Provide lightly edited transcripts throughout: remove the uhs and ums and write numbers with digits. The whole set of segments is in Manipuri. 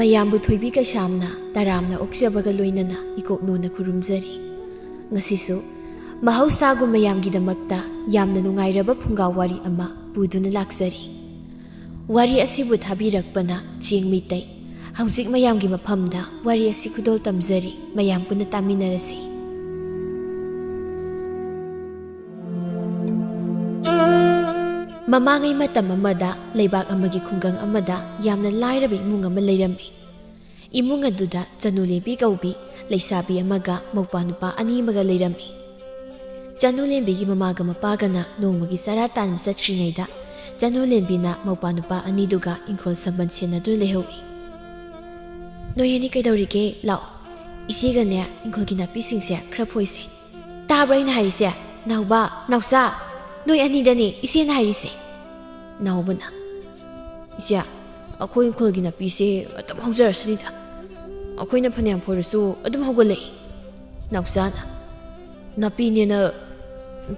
ꯃꯌꯥꯝꯕꯨ ꯊꯣꯏꯕꯤ ꯀꯩꯁꯥꯝꯅ ꯇꯔꯥꯝꯅ ꯑꯣꯛꯆꯕꯒ ꯂꯣꯏꯅꯅ ꯏꯀꯣꯛꯅꯣꯅ ꯈꯨꯔꯨꯝꯖꯔꯤ꯫ ꯉꯁꯤꯁꯨ ꯃꯍꯧꯁꯥꯒꯨꯝ ꯃꯌꯥꯝꯒꯤꯗꯃꯛꯇ ꯌꯥꯝꯅ ꯅꯨꯡꯉꯥꯏꯔꯕ ꯐꯨꯡꯒꯥ ꯋꯥꯔꯤ ꯑꯃ ꯄꯨꯗꯨꯅ ꯂꯥꯛꯆꯔꯤ꯫ ꯋꯥꯔꯤ ꯑꯁꯤꯕꯨ ꯊꯥꯕꯤꯔꯛꯄꯅ ꯆꯦꯡ ꯃꯤꯇꯩ꯫ ꯍꯧꯖꯤꯛ ꯃꯌꯥꯝꯒꯤ ꯃꯐꯝꯗ ꯋꯥꯔꯤ ꯑꯁꯤ ꯈꯨꯗꯣꯜ ꯇꯝꯖꯔꯤ, ꯃꯌꯥꯝ ꯄꯨꯟꯅ ꯇꯥꯃꯤꯟꯅꯔꯁꯤ꯫ ꯃꯃꯥꯡꯉꯩ ꯃꯇꯝ ꯑꯃꯗ ꯂꯩꯕꯥꯛ ꯑꯃꯒꯤ ꯈꯨꯡꯒꯪ ꯑꯃꯗ ꯌꯥꯝꯅ ꯂꯥꯏꯔꯕ ꯏꯃꯨꯡ ꯑꯃ ꯂꯩꯔꯝꯃꯤ꯫ ꯏꯃꯨꯡ ꯑꯗꯨꯗ ꯆꯅꯨꯂꯦꯝꯕꯤ ꯀꯧꯕꯤ ꯂꯩꯁꯥꯕꯤ ꯑꯃꯒ ꯃꯧꯄꯥ ꯅꯨꯄꯥ ꯑꯅꯤ ꯑꯃꯒ ꯂꯩꯔꯝꯃꯤ꯫ ꯆꯅꯨꯂꯦꯝꯕꯤꯒꯤ ꯃꯃꯥꯒ ꯃꯄꯥꯒꯅ ꯅꯣꯡꯃꯒꯤ ꯆꯔꯥ ꯇꯥꯟꯕ ꯆꯠꯈ꯭ꯔꯤꯉꯩꯗ ꯆꯅꯨꯂꯦꯝꯕꯤꯅ ꯃꯧꯄꯥ ꯅꯨꯄꯥ ꯑꯅꯤꯗꯨꯒ ꯏꯪꯈꯣꯜ ꯁꯝꯕꯟ ꯁꯦꯟꯅꯗꯨꯅ ꯂꯩꯍꯧꯏ꯫ "ꯅꯣꯏ ꯑꯅꯤ ꯀꯩꯗꯧꯔꯤꯒꯦ? ꯂꯥꯛꯑꯣ, ꯏꯆꯦꯒꯅꯦ ꯏꯪꯈꯣꯜꯒꯤ ꯅꯥꯄꯤꯁꯤꯡꯁꯦ ꯈꯔ ꯐꯣꯏꯁꯦ꯫ ꯇꯥꯕ꯭ꯔꯥ ꯑꯩꯅ ꯍꯥꯏꯔꯤꯁꯦ? ꯅꯥꯎꯕ, ꯅꯥꯎꯆꯥ, ꯅꯣꯏ ꯑꯅꯤꯗꯅꯦ ꯏꯆꯦꯅ ꯍꯥꯏꯔꯤꯁꯦ꯫ ꯅꯥꯎꯕꯅ, "ꯏꯆꯦ, ꯑꯩꯈꯣꯏ ꯏꯪꯈꯣꯜꯒꯤ ꯅꯥꯄꯤꯁꯦ ꯑꯗꯨꯝ ꯍꯧꯖꯔꯁꯅꯤꯗ, ꯑꯩꯈꯣꯏꯅ ꯐꯅꯌꯥꯝ ꯐꯣꯏꯔꯁꯨ ꯑꯗꯨꯝ ꯍꯧꯒꯠꯂꯛꯏ꯫ ꯅꯥꯎꯆꯥꯅ, "ꯅꯥꯄꯤꯅꯦꯅ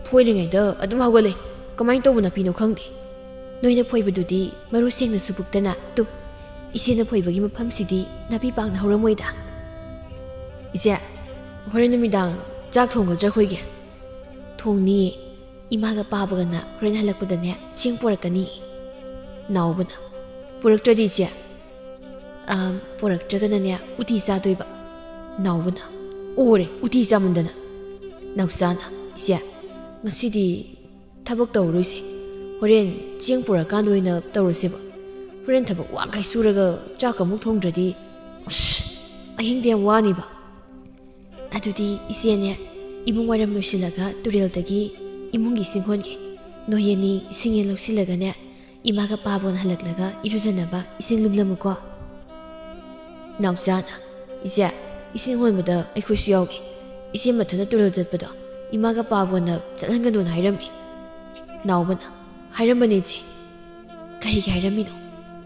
ꯐꯣꯏꯔꯤꯉꯩꯗ ꯑꯗꯨꯝ ꯍꯧꯒꯠꯂꯛꯏ, ꯀꯃꯥꯏꯅ ꯇꯧꯕ ꯅꯥꯄꯤꯅꯣ ꯈꯪꯗꯦ꯫ ꯅꯣꯏꯅ ꯐꯣꯏꯕꯗꯨꯗꯤ ꯃꯔꯨ ꯁꯦꯡꯅ ꯁꯨꯕꯨꯛꯇꯅ, ꯇꯨ ꯏꯆꯦꯅ ꯐꯣꯏꯕꯒꯤ ꯃꯐꯝꯁꯤꯗꯤ ꯅꯥꯄꯤ ꯄꯥꯛꯅ ꯍꯧꯔꯝꯃꯣꯏꯗ꯫ ꯏꯆꯦ, ꯍꯣꯔꯦꯟ ꯅꯨꯃꯤꯗꯥꯡ ꯆꯥꯛ ꯊꯣꯡꯒꯗ꯭ꯔꯥ ꯑꯩꯈꯣꯏꯒꯤ?" "ꯊꯣꯡꯅꯤꯌꯦ, ꯏꯃꯥꯒ ꯄꯥꯕꯒꯅ ꯍꯣꯔꯦꯟ ꯍꯜꯂꯛꯄꯗꯅꯦ ꯆꯦꯡ ꯄꯣꯔꯛꯀꯅꯤ." ꯅꯥꯎꯕꯅ, "ꯄꯨꯔꯛꯇ꯭ꯔꯗꯤ ꯏꯆꯦ?" "ꯄꯣꯔꯛꯇ꯭ꯔꯒꯅꯅꯦ ꯎꯇꯤ ꯆꯥꯗꯣꯏꯕ." ꯅꯥꯎꯕꯅ, "ꯑꯣꯔꯦ, ꯎꯇꯤ ꯆꯥꯃꯟꯗꯅ." ꯅꯥꯎꯆꯥꯅ, "ꯏꯆꯦ, ꯉꯁꯤꯗꯤ ꯊꯕꯛ ꯇꯧꯔꯔꯣꯏꯁꯦ, ꯍꯣꯔꯦꯟ ꯆꯦꯡ ꯄꯨꯔꯛꯀꯥꯟꯗ ꯑꯣꯏꯅ ꯇꯧꯔꯁꯦꯕ꯫ ꯍꯣꯔꯦꯟ ꯊꯕꯛ ꯋꯥꯈꯩ ꯁꯨꯔꯒ ꯆꯥꯛꯀ ꯑꯃꯨꯛ ꯊꯣꯡꯗ꯭ꯔꯗꯤ ꯑꯍꯤꯡꯗ ꯌꯥꯝ ꯋꯥꯅꯤꯕ." "ꯑꯗꯨꯗꯤ ꯏꯆꯦꯅꯦ ꯏꯃꯨꯡ ꯋꯥꯏꯔꯝ ꯂꯣꯏꯁꯤꯜꯂꯒ ꯇꯨꯔꯦꯜꯗꯒꯤ ꯏꯃꯨꯡꯒꯤ ꯏꯁꯤꯡ ꯍꯣꯟꯒꯦ꯫ ꯅꯣꯏ ꯑꯅꯤ ꯏꯁꯤꯡ ꯂꯧꯁꯤꯜꯂꯒꯅꯦ ꯏꯃꯥꯒ ꯄꯥꯕꯒꯅ ꯍꯜꯂꯛꯂꯒ ꯏꯔꯨꯖꯅꯕ ꯏꯁꯤꯡ ꯂꯨꯝꯂꯝꯃꯨꯀꯣ." ꯅꯥꯎꯆꯥꯅ, "ꯏꯆꯦ, ꯏꯁꯤꯡ ꯍꯣꯟꯕꯗ ꯑꯩꯈꯣꯏꯁꯨ ꯌꯥꯎꯒꯦ꯫ ꯏꯆꯦ ꯃꯊꯟꯇ ꯇꯨꯔꯦꯜ ꯆꯠꯄꯗꯣ ꯏꯃꯥꯒ ꯄꯥꯕꯒꯅ ꯆꯠꯍꯟꯒꯅꯣꯅ ꯍꯥꯏꯔꯝꯃꯤ." ꯅꯥꯎꯕꯅ, "ꯍꯥꯏꯔꯝꯕꯅꯤ ꯏꯆꯦ." "ꯀꯔꯤꯒꯤ ꯍꯥꯏꯔꯝꯃꯤꯅꯣ?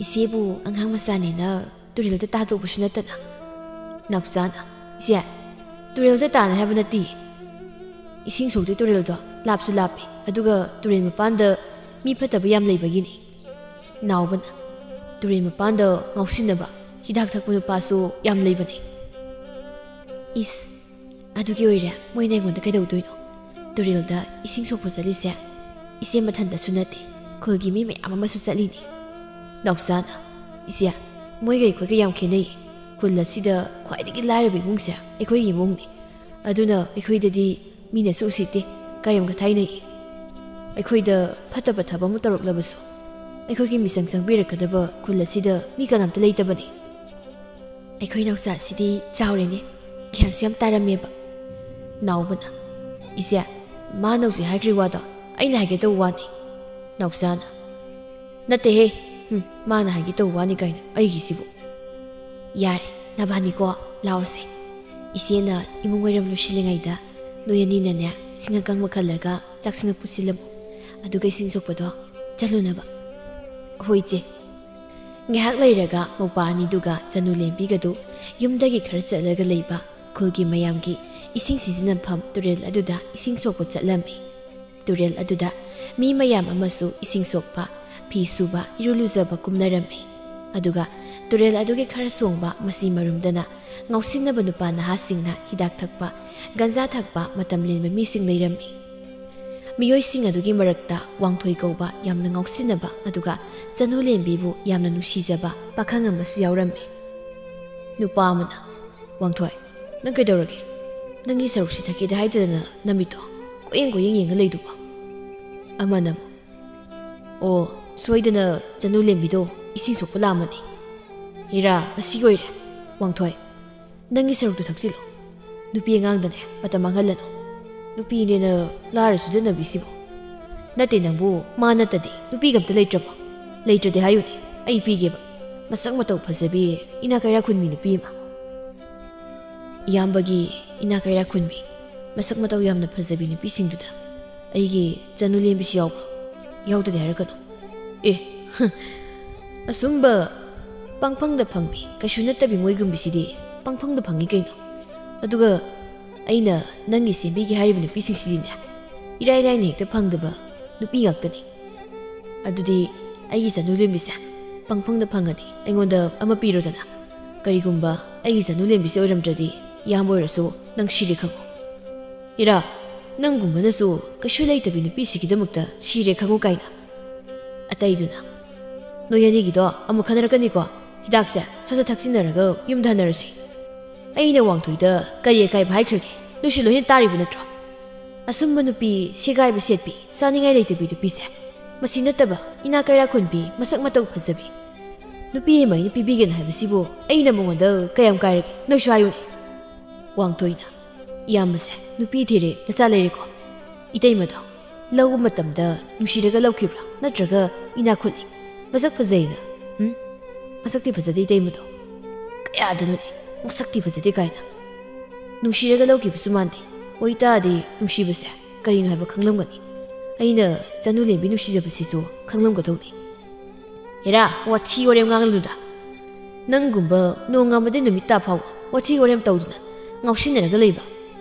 ꯏꯆꯦꯕꯨ ꯑꯉꯥꯡ ꯃꯆꯥꯅꯦꯅ ꯇꯨꯔꯦꯜꯗ ꯇꯥꯗꯧꯕꯁꯨ ꯅꯠꯇꯅ." ꯅꯥꯎꯆꯥꯅ, "ꯏꯆꯦ, ꯇꯨꯔꯦꯜꯗ ꯇꯥꯅꯤ ꯍꯥꯏꯕ ꯅꯠꯇꯦ. ꯏꯁꯤꯡ ꯁꯣꯛꯇꯣꯏ ꯇꯨꯔꯦꯜꯗꯣ ꯂꯥꯞꯁꯨ ꯂꯥꯞꯄꯤ, ꯑꯗꯨꯒ ꯇꯨꯔꯦꯜ ꯃꯄꯥꯟꯗ ꯃꯤ ꯐꯠꯇꯕ ꯌꯥꯝ ꯂꯩꯕꯒꯤꯅꯤ." ꯅꯥꯎꯕꯅ, "ꯇꯨꯔꯦꯜ ꯃꯄꯥꯟꯗ ꯉꯥꯎꯁꯤꯟꯅꯕ, ꯍꯤꯗꯥꯛ ꯊꯛꯄ ꯅꯨꯄꯥꯁꯨ ꯌꯥꯝ ꯂꯩꯕꯅꯤ." "ꯏꯁ, ꯑꯗꯨꯒꯤ ꯑꯣꯏꯔꯦ ꯃꯣꯏꯅ ꯑꯩꯉꯣꯟꯗ ꯀꯩꯗꯧꯗꯣꯏꯅꯣ? ꯇꯨꯔꯦꯜꯗ ꯏꯁꯤꯡ ꯁꯣꯛꯄ ꯆꯠꯂꯤꯁꯦ ꯏꯆꯦ ꯃꯊꯟꯇꯁꯨ ꯅꯠꯇꯦ, ꯈꯨꯜꯒꯤ ꯃꯤ ꯃꯌꯥꯝ ꯑꯃꯁꯨ ꯆꯠꯂꯤꯅꯤ." ꯅꯥꯎꯆꯥꯅ, "ꯏꯆꯦ, ꯃꯣꯏꯒ ꯑꯩꯈꯣꯏꯒ ꯌꯥꯝ ꯈꯦꯠꯅꯩ. ꯈꯨꯜ ꯑꯁꯤꯗ ꯈ꯭ꯋꯥꯏꯗꯒꯤ ꯂꯥꯏꯔꯕ ꯏꯃꯨꯡꯁꯦ ꯑꯩꯈꯣꯏꯒꯤ ꯏꯃꯨꯡꯅꯤ. ꯑꯗꯨꯅ ꯑꯩꯈꯣꯏꯗꯗꯤ ꯃꯤꯅꯁꯨ ꯎꯁꯤꯠꯇꯦ, ꯀꯔꯦꯝꯒ ꯊꯥꯏꯅꯩ. ꯑꯩꯈꯣꯏꯗ ꯐꯠꯇꯕ ꯊꯕꯛ ꯑꯃ ꯇꯧꯔꯛꯂꯕꯁꯨ ꯑꯩꯈꯣꯏꯒꯤ ꯃꯤꯆꯪ ꯆꯪꯕꯤꯔꯛꯀꯗꯕ ꯈꯨꯜ ꯑꯁꯤꯗ ꯃꯤ ꯀꯅꯥꯝꯇ ꯂꯩꯇꯕꯅꯤ." "ꯑꯩꯈꯣꯏ ꯅꯥꯎꯆꯥꯁꯤꯗꯤ ꯆꯥꯎꯔꯦꯅꯦ, ꯒ꯭ꯌꯥꯟꯁꯨ ꯌꯥꯝ ꯇꯥꯔꯝꯃꯦꯕ." ꯅꯥꯎꯕꯅ, "ꯏꯆꯦ, ꯃꯥꯅ ꯍꯧꯖꯤꯛ ꯍꯥꯏꯈ꯭ꯔꯤ ꯋꯥꯗꯣ ꯑꯩꯅ ꯍꯥꯏꯒꯦ ꯇꯧꯕ ꯋꯥꯅꯤ." ꯅꯥꯎꯆꯥꯅ, "ꯅꯠꯇꯦꯍꯦ, ꯃꯥꯅ ꯍꯥꯏꯒꯦ ꯇꯧꯕ ꯋꯥꯅꯤ ꯀꯥꯏꯅ ꯑꯩꯒꯤꯁꯤꯕꯨ." "ꯌꯥꯔꯦ, ꯅꯕꯥꯅꯤꯀꯣ, ꯂꯥꯛꯑꯣꯁꯦ. ꯏꯆꯦꯅ ꯏꯃꯨꯡ ꯋꯥꯏꯔꯝ ꯂꯣꯏꯁꯤꯜꯂꯤꯉꯩꯗ ꯅꯣꯏ ꯑꯅꯤꯅꯅꯦ ꯁꯤꯡ ꯑꯀꯪꯕ ꯈꯜꯂꯒ ꯆꯥꯛꯁꯪꯗ ꯄꯨꯁꯤꯜꯂꯝꯃꯨ, ꯑꯗꯨꯒ ꯏꯁꯤꯡ ꯁꯣꯛꯄꯗꯣ ꯆꯠꯂꯨꯅꯕ." "ꯍꯣꯏ ꯏꯆꯦ." ꯉꯥꯏꯍꯥꯛ ꯂꯩꯔꯒ ꯃꯧꯄꯥ ꯑꯅꯤꯗꯨꯒ ꯆꯅꯨꯂꯦꯝꯕꯤꯒꯗꯨ ꯌꯨꯝꯗꯒꯤ ꯈꯔ ꯆꯠꯂꯒ ꯂꯩꯕ ꯈꯨꯜꯒꯤ ꯃꯌꯥꯝꯒꯤ ꯏꯁꯤꯡ ꯁꯤꯖꯤꯟꯅꯐꯝ ꯇꯨꯔꯦꯜ ꯑꯗꯨꯗ ꯏꯁꯤꯡ ꯁꯣꯛꯄ ꯆꯠꯂꯝꯃꯤ꯫ ꯇꯨꯔꯦꯜ ꯑꯗꯨꯗ ꯃꯤ ꯃꯌꯥꯝ ꯑꯃꯁꯨ ꯏꯁꯤꯡ ꯁꯣꯛꯄ, ꯐꯤ ꯁꯨꯕ, ꯏꯔꯨ ꯂꯨꯖꯕ ꯀꯨꯝꯅꯔꯝꯃꯤ꯫ ꯑꯗꯨꯒ ꯇꯨꯔꯦꯜ ꯑꯗꯨꯒꯤ ꯈꯔ ꯁꯣꯡꯕ ꯃꯆꯤ ꯃꯔꯨꯝꯗꯅ ꯉꯥꯎꯁꯤꯟꯅꯕ ꯅꯨꯄꯥ ꯅꯍꯥꯁꯤꯡꯅ ꯍꯤꯗꯥꯛ ꯊꯛꯄ, ꯒꯟꯖꯥ ꯊꯛꯄ ꯃꯇꯝ ꯂꯦꯟꯕ ꯃꯤꯁꯤꯡ ꯂꯩꯔꯝꯃꯤ꯫ ꯃꯤꯑꯣꯏꯁꯤꯡ ꯑꯗꯨꯒꯤ ꯃꯔꯛꯇ ꯋꯥꯡꯊꯣꯏ ꯀꯧꯕ ꯌꯥꯝꯅ ꯉꯥꯎꯁꯤꯟꯅꯕ ꯑꯗꯨꯒ ꯆꯅꯨꯂꯦꯝꯕꯤꯕꯨ ꯌꯥꯝꯅ ꯅꯨꯡꯁꯤꯖꯕ ꯄꯥꯈꯪ ꯑꯃꯁꯨ ꯌꯥꯎꯔꯝꯃꯤ꯫ ꯅꯨꯄꯥ ꯑꯃꯅ, "ꯋꯥꯡꯊꯣꯏ, ꯅꯪ ꯀꯩꯗꯧꯔꯒꯦ? ꯅꯪꯒꯤ ꯁꯔꯨꯛꯁꯤ ꯊꯛꯀꯦꯗꯤ ꯍꯥꯏꯗꯗꯅ ꯅꯃꯤꯠꯇꯣ ꯀꯣꯌꯦꯡ ꯌꯦꯡꯉ ꯂꯩꯗꯨꯕꯣ?" ꯑꯃꯅ ꯑꯃꯨꯛ, "ꯑꯣ, ꯁꯣꯏꯗꯅ ꯆꯅꯨꯂꯦꯝꯕꯤꯗꯣ ꯏꯁꯤꯡ ꯁꯣꯛꯄ ꯂꯥꯛꯑꯝꯃꯅꯤ." "ꯍꯦꯔꯥ, ꯑꯁꯤꯒꯤ ꯑꯣꯏꯔꯦ. ꯋꯥꯡꯊꯣꯏ, ꯅꯪꯒꯤ ꯁꯔꯨꯛꯇꯨ ꯊꯛꯆꯤꯜꯂꯣ. ꯅꯨꯄꯤ ꯑꯉꯥꯡꯗꯅꯦ ꯃꯇꯝ ꯃꯥꯡꯍꯜꯂꯅꯨ. ꯅꯨꯄꯤꯅꯦꯅ ꯂꯥꯔ ꯁꯨꯗꯅꯕꯤꯁꯤꯕꯨ. ꯅꯠꯇꯦ, ꯅꯪꯕꯨ ꯃꯥ ꯅꯠꯇꯗꯤ ꯅꯨꯄꯤꯒ ꯑꯝꯇ ꯂꯩꯇ꯭ꯔꯕꯣ? ꯂꯩꯇ꯭ꯔꯗꯤ ꯍꯥꯏꯌꯨꯅꯦ, ꯑꯩ ꯄꯤꯒꯦꯕ. ꯃꯁꯛ ꯃꯇꯧ ꯐꯖꯕꯤ ꯏꯅꯥ ꯀꯩꯔꯥꯛ ꯈꯨꯟꯕꯤ ꯅꯨꯄꯤ ꯑꯃ." "ꯏꯌꯥꯝꯕꯒꯤ ꯏꯅꯥ ꯀꯩꯔꯥꯛ ꯈꯨꯟꯕꯤ, ꯃꯁꯛ ꯃꯇꯧ ꯌꯥꯝꯅ ꯐꯖꯕꯤ ꯅꯨꯄꯤꯁꯤꯡꯗꯨꯗ ꯑꯩꯒꯤ ꯆꯅꯨꯂꯦꯝꯕꯤꯁꯤ ꯌꯥꯎꯕ꯭ꯔꯣ? ꯌꯥꯎꯗꯗꯤ ꯍꯥꯏꯔꯛꯀꯅꯨ." "ꯑꯦ, ꯑꯁꯨꯝꯕ ꯄꯪꯐꯪꯗ ꯐꯪꯕꯤ ꯀꯩꯁꯨ ꯅꯠꯇꯕꯤ ꯃꯣꯏꯒꯨꯝꯕꯤꯁꯤꯗꯤ ꯄꯪꯐꯪꯗ ꯐꯪꯉꯤ ꯀꯩꯅꯣ. ꯑꯗꯨꯒ ꯑꯩꯅ ꯅꯪꯒꯤ ꯁꯦꯝꯕꯤꯒꯦ ꯍꯥꯏꯔꯤꯕ ꯅꯨꯄꯤꯁꯤꯡꯁꯤꯗꯤꯅꯦ ꯏꯔꯥꯏ ꯂꯥꯏꯅ ꯍꯦꯛꯇ ꯐꯪꯗꯕ ꯅꯨꯄꯤ ꯉꯥꯛꯇꯅꯤ. ꯑꯗꯨꯗꯤ ꯑꯩꯒꯤ ꯆꯅꯨꯂꯦꯝꯕꯤꯁꯦ ꯄꯪꯐꯪꯗ ꯐꯪꯉꯗꯤ ꯑꯩꯉꯣꯟꯗ ꯑꯃ ꯄꯤꯔꯣꯗꯅ." ꯀꯔꯤꯒꯨꯝꯕ ꯑꯩꯒꯤ ꯆꯅꯨ ꯂꯦꯝꯕꯤꯁꯦ ꯑꯣꯏꯔꯝꯗ꯭ꯔꯗꯤ ꯏꯌꯥꯝꯕ ꯑꯣꯏꯔꯁꯨ ꯅꯪ ꯁꯤꯔꯦ ꯈꯪꯉꯨ ꯏꯔꯥ ꯅꯪꯒꯨꯝꯕꯅꯁꯨ ꯀꯩꯁꯨ ꯂꯩꯇꯕꯤ ꯅꯨꯄꯤꯁꯤꯒꯤꯗꯃꯛꯇ ꯁꯤꯔꯦ ꯈꯪꯉꯨ ꯀꯥꯏꯅ ꯑꯇꯩꯗꯨꯅ ꯅꯣꯏ ꯑꯅꯤꯒꯤꯗꯣ ꯑꯃꯨꯛ ꯈꯟꯅꯔꯛꯀꯅꯤꯀꯣ ꯍꯤꯗꯥꯛꯁꯦ ꯁꯠ ꯊꯛꯆꯤꯟꯅꯔꯒ ꯌꯨꯝꯗ ꯍꯟꯅꯔꯁꯤ ꯑꯩꯅ ꯋꯥꯡꯊꯣꯏꯗ ꯀꯔꯤ ꯑꯀꯥꯏꯕ ꯍꯥꯏꯈ꯭ꯔꯒꯦ ꯅꯣꯏꯁꯨ ꯂꯣꯏꯅ ꯇꯥꯔꯤꯕ ꯅꯠꯇ꯭ꯔꯣ ꯑꯁꯨꯝꯕ ꯅꯨꯄꯤ ꯁꯦꯒꯥꯏꯕ ꯁꯦꯠꯄꯤ ꯆꯥꯅꯤꯡꯉꯥꯏ ꯂꯩꯇꯕꯤ ꯅꯨꯄꯤꯁꯦ ꯃꯁꯤ ꯅꯠꯇꯕ ꯏꯅꯥ ꯀꯩꯔꯥꯛ ꯈꯨꯟꯕꯤ ꯃꯁꯛ ꯃꯇꯧ ꯐꯖꯕꯤ ꯅꯨꯄꯤ ꯑꯃ ꯑꯩꯅ ꯄꯤꯕꯤꯒꯦꯅ ꯍꯥꯏꯕꯁꯤꯕꯨ ꯑꯩꯅ ꯃꯉꯣꯟꯗ ꯀꯌꯥꯝ ꯀꯥꯏꯔꯒꯦ ꯅꯣꯏꯁꯨ ꯍꯥꯏꯌꯨꯅꯦ ꯋꯥꯡꯊꯣꯏꯅ ꯏꯌꯥꯝꯕꯁꯦ ꯅꯨꯄꯤ ꯊꯤꯔꯦ ꯅꯆꯥ ꯂꯩꯔꯦꯀꯣ ꯏꯇꯩꯃꯗꯣ ꯂꯧꯕ ꯃꯇꯝꯗ ꯅꯨꯡꯁꯤꯔꯒ ꯂꯧꯈꯤꯕ꯭ꯔꯥ ꯅꯠꯇ꯭ꯔꯒ ꯏꯅꯥꯛ ꯈꯨꯠꯂꯤ ꯃꯁꯛ ꯐꯖꯩꯅ ꯃꯁꯛꯇꯤ ꯐꯖꯗꯦ ꯏꯇꯩꯃꯗꯣ ꯀꯌꯥꯗꯅꯣꯅꯦ ꯃꯁꯛꯇꯤ ꯐꯖꯗꯦ ꯀꯥꯏꯅ ꯅꯨꯡꯁꯤꯔꯒ ꯂꯧꯈꯤꯕꯁꯨ ꯃꯥꯟꯗꯦ ꯑꯣꯏꯇꯥꯔꯗꯤ ꯅꯨꯡꯁꯤꯕꯁꯦ ꯀꯔꯤꯅꯣ ꯍꯥꯏꯕ ꯈꯪꯂꯝꯒꯅꯤ ꯑꯩꯅ ꯆꯅꯨ ꯂꯦꯝꯕꯤ ꯅꯨꯡꯁꯤꯖꯕꯁꯤꯁꯨ ꯈꯪꯂꯝꯒꯗꯧꯅꯤ ꯍꯦꯔꯥ ꯋꯥꯊꯤ ꯋꯥꯔꯦꯝ ꯉꯥꯡꯂꯨꯗ ꯅꯪꯒꯨꯝꯕ ꯅꯣꯡꯉꯥꯟꯕꯗꯩ ꯅꯨꯃꯤꯠ ꯇꯥ ꯐꯥꯎꯕ ꯋꯥꯊꯤ ꯋꯥꯔꯦꯝ ꯇꯧꯗꯨꯅ ꯉꯥꯎꯁꯤꯟꯅꯔꯒ ꯂꯩꯕ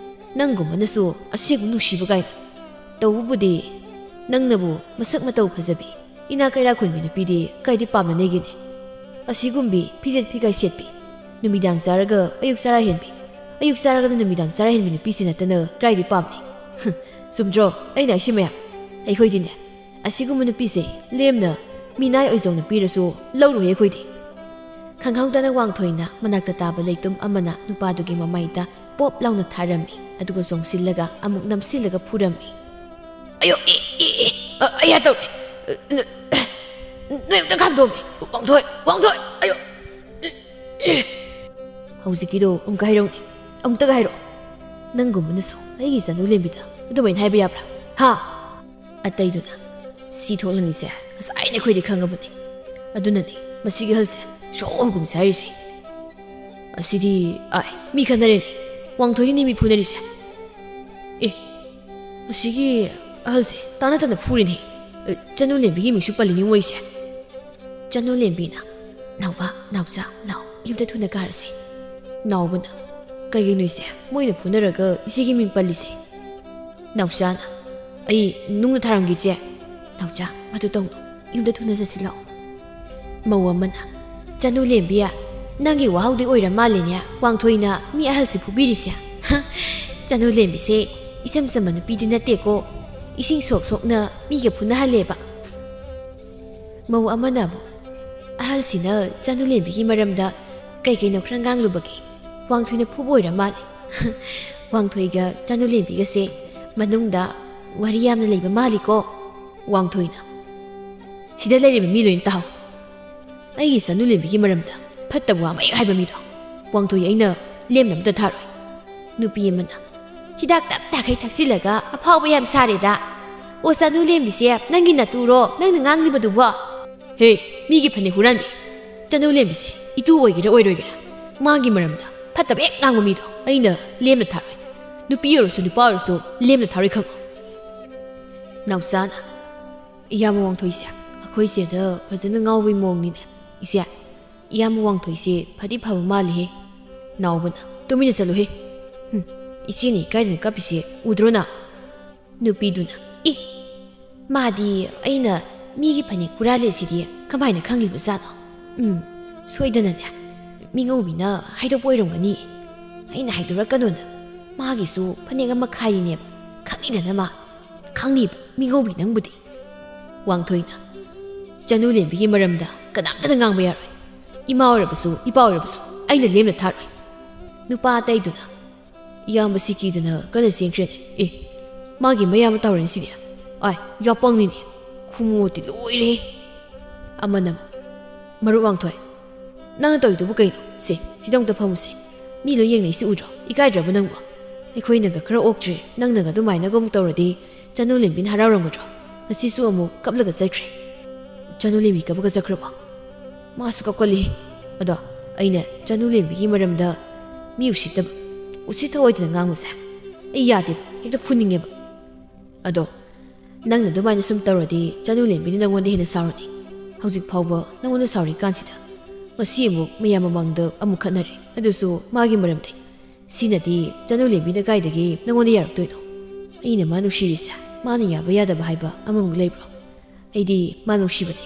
ꯅꯪꯒꯨꯝꯕꯅꯁꯨ ꯑꯁꯤꯕꯨ ꯅꯨꯡꯁꯤꯕ ꯀꯥꯏꯅ ꯇꯧꯕꯕꯨꯗꯤ ꯅꯪꯅꯕꯨ ꯃꯁꯛ ꯃꯇꯧ ꯐꯖꯕꯤ ꯏꯅꯥ ꯀꯩꯔꯥꯛ ꯈꯨꯟꯕꯤ ꯅꯨꯄꯤꯗꯤ ꯀꯥꯏꯗꯤ ꯄꯥꯝꯅꯅꯤꯒꯦꯅꯦ ꯑꯁꯤꯒꯨꯝꯕꯤ ꯐꯤꯖꯦꯠ ꯐꯤꯒꯥꯏ ꯁꯦꯠꯄꯤ ꯅꯨꯃꯤꯗꯥꯡ ꯆꯥꯔꯒ ꯑꯌꯨꯛ ꯆꯔꯥ ꯍꯦꯟꯕꯤ ꯑꯌꯨꯛ ꯆꯥꯔꯒꯅ ꯅꯨꯃꯤꯗꯥꯡ ꯆꯔꯥ ꯍꯦꯟꯕꯤ ꯅꯨꯄꯤꯁꯤ ꯅꯠꯇꯅ ꯀꯥꯏꯗꯤ ꯄꯥꯝꯅꯤ ꯆꯨꯝꯗ꯭ꯔꯣ ꯑꯩꯅ ꯑꯩꯁꯤ ꯃꯌꯥꯝ ꯑꯩꯈꯣꯏꯗꯤꯅꯦ ꯑꯁꯤꯒꯨꯝꯕ ꯅꯨꯄꯤꯁꯦ ꯂꯦꯝꯅ ꯃꯤꯅꯥꯏ ꯑꯣꯏꯖꯧꯅ ꯄꯤꯔꯁꯨ ꯂꯧꯔꯣꯏ ꯑꯩꯈꯣꯏꯗꯤ ꯈꯪꯍꯧꯗꯅ ꯋꯥꯡꯊꯣꯏꯅ ꯃꯅꯥꯛꯇ ꯇꯥꯕ ꯂꯩꯇꯨꯝ ꯑꯃꯅ ꯅꯨꯄꯥꯗꯨꯒꯤ ꯃꯃꯥꯏꯗ ꯄꯣꯞ ꯂꯥꯎꯅ ꯊꯥꯔꯝꯃꯤ ꯑꯗꯨꯒ ꯆꯣꯡꯁꯤꯜꯂꯒ ꯑꯃꯨꯛ ꯅꯝꯁꯤꯜꯂꯒ ꯐꯨꯔꯝꯃꯤ ꯑꯌꯣ ꯑꯩ ꯇꯧꯔꯦ ꯅꯣꯏ ꯑꯝꯇ ꯈꯥꯝꯗꯣꯛꯑꯝꯃꯤ ꯋꯥꯡꯊꯣꯏ ꯑꯌꯣ ꯍꯧꯖꯤꯛꯀꯤꯗꯣ ꯑꯃꯨꯛꯀ ꯍꯥꯏꯔꯛꯎꯅꯦ ꯑꯃꯨꯛꯇꯒ ꯍꯥꯏꯔꯛꯑꯣ ꯅꯪꯒꯨꯝꯕꯅꯁꯨ ꯑꯩꯒꯤ ꯆꯅꯨ ꯂꯦꯝꯕꯤꯗ ꯑꯗꯨꯃꯥꯏꯅ ꯍꯥꯏꯕ ꯌꯥꯕ꯭ꯔꯥ ꯍꯥ ꯑꯇꯩꯗꯨꯅ ꯁꯤ ꯊꯣꯛꯂꯅꯤꯁꯦ ꯉꯁꯥꯏꯅ ꯑꯩꯈꯣꯏꯗꯤ ꯈꯪꯉꯕꯅꯤ ꯑꯗꯨꯅꯅꯤ ꯃꯁꯤꯒꯤ ꯑꯍꯜꯁꯦ ꯁꯣꯝꯒꯨꯝꯁꯦ ꯍꯥꯏꯔꯤꯁꯦ ꯑꯁꯤꯗꯤ ꯃꯤ ꯈꯟꯅꯔꯦꯅꯦ ꯋꯥꯡꯊꯣꯏꯒꯤꯅꯤ ꯃꯤ ꯐꯨꯅꯔꯤꯁꯦ ꯑꯁꯤꯒꯤ ꯑꯍꯜꯁꯦ ꯇꯥꯅ ꯇꯥꯅ ꯐꯨꯔꯤꯅꯤ ꯆꯅꯨ ꯂꯦꯝꯕꯤꯒꯤ ꯃꯤꯡꯁꯨ ꯄꯜꯂꯤꯅꯤ ꯃꯣꯏꯁꯦ ꯆꯅꯨ ꯂꯦꯝꯕꯤꯅ ꯅꯥꯎꯕ ꯅꯥꯎꯆꯥ ꯂꯥꯎ ꯌꯨꯝꯗ ꯊꯨꯅ ꯀꯥꯔꯁꯤ ꯅꯥꯎꯕꯅ ꯀꯩꯒꯤꯅꯣ ꯃꯣꯏꯅ ꯐꯨꯅꯔꯒ ꯏꯆꯦꯒꯤ ꯃꯤꯡ ꯄꯜꯂꯤꯁꯦ ꯅꯥꯎꯆꯥꯅ ꯑꯩ ꯅꯨꯡꯅ ꯊꯥꯔꯝꯒꯦ ꯏꯆꯦ ꯅꯥꯎꯆꯥ ꯃꯗꯨ ꯇꯧꯅꯨ ꯌꯨꯝꯗ ꯊꯨꯅ ꯆꯠꯁꯤ ꯂꯥꯛꯑꯣ ꯃꯧ ꯑꯃꯅ ꯆꯅꯨ ꯂꯦꯝꯕꯤꯌꯥ ꯅꯪꯒꯤ ꯋꯥꯍꯧꯗꯤ ꯑꯣꯏꯔ ꯃꯥꯜꯂꯤꯅꯦ ꯋꯥꯡꯊꯣꯏꯅ ꯃꯤ ꯑꯍꯜꯁꯤ ꯐꯨꯕꯤꯔꯤꯁꯦ ꯆꯅꯨ ꯂꯦꯝꯕꯤꯁꯦ 이셈 ꯆꯝꯕ ꯅꯨꯄꯤꯗꯤ ꯅꯠꯇꯦꯀꯣ 이싱 ꯁꯣꯛꯅ ꯃꯤꯒ ꯐꯨꯅꯍꯜꯂꯦꯕ ꯃꯧ ꯑꯃꯅꯕꯨ ꯑꯍꯜꯁꯤꯅ ꯆꯅꯨ ꯂꯦꯝꯕꯤꯒꯤ ꯃꯔꯝꯗ ꯀꯩꯀꯩꯅꯣ ꯈꯔ ꯉꯥꯡꯂꯨꯕꯒꯤ ꯋꯥꯡꯊꯣꯏꯅ ꯐꯨꯕ ꯑꯣꯏꯔ ꯃꯥꯜꯂꯦ ꯋꯥꯡꯊꯣꯏꯒ ꯆꯅꯨ ꯂꯦꯝꯕꯤꯒꯁꯦ ꯃꯅꯨꯡꯗ ꯋꯥꯔꯤ ꯌꯥꯝꯅ ꯂꯩꯕ ꯃꯥꯜꯂꯤꯀꯣ ꯋꯥꯡꯊꯣꯏꯅ ꯁꯤꯗ ꯂꯩꯔꯤꯕ ꯃꯤ ꯂꯣꯏꯅ ꯇꯥꯍꯧ ꯑꯩꯒꯤ ꯆꯅꯨ ꯂꯦꯝꯕꯤꯒꯤ ꯃꯔꯝꯗ ꯐꯠꯇꯕ ꯋꯥ ꯃꯌꯦꯛ ꯍꯥꯏꯕ ꯃꯤꯗꯣ ꯋꯥꯡꯊꯣꯏ ꯑꯩꯅ ꯂꯦꯝꯅ ꯑꯝꯇ ꯊꯥꯔꯣꯏ ꯅꯨꯄꯤ ꯑꯃꯅ ꯍꯤꯗꯥꯛ ꯇꯞ ꯊꯛꯆꯤꯜꯂꯒ ꯑꯐꯥꯎꯕ ꯌꯥꯝ ꯁꯥꯔꯦꯗ ꯑꯣ ꯆꯅꯨ ꯂꯦꯝꯕꯤꯁꯦ ꯅꯪꯒꯤ ꯅꯇꯨꯔꯣ ꯅꯪꯅ ꯉꯥꯡꯂꯤꯕꯗꯨꯕꯣ ꯍꯦ ꯃꯤꯒꯤ ꯐꯅꯦꯛ ꯍꯨꯔꯥꯟꯕꯤ ꯆꯅꯨ ꯂꯦꯝꯕꯤꯁꯦ 이ꯇꯨ ꯑꯣꯏꯒꯦꯔꯥ ꯑꯣꯏꯔꯣꯏꯒꯦꯔꯥ ꯃꯥꯒꯤ ꯃꯔꯝꯗ ꯐꯠꯇꯕ ꯍꯦꯛ ꯉꯥꯡꯕ ꯃꯤꯗꯣ ꯑꯩꯅ ꯂꯦꯝꯅ ꯊꯥꯔꯣꯏ ꯅꯨꯄꯤ ꯑꯣꯏꯔꯁꯨ ꯅꯨꯄꯥ ꯑꯣꯏꯔꯁꯨ ꯂꯦꯝꯅ ꯊꯥꯔꯣꯏ ꯈꯪꯉꯨ ꯅꯥꯎꯆꯥꯅ ꯏꯌꯥꯝꯕ ꯋꯥꯡꯊꯣꯏꯁꯦ ꯑꯩꯈꯣꯏ ꯆꯦꯗ ꯐꯖꯅ ꯉꯥꯎꯕꯩ ꯃꯑꯣꯡꯅꯤꯅꯦ ꯏꯆꯦ ꯏꯌꯥꯝꯕ ꯋꯥꯡꯊꯣꯏꯁꯦ ꯐꯗꯤ ꯐꯕ ꯃꯥꯜꯂꯤꯍꯦ ꯅꯥꯎꯕꯅ ꯇꯨꯃꯤꯟꯅ ꯆꯠꯂꯨꯍꯦ 이ꯆꯦꯅ ꯏꯀꯥꯏꯗꯅ ꯀꯞꯄꯤꯁꯦ ꯎꯗ꯭ꯔꯣꯅ ꯅꯨꯄꯤꯗꯨꯅ 마디 ꯑꯩꯅ 미기 ꯐꯅꯦꯛ ꯍꯨꯔꯥꯜꯂꯦꯁꯤꯗꯤ ꯀꯃꯥꯏꯅ ꯈꯪꯂꯤꯕꯖꯥꯠꯅꯣ 소이드는야 밍어우비나 하이도보 이런거니 아이나 하이도랄까노는 마기수 파네가 막 하이네 강리는 마 강리 밍어우비 낭부디 왕토이나 자누렘비기 말합니다 그남다는 강배야로 이마어려버수 이바어려버수 아이나 렘나 타로 누빠 따이두나 이야마 시키드나 까나 생크레네 마기 마야마 타오렌시디야 아이 야빵니니 쿠모티 로이레 아마나마 마루 왕토이 ꯅꯪꯅ ꯇꯧꯔꯤꯗꯨꯕꯨ ꯀꯩꯅꯣ ꯁꯦ ꯁꯤꯗꯪꯇ ꯐꯝꯃꯨꯁꯦ ꯃꯤ ꯂꯣꯏ ꯌꯦꯡꯅꯩꯁꯤ ꯎꯗ꯭ꯔꯣ ꯏꯀꯥꯏꯗ꯭ꯔꯕ ꯅꯪꯕꯨ ꯑꯩꯈꯣꯏꯅꯒ ꯈꯔ ꯑꯣꯛꯇ꯭ꯔꯦ ꯅꯪꯅꯒ ꯑꯗꯨꯃꯥꯏꯅꯒ ꯑꯃꯨꯛ ꯇꯧꯔꯗꯤ ꯆꯅꯨ ꯂꯦꯝꯕꯤꯅ ꯍꯔꯥꯎꯔꯝꯒꯗ꯭ꯔꯣ ꯉꯁꯤꯁꯨ ꯑꯃꯨꯛ ꯀꯞꯂꯒ ꯆꯠꯈ꯭ꯔꯦ ꯆꯅꯨ ꯂꯦꯝꯕꯤ ꯀꯞꯄꯒ ꯆꯠꯈ꯭ꯔꯕꯣ ꯃꯥꯁꯨ ꯀꯞꯀꯜꯂꯤ ꯑꯗꯣ ꯑꯩꯅ ꯆꯅꯨ ꯂꯦꯝꯕꯤꯒꯤ ꯃꯔꯝꯗ ꯃꯤ ꯎꯁꯤꯠꯇꯕ ꯎꯁꯤꯠꯊꯑꯣꯏꯗꯅ ꯉꯥꯡꯕꯁꯦ ꯑꯩ ꯌꯥꯗꯦꯕ ꯍꯦꯛꯇ ꯐꯨꯅꯤꯡꯉꯦꯕ ꯑꯗꯣ ꯅꯪꯅ ꯑꯗꯨꯃꯥꯏꯅ ꯁꯨꯝ ꯇꯧꯔꯗꯤ ꯆꯅꯨ ꯂꯦꯝꯕꯤꯅ ꯅꯪꯉꯣꯟꯗ ꯍꯦꯟꯅ ꯁꯥꯎꯔꯅꯤ ꯍꯧꯖꯤꯛ ꯐꯥꯎꯕ ꯅꯪꯉꯣꯟꯗ ꯁꯥꯎꯔꯤ ꯀꯥꯟꯁꯤꯗ ꯉꯁꯤ ꯑꯃꯨꯛ ꯃꯌꯥꯝ ꯃꯃꯥꯡꯗ ꯑꯃꯨꯛ ꯈꯠꯅꯔꯦ ꯑꯗꯨꯁꯨ ꯃꯥꯒꯤ ꯃꯔꯝꯗꯩ ꯁꯤꯅꯗꯤ ꯆꯅꯨ ꯂꯦꯝꯕꯤꯅ ꯀꯥꯏꯗꯒꯤ ꯅꯪꯉꯣꯟꯗ ꯌꯥꯔꯛꯇꯣꯏꯅꯣ ꯑꯩꯅ ꯃꯥ ꯅꯨꯡꯁꯤꯔꯤꯁꯦ ꯃꯥꯅ ꯌꯥꯕ ꯌꯥꯗꯕ ꯍꯥꯏꯕ ꯑꯃꯃꯨꯛ ꯂꯩꯕ꯭ꯔꯣ ꯑꯩꯗꯤ ꯃꯥ ꯅꯨꯡꯁꯤꯕꯅꯦ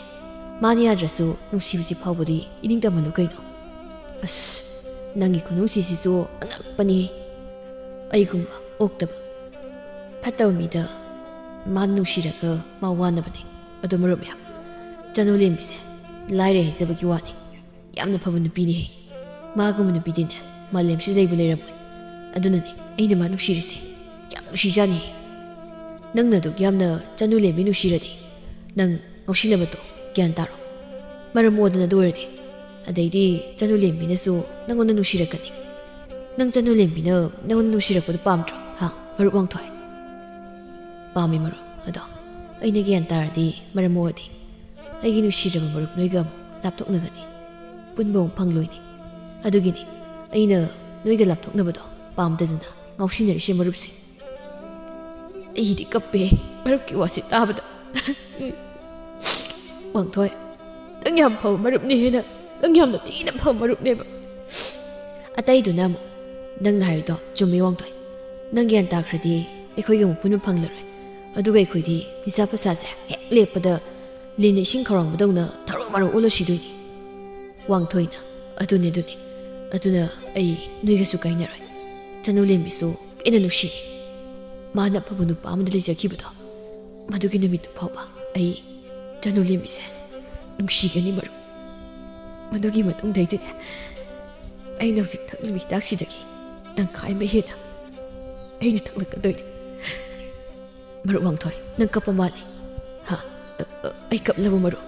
ꯃꯥꯅ ꯌꯥꯗ꯭ꯔꯁꯨ ꯅꯨꯡꯁꯤꯕꯁꯤ ꯐꯥꯎꯕꯗꯤ ꯏꯅꯤꯡ ꯇꯝꯍꯜꯂꯨ ꯀꯩꯅꯣ ꯑꯁ ꯅꯪꯒꯤ ꯈꯨꯅꯨꯡꯁꯤꯁꯤꯁꯨ ꯑꯉꯛꯄꯅꯤ ꯑꯩꯒꯨꯝꯕ ꯑꯣꯛꯇꯕ ꯐꯠꯇꯕ ꯃꯤꯗ ꯃꯥ ꯅꯨꯡꯁꯤꯔꯒ ꯃꯥ ꯋꯥꯅꯕꯅꯤ ꯑꯗꯣ ꯃꯔꯨꯞ ꯃꯌꯥꯝ ꯆꯅꯨꯂꯦꯝꯕꯤꯁꯦ ꯂꯥꯏꯔꯦ ꯍꯩꯖꯕꯒꯤ ꯋꯥꯅꯤ ꯌꯥꯝꯅ ꯐꯕ ꯅꯨꯄꯤꯅꯤꯍꯦ ꯃꯥꯒꯨꯝꯕ ꯅꯨꯄꯤꯗꯤꯅꯦ ꯃꯥꯂꯦꯝꯁꯤ ꯂꯩꯕ ꯂꯩꯔꯝꯃꯣꯏ ꯑꯗꯨꯅꯅꯦ ꯑꯩꯅ ꯃꯥ ꯅꯨꯡꯁꯤꯔꯤꯁꯦ ꯌꯥꯝ ꯅꯨꯡꯁꯤꯖꯥꯅꯤꯍꯦ ꯅꯪꯅ ꯑꯗꯨꯛ ꯌꯥꯝꯅ ꯆꯅꯨꯂꯦꯝꯕꯤ ꯅꯨꯡꯁꯤꯔꯗꯤ ꯅꯪ ꯉꯥꯎꯁꯤꯟꯅꯕꯗꯣ ꯒ꯭ꯌꯥꯟ ꯇꯥꯔꯣ ꯃꯔꯝ ꯃꯣꯛꯗꯅ ꯑꯗꯨ ꯑꯣꯏꯔꯗꯤ ꯑꯗꯩꯗꯤ ꯆꯅꯨꯂꯦꯝꯕꯤꯅꯁꯨ ꯅꯪꯉꯣꯟꯗ ꯅꯨꯡꯁꯤꯔꯛꯀꯅꯤ ꯅꯪ ꯆꯅꯨꯂꯦꯝꯕꯤꯅ ꯅꯪꯉꯣꯟꯗ ꯅꯨꯡꯁꯤꯔꯛꯄꯗꯣ ꯄꯥꯝꯗ꯭ꯔꯣ ꯍꯥ ꯃꯔꯨꯞ ꯋꯥꯡꯊꯣꯏ ꯄꯥꯝꯃꯤ ꯃꯔꯨꯞ ꯑꯗꯣ ꯑꯩꯅ ꯒ꯭ꯌꯥꯟ ꯇꯥꯔꯗꯤ ꯃꯔꯝ ꯃꯣꯛꯑꯗꯤ ꯑꯩꯒꯤ ꯅꯨꯡꯁꯤꯔꯕ ꯃꯔꯨꯞ ꯅꯣꯏꯒ ꯑꯃꯨꯛ ꯂꯥꯞꯊꯣꯛꯅꯒꯅꯤ ꯄꯨꯟꯕ ꯑꯃꯨꯛ ꯐꯪꯂꯣꯏꯅꯤ ꯑꯗꯨꯒꯤꯅꯤ ꯑꯩꯅ ꯅꯣꯏꯒ ꯂꯥꯞꯊꯣꯛꯅꯕꯗꯣ ꯄꯥꯝꯗꯗꯅ ꯉꯥꯎꯁꯤꯟꯅꯔꯤꯁꯦ ꯃꯔꯨꯞꯁꯦ ꯑꯩꯗꯤ ꯀꯞꯄꯦ ꯃꯔꯨꯞꯀꯤ ꯋꯥꯁꯤ ꯇꯥꯕꯗ ꯋꯥꯡꯊꯣꯏ ꯅꯪ ꯌꯥꯝ ꯐꯕ ꯃꯔꯨꯞꯅꯤ ꯍꯦꯟꯅ ꯅꯪ ꯌꯥꯝꯅ ꯊꯤꯅ ꯐꯕ ꯃꯔꯨꯞꯅꯦꯕ ꯑꯇꯩꯗꯨꯅ ꯑꯃꯨꯛ ꯅꯪꯅ ꯍꯥꯏꯔꯤꯗꯣ ꯆꯨꯝꯃꯤ ꯋꯥꯡꯊꯣꯏ ꯅꯪ ꯒ꯭ꯌꯥꯟ ꯇꯥꯈ꯭ꯔꯗꯤ ꯑꯩꯈꯣꯏꯒ ꯑꯃꯨꯛ ꯄꯨꯟꯕ ꯐꯪꯂꯔꯣꯏ ꯑꯗꯨꯒ ꯑꯩꯈꯣꯏꯗꯤ ꯅꯤꯁꯥ ꯄꯁꯥꯁꯦ ꯍꯦꯛ ꯂꯦꯞꯄꯗ ꯂꯤꯟꯅ ꯏꯁꯤꯡ ꯈꯧꯔꯥꯡꯕꯗꯧꯅ ꯊꯔꯣ ꯃꯔꯣ ꯑꯣꯜꯂ ꯁꯤꯗꯣꯏꯅꯤ ꯋꯥꯡꯊꯣꯏꯅ ꯑꯗꯨꯅꯤ ꯑꯗꯨꯅ ꯑꯩ ꯅꯣꯏꯒꯁꯨ ꯀꯥꯏꯅꯔꯣꯏ ꯆꯅꯨꯂꯦꯝꯕꯤꯁꯨ ꯄꯦꯟꯅ ꯅꯨꯡꯁꯤ ꯃꯥꯅ ꯑꯐꯕ ꯅꯨꯄꯥ ꯑꯃꯗ ꯂꯩꯖꯈꯤꯕꯗꯣ ꯃꯗꯨꯒꯤ ꯅꯨꯃꯤꯠꯇꯨ ꯐꯥꯎꯕ ꯑꯩ ꯆꯅꯨꯂꯦꯝꯕꯤꯁꯦ ꯅꯨꯡꯁꯤꯒꯅꯤ ꯃꯔꯨꯞ ꯃꯗꯨꯒꯤ ꯃꯇꯨꯡꯗꯩꯗꯤꯅꯦ ꯑꯩꯅ ꯍꯧꯖꯤꯛ ꯊꯛꯂꯤꯕ ꯍꯤꯗꯥꯛꯁꯤꯗꯒꯤ ꯇꯪꯈꯥꯏ ꯑꯃ ꯍꯦꯟꯅ ꯑꯩꯅ ꯊꯛꯂꯛꯀꯗꯣꯏꯅꯤ ꯃꯔꯨꯞ ꯋꯥꯡꯊꯣꯏ ꯅꯪ ꯀꯞꯄ ꯃꯥꯜꯂꯤ ꯍꯥ ꯑꯩ ꯀꯞꯂꯕ ꯃꯔꯨꯞ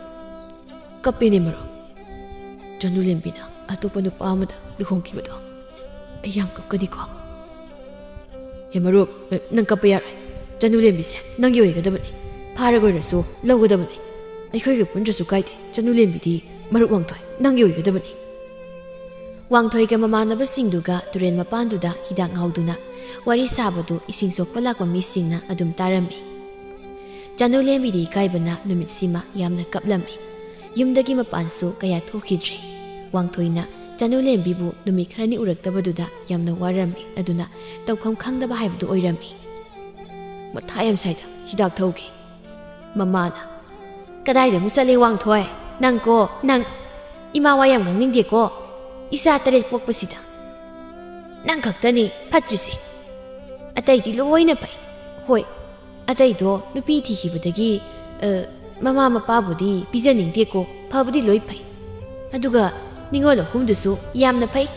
ꯀꯞꯄꯦꯅꯦ ꯃꯔꯨꯞ ꯆꯅꯨꯂꯦꯝꯕꯤꯅ ꯑꯇꯣꯞꯄ ꯅꯨꯄꯥ ꯑꯃꯗ ꯂꯨꯍꯣꯡꯈꯤꯕꯗꯣ ꯑꯩ ꯌꯥꯝ ꯀꯞꯀꯅꯤꯀꯣ ꯍꯦ ꯃꯔꯨꯞ ꯅꯪ ꯀꯞꯄ ꯌꯥꯔꯣꯏ ꯆꯅꯨꯂꯦꯝꯕꯤꯁꯦ ꯅꯪꯒꯤ ꯑꯣꯏꯒꯗꯕꯅꯤ ꯐꯥꯔꯒ ꯑꯣꯏꯔꯁꯨ ꯂꯧꯒꯗꯕꯅꯤ ꯑꯩꯈꯣꯏꯒ ꯄꯨꯟꯗ꯭ꯔꯁꯨ ꯀꯥꯏꯗꯦ ꯆꯅꯨꯂꯦꯝꯕꯤꯗꯤ ꯃꯔꯨꯞ ꯋꯥꯡꯊꯣꯏ ꯅꯪꯒꯤ ꯑꯣꯏꯒꯗꯕꯅꯤ ꯋꯥꯡꯊꯣꯏꯒ ꯃꯃꯥꯟꯅꯕꯁꯤꯡꯗꯨꯒ ꯇꯨꯔꯦꯜ ꯃꯄꯥꯟꯗꯨꯗ ꯍꯤꯗꯥꯛ ꯉꯥꯎꯗꯨꯅ ꯋꯥꯔꯤ ꯁꯥꯕꯗꯨ ꯏꯁꯤꯡ ꯁꯣꯛꯄ ꯂꯥꯛꯄ ꯃꯤꯁꯤꯡꯅ ꯑꯗꯨꯝ ꯇꯥꯔꯝꯃꯤ ꯆꯅꯨꯂꯦꯝꯕꯤꯗꯤ ꯏꯀꯥꯏꯕꯅ ꯅꯨꯃꯤꯠꯁꯤꯃ ꯌꯥꯝꯅ ꯀꯞꯂꯝꯃꯤ ꯌꯨꯝꯗꯒꯤ ꯃꯄꯥꯟꯁꯨ ꯀꯌꯥ ꯊꯣꯛꯈꯤꯗ꯭ꯔꯦ ꯋꯥꯡꯊꯣꯏꯅ ꯆꯅꯨꯂꯦꯝꯕꯤꯕꯨ ꯅꯨꯃꯤꯠ ꯈꯔꯅꯤ ꯎꯔꯛꯇꯕꯗꯨꯗ ꯌꯥꯝꯅ ꯋꯥꯔꯝꯃꯤ ꯑꯗꯨꯅ ꯇꯧꯐꯝ ꯈꯪꯗꯕ ꯍꯥꯏꯕꯗꯨ ꯑꯣꯏꯔꯝꯃꯤ ꯃꯊꯥ ꯌꯥꯝ ꯁꯥꯏꯗ ꯍꯤꯗꯥꯛ ꯊꯧꯒꯦ ꯃꯃꯥꯅ ꯀꯗꯥꯏꯗ ꯑꯃꯨꯛ ꯆꯠꯂꯦ ꯋꯥꯡꯊꯣꯏ ꯅꯪ ꯏꯃꯥ ꯋꯥ ꯌꯥꯝ ꯉꯥꯡꯅꯤꯡꯗꯦꯀꯣ ꯏꯆꯥ 7 ꯄꯣꯛꯄꯁꯤꯗ ꯅꯪ ꯈꯛꯇꯅꯤ ꯐꯠꯇ꯭ꯔꯤꯁꯦ ꯑꯇꯩꯗꯤ ꯂꯣꯏꯅ ꯐꯩ ꯍꯣꯏ ꯑꯇꯩꯗꯣ ꯅꯨꯄꯤ ꯊꯤꯈꯤꯕꯗꯒꯤ ꯃꯃꯥ ꯃꯄꯥꯕꯨꯗꯤ ꯄꯤꯖꯅꯤꯡꯗꯦꯀꯣ ꯐꯕꯨꯗꯤ ꯂꯣꯏ ꯐꯩ ꯑꯗꯨꯒ ꯅꯤꯡꯉꯣꯜ ꯑꯍꯨꯝꯗꯨꯁꯨ ꯌꯥꯝꯅ ꯐꯩ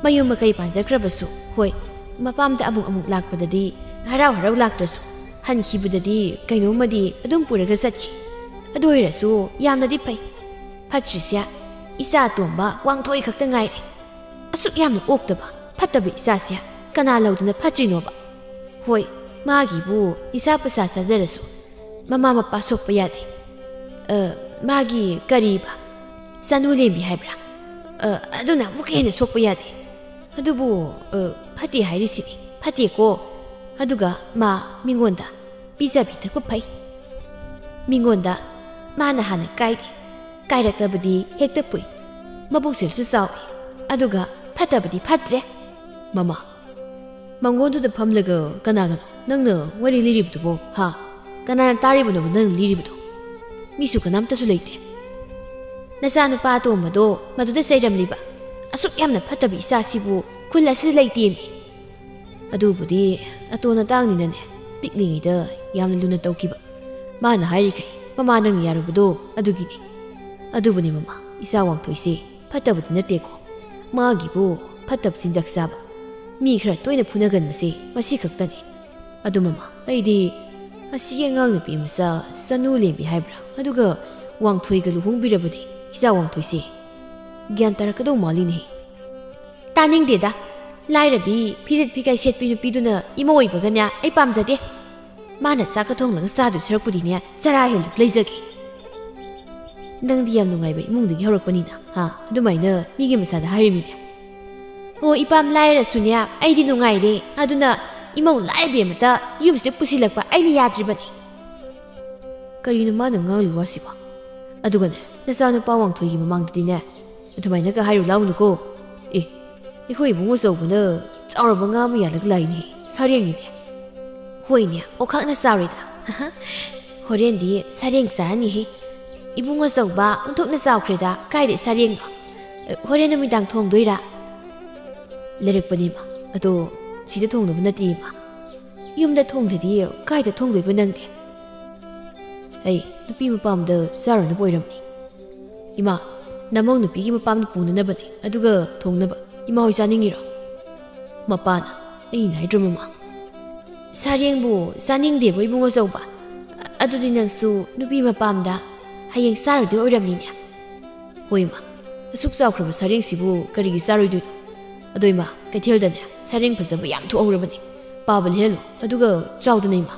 ꯃꯌꯨꯝ ꯃꯀꯩ ꯄꯥꯟꯖꯈ꯭ꯔꯕꯁꯨ ꯍꯣꯏ ꯃꯄꯥꯝꯗ ꯑꯃꯨꯛ ꯂꯥꯛꯄꯗꯗꯤ ꯍꯔꯥꯎ ꯂꯥꯛꯇ꯭ꯔꯁꯨ ꯍꯟꯈꯤꯕꯗꯗꯤ ꯀꯩꯅꯣꯝꯃꯗꯤ ꯑꯗꯨꯝ ꯄꯨꯔꯒ ꯆꯠꯈꯤ ꯑꯗꯨ ꯑꯣꯏꯔꯁꯨ ꯌꯥꯝꯅꯗꯤ ꯐꯩ ꯐꯠꯇ꯭ꯔꯤꯁꯦ ꯏꯆꯥ ꯑꯇꯣꯝꯕ ꯋꯥꯡꯊꯣꯏ ꯈꯛꯇ ꯉꯥꯏꯔꯦ ꯑꯁꯨꯛ ꯌꯥꯝꯅ ꯑꯣꯛꯇꯕ ꯐꯠꯇꯕ ꯏꯆꯥꯁꯦ ꯀꯅꯥ ꯂꯧꯗꯨꯅ ꯐꯠꯇ꯭ꯔꯤꯅꯣꯕ ꯍꯣꯏ ꯃꯥꯒꯤꯕꯨ ꯅꯤꯁꯥ ꯄꯁꯥ ꯆꯥꯖꯔꯁꯨ ꯃꯃꯥ ꯃꯄꯥ ꯁꯣꯛꯄ ꯌꯥꯗꯦ ꯃꯥꯒꯤ ꯀꯔꯤꯕ ꯆꯅꯨꯂꯦꯝꯕꯤ ꯍꯥꯏꯕ꯭ꯔꯥ ꯑꯗꯨꯅ ꯑꯃꯨꯛ ꯍꯦꯟꯅ ꯁꯣꯛꯄ ꯌꯥꯗꯦ ꯑꯗꯨꯕꯨ ꯐꯠꯇꯦ ꯍꯥꯏꯔꯤꯁꯤꯅꯤ ꯐꯠꯇꯦꯀꯣ ꯑꯗꯨꯒ ꯃꯥ ꯃꯤꯉꯣꯟꯗ ꯄꯤꯖ ꯄꯤꯊꯛꯄ ꯐꯩ ꯃꯤꯉꯣꯟꯗ ꯃꯥꯅ ꯍꯥꯟꯅ ꯀꯥꯏꯗꯦ ꯀꯥꯏꯔꯛꯂꯕꯗꯤ ꯍꯦꯛꯇ ꯄꯨꯏ ꯃꯕꯨꯛꯁꯦꯜꯁꯨ ꯆꯥꯎꯏ ꯑꯗꯨꯒ ꯐꯠꯇꯕꯗꯤ ꯐꯠꯇ꯭ꯔꯦ ꯃꯃꯥ ꯃꯪꯒꯣꯟꯗꯨꯗ ꯐꯝꯂꯒ ꯀꯅꯥꯒꯅꯣ ꯅꯪꯅ ꯋꯥꯔꯤ ꯂꯤꯔꯤꯕꯗꯨꯕꯣ ꯍꯥ ꯀꯅꯥꯅ ꯇꯥꯔꯤꯕꯅꯣꯕ ꯅꯪꯅ ꯂꯤꯔꯤꯕꯗꯣ ꯃꯤꯁꯨ ꯀꯅꯥꯝꯇꯁꯨ ꯂꯩꯇꯦ ꯅꯆꯥꯅꯨꯄꯥ ꯑꯇꯣꯝꯕꯗꯣ ꯃꯗꯨꯗ ꯆꯩꯔꯝꯂꯤꯕ ꯑꯁꯨꯛ ꯌꯥꯝꯅ ꯐꯠꯇꯕ ꯏꯆꯥꯁꯤꯕꯨ ꯈꯨꯜ ꯑꯁꯤ ꯂꯩꯇꯦꯅꯤ ꯑꯗꯨꯕꯨꯗꯤ ꯑꯇꯣꯟ ꯑꯇꯥꯡꯅꯤꯅꯅꯦ ꯄꯤꯛꯂꯤꯉꯩꯗ ꯌꯥꯝꯅ ꯂꯨꯅ ꯇꯧꯈꯤꯕ ꯃꯥꯅ ꯍꯥꯏꯔꯤꯈꯩ ꯃꯃꯥ ꯅꯪꯅ ꯌꯥꯔꯨꯕꯗꯣ ꯑꯗꯨꯒꯤꯅꯤ ꯑꯗꯨꯕꯨꯅꯤ ꯃꯃꯥ ꯏꯆꯥ ꯋꯥꯡꯊꯣꯏꯁꯦ ꯐꯠꯇꯕꯗꯤ ꯅꯠꯇꯦꯀꯣ ꯃꯥꯒꯤꯕꯨ ꯐꯠꯇꯕ ꯆꯤꯟꯖꯥꯛ ꯆꯥꯕ ꯃꯤ ꯈꯔ ꯇꯣꯏꯅ ꯐꯨꯅꯒꯟꯕꯁꯦ ꯃꯁꯤ ꯈꯛꯇꯅꯤ ꯑꯗꯨ ꯃꯃꯥ ꯑꯩꯗꯤ ꯑꯁꯤꯒꯤ ꯑꯉꯥꯡ ꯅꯨꯄꯤ ꯃꯆꯥ ꯆꯅꯨꯂꯦꯝꯕꯤ ꯍꯥꯏꯕ꯭ꯔꯥ ꯑꯗꯨꯒ ꯋꯥꯡꯊꯣꯏꯒ ꯂꯨꯍꯣꯡꯕꯤꯔꯕꯗꯤ ꯏꯆꯥ ꯋꯥꯡꯊꯣꯏꯁꯦ ꯒ꯭ꯌꯥꯟ ꯇꯥꯔꯛꯀꯗꯧ ꯃꯥꯜꯂꯤꯅꯦ ꯇꯥꯅꯤꯡꯗꯦꯗ ꯂꯥꯏꯔꯕꯤ ꯐꯤꯖꯦꯠ ꯐꯤꯒꯥꯏ ꯁꯦꯠꯄꯤ ꯅꯨꯄꯤꯗꯨꯅ ꯏꯃꯥ ꯑꯣꯏꯕꯒꯅꯦ ꯑꯩ ꯄꯥꯝꯖꯗꯦ ꯃꯥꯅ ꯆꯥꯛꯀ ꯊꯣꯡꯂꯒ ꯆꯥꯗꯣꯏ ꯁꯔꯛꯄꯨꯗꯤꯅꯦ ꯆꯔꯥ ꯍꯦꯜꯂꯒ ꯂꯩꯖꯒꯦ ꯅꯪꯗꯤ ꯌꯥꯝ ꯅꯨꯡꯉꯥꯏꯕ ꯏꯃꯨꯡꯗꯒꯤ ꯍꯧꯔꯛꯄꯅꯤꯅ ꯑꯗꯨꯃꯥꯏꯅ ꯃꯤꯒꯤ ꯃꯆꯥꯗ ꯍꯥꯏꯔꯤꯃꯤꯅꯦ ꯑꯣ ꯏꯄꯥꯝ ꯂꯥꯏꯔꯁꯨꯅꯦ ꯑꯩꯗꯤ ꯅꯨꯡꯉꯥꯏꯔꯦ ꯑꯗꯨꯅ ꯏꯃꯧ ꯂꯥꯏꯔꯕꯤ ꯑꯃꯇ ꯌꯨꯝꯁꯤꯗ ꯄꯨꯁꯤꯜꯂꯛꯄ ꯑꯩꯅ ꯌꯥꯗ꯭ꯔꯤꯕꯅꯤ ꯀꯔꯤꯅꯣ ꯃꯥꯅ ꯉꯥꯡꯂꯤ ꯋꯥꯁꯤꯕꯣ ꯑꯗꯨꯒꯅꯦ ꯅꯆꯥꯅꯨꯄꯥ ꯋꯥꯡꯊꯣꯏꯒꯤ ꯃꯃꯥꯡꯗꯗꯤꯅꯦ ꯑꯗꯨꯃꯥꯏꯅꯒ ꯍꯥꯏꯔꯨ ꯂꯥꯎꯅꯨꯀꯣ ꯑꯩꯈꯣꯏ ꯏꯕꯨꯡ ꯑꯆꯧꯕꯅ ꯆꯥꯎꯔꯕ ꯉꯥ ꯑꯃ ꯌꯥꯜꯂꯒ ꯂꯥꯛꯏꯅꯦ ꯁꯥꯔꯦꯡꯅꯤꯅꯦ ꯍꯣꯏꯅꯦ ꯑꯣꯈꯥꯛꯅ ꯆꯥꯎꯔꯦꯗ ꯍꯣꯔꯦꯟꯗꯤ ꯁꯥꯔꯦꯡ ꯆꯥꯔꯅꯤꯍꯦ ꯏꯕꯨꯡ ꯑꯆꯧꯕ ꯑꯣꯟꯊꯣꯛꯅ ꯆꯥꯎꯈ꯭ꯔꯦꯗ ꯀꯥꯏꯗꯩ ꯁꯥꯔꯦꯡꯅꯣ ꯍꯣꯔꯦꯟ ꯅꯨꯃꯤꯗꯥꯡ ꯊꯣꯡꯗꯣꯏꯔꯥ ꯂꯩꯔꯛꯄꯅꯤ ꯏꯃꯥ ꯑꯗꯣ ꯁꯤꯗ ꯊꯣꯡꯅꯕ ꯅꯠꯇꯦ ꯏꯃꯥ ꯌꯨꯝꯗ ꯊꯣꯡꯗ꯭ꯔꯗꯤ ꯀꯥꯏꯗ ꯊꯣꯡꯗꯣꯏꯕ ꯅꯪꯗꯤ ꯑꯩ ꯅꯨꯄꯤ ꯃꯄꯥꯝꯗ ꯆꯥꯔꯨꯅꯕ ꯑꯣꯏꯔꯝꯅꯤ ꯏꯃꯥ ꯅꯃꯧ ꯅꯨꯄꯤꯒꯤ ꯃꯄꯥꯝꯗ ꯄꯨꯅꯅꯕꯅꯤ ꯑꯗꯨꯒ ꯊꯣꯡꯅꯕ ꯏꯃꯥ ꯍꯣꯏ ꯆꯥꯅꯤꯡꯉꯤꯔꯣ ꯃꯄꯥꯅ ꯑꯩꯅ ꯍꯥꯏꯗ꯭ꯔꯣ ꯃꯃꯥ ꯁꯥꯔꯦꯡꯕꯨ ꯆꯥꯅꯤꯡꯗꯦꯕ ꯏꯕꯨꯡ ꯑꯆꯧꯕ ꯑꯗꯨꯗꯤ ꯅꯪꯁꯨ ꯅꯨꯄꯤ ꯃꯄꯥꯝꯗ ꯍꯌꯦꯡ ꯆꯥꯔꯨꯗꯣꯏ ꯑꯣꯏꯔꯝꯅꯤꯅꯦ ꯍꯣꯏ ꯏꯃꯥ ꯑꯁꯨꯛ ꯆꯥꯎꯈ꯭ꯔꯕ ꯁꯥꯔꯦꯡꯁꯤꯕꯨ ꯀꯔꯤꯒꯤ ꯆꯥꯔꯣꯏꯗꯣꯏꯅꯣ ꯑꯗꯣ ꯏꯃꯥ ꯀꯩꯊꯦꯜꯗꯅꯦ ꯁꯥꯔꯦꯡ ꯐꯖꯕ ꯌꯥꯝ ꯊꯣꯛꯍꯧꯔꯕꯅꯤ ꯄꯥꯕ ꯂꯩꯍꯜꯂꯨ ꯑꯗꯨꯒ ꯆꯥꯎꯗꯅ ꯏꯃꯥ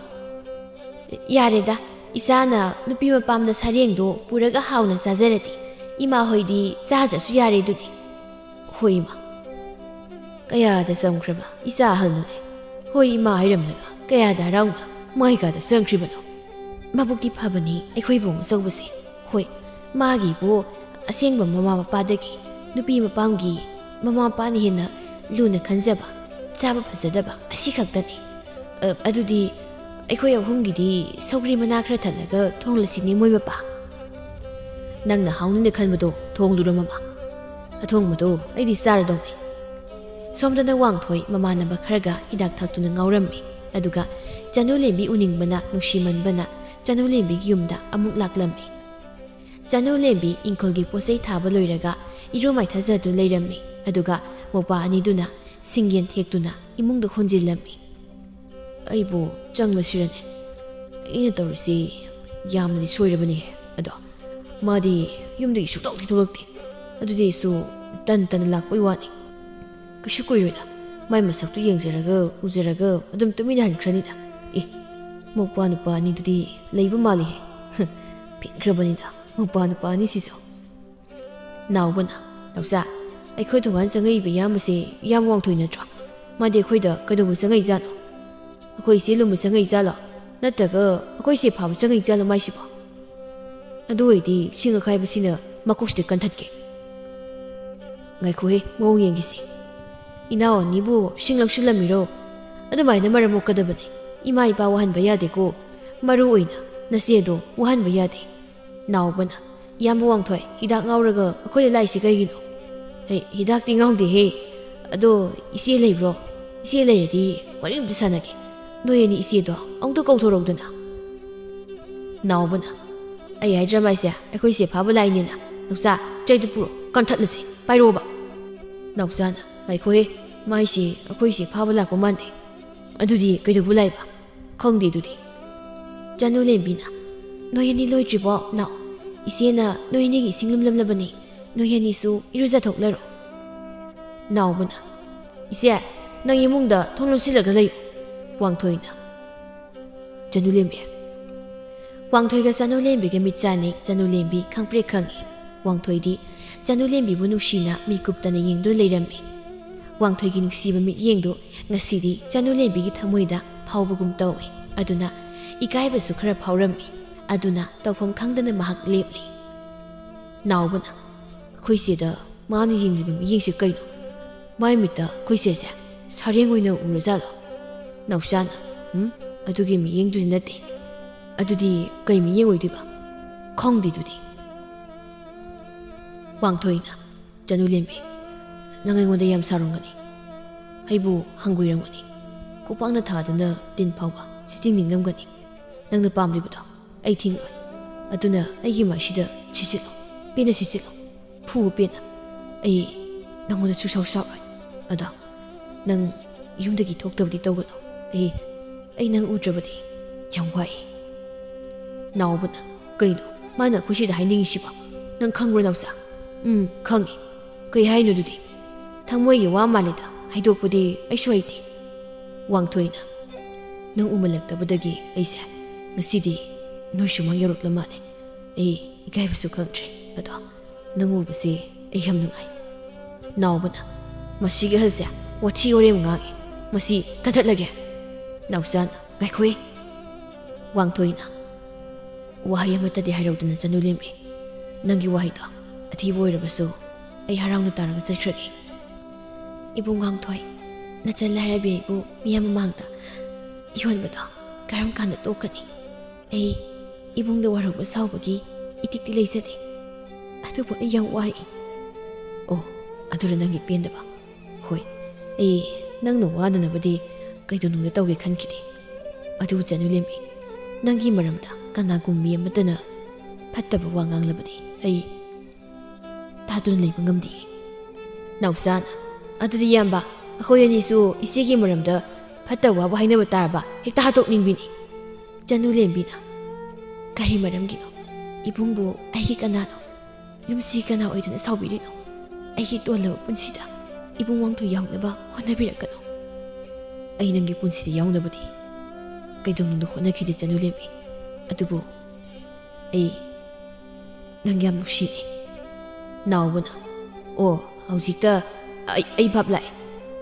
ꯌꯥꯔꯦꯗ ꯏꯆꯥꯅ ꯅꯨꯄꯤ ꯃꯄꯥꯝꯗ ꯁꯥꯔꯦꯡꯗꯣ ꯄꯨꯔꯒ ꯍꯥꯎꯅ ꯆꯥꯖꯔꯗꯤ ꯏꯃꯥ ꯍꯣꯏꯗꯤ ꯆꯥꯗ꯭ꯔꯁꯨ ꯌꯥꯔꯦ ꯑꯗꯨꯗꯤ ꯍꯣꯏ ꯏꯃꯥ ꯀꯌꯥꯗ ꯆꯪꯈ꯭ꯔꯕ ꯏꯆꯥ ꯑꯍꯜꯅꯣꯅꯦ ꯍꯣꯏ ꯏꯃꯥ ꯍꯥꯏꯔꯝꯂꯒ ꯀꯌꯥꯗ ꯍꯔꯥꯎꯅ ꯃꯥꯏꯒꯥꯗ ꯆꯪꯈ꯭ꯔꯤꯕꯅꯣ ꯃꯕꯨꯛꯇꯤ ꯐꯕꯅꯤ ꯑꯩꯈꯣꯏ ꯏꯕꯨꯡ ꯑꯆꯧꯕꯁꯦ ꯍꯣꯏ ꯃꯥꯒꯤꯕꯨ ꯑꯁꯦꯡꯕ ꯃꯃꯥ ꯃꯄꯥꯗꯒꯤ ꯅꯨꯄꯤ ꯃꯄꯥꯝꯒꯤ ꯃꯃꯥ ꯃꯄꯥꯅ ꯍꯦꯟꯅ ꯂꯨꯅ ꯈꯟꯖꯕ ꯆꯥꯕ ꯐꯖꯗꯕ ꯑꯁꯤ ꯈꯛꯇꯅꯤ ꯑꯗꯨꯗꯤ ꯑꯩꯈꯣꯏ ꯑꯍꯨꯝꯒꯤꯗꯤ ꯁꯧꯒ꯭ꯔꯤ ꯃꯅꯥ ꯈꯔ ꯊꯜꯂꯒ ꯊꯣꯡꯂꯁꯤꯅꯤ ꯃꯣꯏ ꯃꯄꯥ ꯅꯪꯅ ꯍꯥꯎꯅꯤꯅ ꯈꯟꯕꯗꯣ ꯊꯣꯡꯂꯨꯔꯣ ꯃꯃꯥ ꯑꯊꯣꯡꯕꯗꯣ ꯑꯩꯗꯤ ꯆꯥꯔꯗꯧꯅꯤ ꯁꯣꯝꯗꯅ ꯋꯥꯡꯊꯣꯏ ꯃꯃꯥꯟꯅꯕ ꯈꯔꯒ ꯍꯤꯗꯥꯛ ꯊꯛꯇꯨꯅ ꯉꯥꯎꯔꯝꯃꯤ ꯑꯗꯨꯒ ꯆꯅꯨꯂꯦꯝꯕꯤ ꯎꯅꯤꯡꯕꯅ ꯅꯨꯡꯁꯤꯃꯟꯕꯅ ꯆꯅꯨꯂꯦꯝꯕꯤꯒꯤ ꯌꯨꯝꯗ ꯑꯃꯨꯛ ꯂꯥꯛꯂꯝꯃꯤ ꯆꯅꯨꯂꯦꯝꯕꯤ ꯏꯪꯈꯣꯜꯒꯤ ꯄꯣꯠꯆꯩ ꯊꯥꯕ ꯂꯣꯏꯔꯒ ꯏꯔꯨ ꯃꯥꯏꯊꯖꯗꯨ ꯂꯩꯔꯝꯃꯤ ꯑꯗꯨꯒ ꯃꯧꯄꯥ ꯑꯅꯤꯗꯨꯅ ꯁꯤꯡꯌꯦꯟ ꯊꯦꯛꯇꯨꯅ ꯏꯃꯨꯡꯗ ꯍꯣꯟꯖꯤꯜꯂꯝꯃꯤ ꯑꯩꯕꯨ ꯆꯪꯂꯁꯤꯔꯅꯦ ꯑꯩꯅ ꯇꯧꯔꯤꯁꯤ ꯌꯥꯝꯅꯗꯤ ꯁꯣꯏꯔꯕꯅꯤ ꯑꯗꯣ ꯃꯥꯗꯤ ꯌꯨꯝꯗꯒꯤ ꯁꯨꯛꯊꯣꯛꯇꯤ ꯊꯣꯛꯂꯛꯇꯦ ꯑꯗꯨꯗꯤ ꯑꯩꯁꯨ ꯇꯟ ꯂꯥꯛꯄꯩ ꯋꯥꯅꯤ ꯀꯩꯁꯨ ꯀꯨꯏꯔꯣꯏꯗ ꯃꯥꯏ ꯃꯁꯛꯇꯨ ꯌꯦꯡꯖꯔꯒ ꯎꯖꯔꯒ ꯑꯗꯨꯝ ꯇꯨꯃꯤꯟꯅ ꯍꯟꯈ꯭ꯔꯅꯤꯗ ꯃꯧꯄꯥ ꯅꯨꯄꯥ ꯑꯅꯤꯗꯨꯗꯤ ꯂꯩꯕ ꯃꯥꯜꯂꯤꯍꯦ ꯐꯤꯟꯈ꯭ꯔꯕꯅꯤꯗ ꯃꯧꯄꯥ ꯅꯨꯄꯥ ꯑꯅꯤꯁꯤꯁꯨ ꯅꯥꯎꯕꯅ ꯅꯧꯆꯥ ꯑꯩꯈꯣꯏ ꯊꯣꯡꯒꯥꯟ ꯆꯪꯉꯛꯏꯕ ꯏꯌꯥꯝꯕꯁꯦ ꯏꯌꯥꯝꯕ ꯋꯥꯡꯊꯣꯏ ꯅꯠꯇ꯭ꯔꯣ ꯃꯥꯗꯤ ꯑꯩꯈꯣꯏꯗ ꯀꯩꯗꯧꯕ ꯆꯪꯉꯛꯏꯖꯥꯠꯅꯣ ꯑꯩꯈꯣꯏ ꯏꯆꯦ ꯂꯨꯝꯕ ꯆꯪꯉꯛꯏꯖꯥꯠꯂꯣ ꯅꯠꯇ꯭ꯔꯒ ꯑꯩꯈꯣꯏ ꯏꯆꯦ ꯐꯥꯕ ꯆꯪꯉꯛꯏꯖꯥꯠꯂꯣ ꯃꯥꯏꯁꯤꯕꯣ ꯑꯗꯨ ꯑꯣꯏꯔꯗꯤ ꯁꯤꯡ ꯑꯈꯥꯏꯕꯁꯤꯅ ꯃꯀꯣꯛꯁꯤꯗ ꯀꯟꯊꯠꯀꯦ ꯉꯥꯏꯈꯣꯍꯦ ꯃꯑꯣꯡ ꯌꯦꯡꯈꯤꯁꯤ ꯏꯅꯥꯎ ꯑꯅꯤꯕꯨ ꯁꯤꯡ ꯂꯧꯁꯤꯜꯂꯝꯃꯤꯔꯣ ꯑꯗꯨꯃꯥꯏꯅ ꯃꯔꯝ ꯃꯣꯛꯀꯗꯕꯅꯤ ꯏꯃꯥ ꯏꯄꯥ ꯋꯥꯍꯟꯕ ꯌꯥꯗꯦꯀꯣ ꯃꯔꯨ ꯑꯣꯏꯅ ꯅꯆꯦꯗꯣ ꯋꯥꯍꯟꯕ ꯌꯥꯗꯦ ꯅꯥꯎꯕꯅ ꯏꯌꯥꯝꯕ ꯋꯥꯡꯊꯣꯏ ꯍꯤꯗꯥꯛ ꯉꯥꯎꯔꯒ ꯑꯩꯈꯣꯏꯗ ꯂꯥꯛꯏꯁꯤ ꯀꯩꯒꯤꯅꯣ ꯍꯤꯗꯥꯛꯇꯤ ꯉꯥꯎꯗꯦꯍꯦ ꯑꯗꯣ ꯏꯆꯦ ꯂꯩꯕ꯭ꯔꯣ ꯏꯆꯦ ꯂꯩꯔꯗꯤ ꯋꯥꯔꯤ ꯑꯝꯇ ꯁꯥꯟꯅꯒꯦ ꯅꯣꯏ ꯑꯅꯤ ꯏꯆꯦꯗꯣ ꯑꯃꯨꯛꯇ ꯀꯧꯊꯣꯔꯛꯎꯗꯅ ꯅꯥꯎꯕꯅ ꯑꯩ ꯍꯥꯏꯗ꯭ꯔꯃ ꯑꯩꯁꯦ ꯑꯩꯈꯣꯏ ꯏꯆꯦ ꯐꯥꯕ ꯂꯥꯛꯏꯅꯦꯅ ꯅꯧꯆꯥ ꯆꯩꯗꯨ ꯄꯨꯔꯣ ꯀꯟꯊꯠꯂꯁꯤ ꯄꯥꯏꯔꯛꯑꯣꯕ ꯅꯥꯎꯆꯥꯅ ꯉꯥꯏꯈꯣꯍꯦ ꯃꯥꯏꯁꯤ ꯑꯩꯈꯣꯏ ꯏꯆꯦ ꯐꯥꯕ ꯂꯥꯛꯄ ꯃꯥꯟꯗꯦ ꯑꯗꯨꯗꯤ ꯀꯩꯗꯧꯕ ꯂꯥꯛꯏꯕ ꯈꯪꯗꯦ ꯑꯗꯨꯗꯤ ꯆꯅꯨꯂꯦꯝꯕꯤꯅ ꯅꯣꯏ ꯑꯅꯤ ꯂꯣꯏꯗ꯭ꯔꯤꯕꯣ ꯂꯥꯛꯑꯣ ꯏꯆꯦꯅ ꯅꯣꯏ ꯑꯅꯤꯒꯤ ꯏꯁꯤꯡ ꯂꯨꯝꯂꯝꯂꯕꯅꯤ ꯅꯣꯏ ꯑꯅꯤꯁꯨ ꯏꯔꯨꯖꯊꯣꯛꯂꯔꯣ ꯅꯥꯎꯕꯅ ꯏꯆꯦ ꯅꯪ ꯏꯃꯨꯡꯗ ꯊꯣꯡ ꯂꯣꯟꯁꯤꯜꯂꯒ ꯂꯩꯌꯨ ꯋꯥꯡꯊꯣꯏꯅ ꯆꯅꯨꯂꯦꯝꯕꯤ ꯋꯥꯡꯊꯣꯏꯒ ꯆꯅꯨꯂꯦꯝꯕꯤꯒ ꯃꯤꯠ ꯆꯥꯅꯩ ꯆꯅꯨꯂꯦꯝꯕꯤ ꯈꯪꯄ꯭ꯔꯦꯛ ꯈꯪꯏ ꯋꯥꯡꯊꯣꯏꯗꯤ ꯆꯅꯨꯂꯦꯝꯕꯤꯕꯨ ꯅꯨꯡꯁꯤꯅ ꯃꯤꯀꯨꯞꯇꯅ ꯌꯦꯡꯗꯨꯅ ꯂꯩꯔꯝꯃꯤ ꯋꯥꯡꯊꯣꯏꯒꯤ ꯅꯨꯡꯁꯤꯕ ꯃꯤꯠꯌꯦꯡꯗꯨ ꯉꯁꯤꯗꯤ ꯆꯅꯨꯂꯦꯝꯕꯤꯒꯤ ꯊꯃꯣꯏꯗ ꯐꯥꯎꯕꯒꯨꯝ ꯇꯧꯏ ꯑꯗꯨꯅ ꯏꯀꯥꯏꯕꯁꯨ ꯈꯔ ꯐꯥꯎꯔꯝꯃꯤ ꯑꯗꯨꯅ ꯇꯧꯐꯝ ꯈꯪꯗꯅ ꯃꯍꯥꯛ ꯂꯦꯞꯂꯤ ꯅꯥꯎꯕꯅ ꯑꯩꯈꯣꯏ ꯆꯦꯗ ꯃꯥꯅ ꯌꯦꯡꯂꯤꯕ ꯃꯤꯠꯌꯦꯡꯁꯦ ꯀꯩꯅꯣ ꯃꯥꯏ ꯃꯤꯠꯇ ꯑꯩꯈꯣꯏ ꯆꯦꯁꯦ ꯁꯥꯔꯦꯡ ꯑꯣꯏꯅ ꯎꯔꯖꯥꯠꯂꯣ ꯅꯥꯎꯆꯥꯅ ꯑꯗꯨꯒꯤ ꯃꯤꯠꯌꯦꯡꯗꯨꯗꯤ ꯅꯠꯇꯦ ꯑꯗꯨꯗꯤ ꯀꯩ ꯃꯤꯠꯌꯦꯡ ꯑꯣꯏꯗꯣꯏꯕ ꯈꯪꯗꯦ ꯑꯗꯨꯗꯤ ꯋꯥꯡꯊꯣꯏꯅ ꯆꯅꯨꯂꯦꯝꯕꯤ ꯅꯪ ꯑꯩꯉꯣꯟꯗ ꯌꯥꯝ ꯁꯥꯎꯔꯝꯒꯅꯤ ꯑꯩꯕꯨ ꯍꯪꯒꯣꯏꯔꯝꯒꯅꯤ ꯈꯨꯄꯥꯛꯅ ꯊꯥꯗꯨꯅ ꯇꯤꯟ ꯐꯥꯎꯕ ꯆꯤꯆꯤꯡꯅꯤꯡꯂꯝꯒꯅꯤ ꯅꯪꯅ ꯄꯥꯝꯂꯤꯕꯗꯣ ꯑꯩ ꯊꯤꯡꯂꯣꯏ ꯑꯗꯨꯅ ꯑꯩꯒꯤ ꯃꯥꯏꯁꯤꯗ ꯁꯤꯠꯆꯤꯜꯂꯣ ꯄꯦꯟꯅ ꯁꯤꯠꯆꯤꯜꯂꯣ ꯐꯨꯕ ꯄꯦꯟꯅ ꯑꯩ ꯅꯪꯉꯣꯟꯗ ꯁꯨꯛꯁꯥꯎ ꯁꯥꯎꯔꯣꯏ ꯑꯗꯣ ꯅꯪ ꯌꯨꯝꯗꯒꯤ ꯊꯣꯛꯇꯕꯗꯤ ꯇꯧꯒꯅꯨ ꯑꯩ ꯅꯪ ꯎꯗ꯭ꯔꯕꯗꯤ ꯌꯥꯝ ꯋꯥꯏ ꯅꯥꯎꯕꯅ ꯀꯩꯅꯣ ꯃꯥꯅ ꯑꯩꯈꯣꯏ ꯁꯤꯗ ꯍꯥꯏꯅꯤꯡꯉꯤꯁꯤꯕꯣ ꯅꯪ ꯈꯪꯕ꯭ꯔꯣ ꯅꯥꯎꯆꯥ ꯈꯪꯉꯤ ꯀꯩ ꯍꯥꯏꯅꯣ ꯑꯗꯨꯗꯤ ꯊꯃꯣꯏꯒꯤ ꯋꯥ ꯃꯥꯜꯂꯤꯗ ꯍꯥꯏꯗꯣꯛꯄꯗꯤ ꯑꯩꯁꯨ ꯍꯩꯇꯦ ꯋꯥꯡꯊꯣꯏꯅ ꯅꯪ ꯎꯃꯜꯂꯛꯇꯕꯗꯒꯤ ꯑꯩꯁꯦ ꯉꯁꯤꯗꯤ ꯅꯣꯏ ꯁꯨꯃꯥꯡ ꯌꯧꯔꯛꯂ ꯃꯥꯜꯂꯦ ꯑꯩ ꯏꯀꯥꯏꯕꯁꯨ ꯈꯪꯗ꯭ꯔꯦ ꯑꯗꯣ ꯅꯪ ꯎꯕꯁꯦ ꯑꯩ ꯌꯥꯝ ꯅꯨꯡꯉꯥꯏ ꯅꯥꯎꯕꯅ ꯃꯁꯤꯒꯤ ꯑꯍꯜꯁꯦ ꯋꯥꯊꯤ ꯋꯥꯔꯦꯝ ꯉꯥꯡꯉꯤ ꯃꯁꯤ ꯀꯟꯊꯠꯂꯒꯦ ꯅꯥꯎꯆꯥꯅ ꯉꯥꯏꯈꯣꯏ ꯋꯥꯡꯊꯣꯏꯅ ꯋꯥꯍꯩ ꯑꯃꯠꯇꯗꯤ ꯍꯥꯏꯔꯧꯗꯅ ꯆꯅꯨꯂꯦꯝꯕꯤ ꯅꯪꯒꯤ ꯋꯥꯍꯩꯗꯣ ꯑꯊꯤꯕ ꯑꯣꯏꯔꯕꯁꯨ ꯑꯩ ꯍꯔꯥꯎꯅ ꯇꯥꯔꯒ ꯆꯠꯈ꯭ꯔꯒꯦ ꯏꯕꯨꯡ ꯋꯥꯡꯊꯣꯏ ꯅꯆꯟ ꯂꯥꯏꯔꯕꯤ ꯑꯩꯕꯨ ꯃꯤꯌꯥꯝ ꯃꯃꯥꯡꯗ ꯌꯣꯟꯕꯗꯣ ꯀꯔꯝ ꯀꯥꯟꯗ ꯇꯣꯛꯀꯅꯤ ꯑꯩ ꯏꯕꯨꯡꯗ ꯋꯥꯔꯧꯕ ꯁꯥꯎꯕꯒꯤ ꯏꯇꯤꯛꯇꯤ ꯂꯩꯖꯗꯦ ꯑꯗꯨꯕꯨ ꯑꯩ ꯌꯥꯝ ꯋꯥꯏ ꯑꯣ ꯑꯗꯨꯔ ꯅꯪꯒꯤ ꯄꯦꯟꯗꯕ ꯍꯣꯏ ꯅꯪꯅ ꯋꯥꯗꯅꯕꯗꯤ ꯀꯩꯗꯧꯅꯨꯡꯗ ꯇꯧꯒꯦ ꯈꯟꯈꯤꯗꯦ ꯑꯗꯨꯕꯨ ꯆꯅꯨꯂꯦꯝꯕꯤ ꯅꯪꯒꯤ ꯃꯔꯝꯗ ꯀꯅꯥꯒꯨꯝꯕ ꯃꯤ ꯑꯃꯠꯇꯅ ꯐꯠꯇꯕ ꯋꯥ ꯉꯥꯡꯂꯕꯗꯤ ꯇꯥꯗꯨꯅ ꯂꯩꯕ ꯉꯝꯗꯦ ꯅꯥꯎꯆꯥꯅ ꯑꯗꯨꯗꯤ ꯏꯌꯥꯝꯕ ꯑꯩꯈꯣꯏ ꯑꯅꯤꯁꯨ ꯏꯆꯦꯒꯤ ꯃꯔꯝꯗ ꯐꯠꯇꯕ ꯋꯥꯕꯨ ꯍꯥꯏꯅꯕ ꯇꯥꯔꯕ ꯍꯦꯛꯇ ꯍꯥꯠꯇꯣꯛꯅꯤꯡꯕꯤꯅꯤ ꯆꯅꯨꯂꯦꯝꯕꯤꯅ ꯀꯔꯤ ꯃꯔꯝꯒꯤꯅꯣ 이봉부 아기 까나노 음시 까나 오이드나 사오비리노 아기 또알라바 분시다 이봉 왕토 야우나바 호나비라까노 아이 ನಂಗೆ 분시다 야우나바디 ಕೈದೊಂದು ಹೊನಕಿದೆ ಚನುಲೇಮಿ ಅದುಬು ನಂಗೆ ꯌꯥꯝ ನುಕ್ಷಿನೆ ꯅꯥꯎꯕꯅ ꯑꯣ ꯍꯧꯖꯤꯛꯇ ꯑꯩ ꯚꯥꯞ ꯂꯥꯛꯑꯦ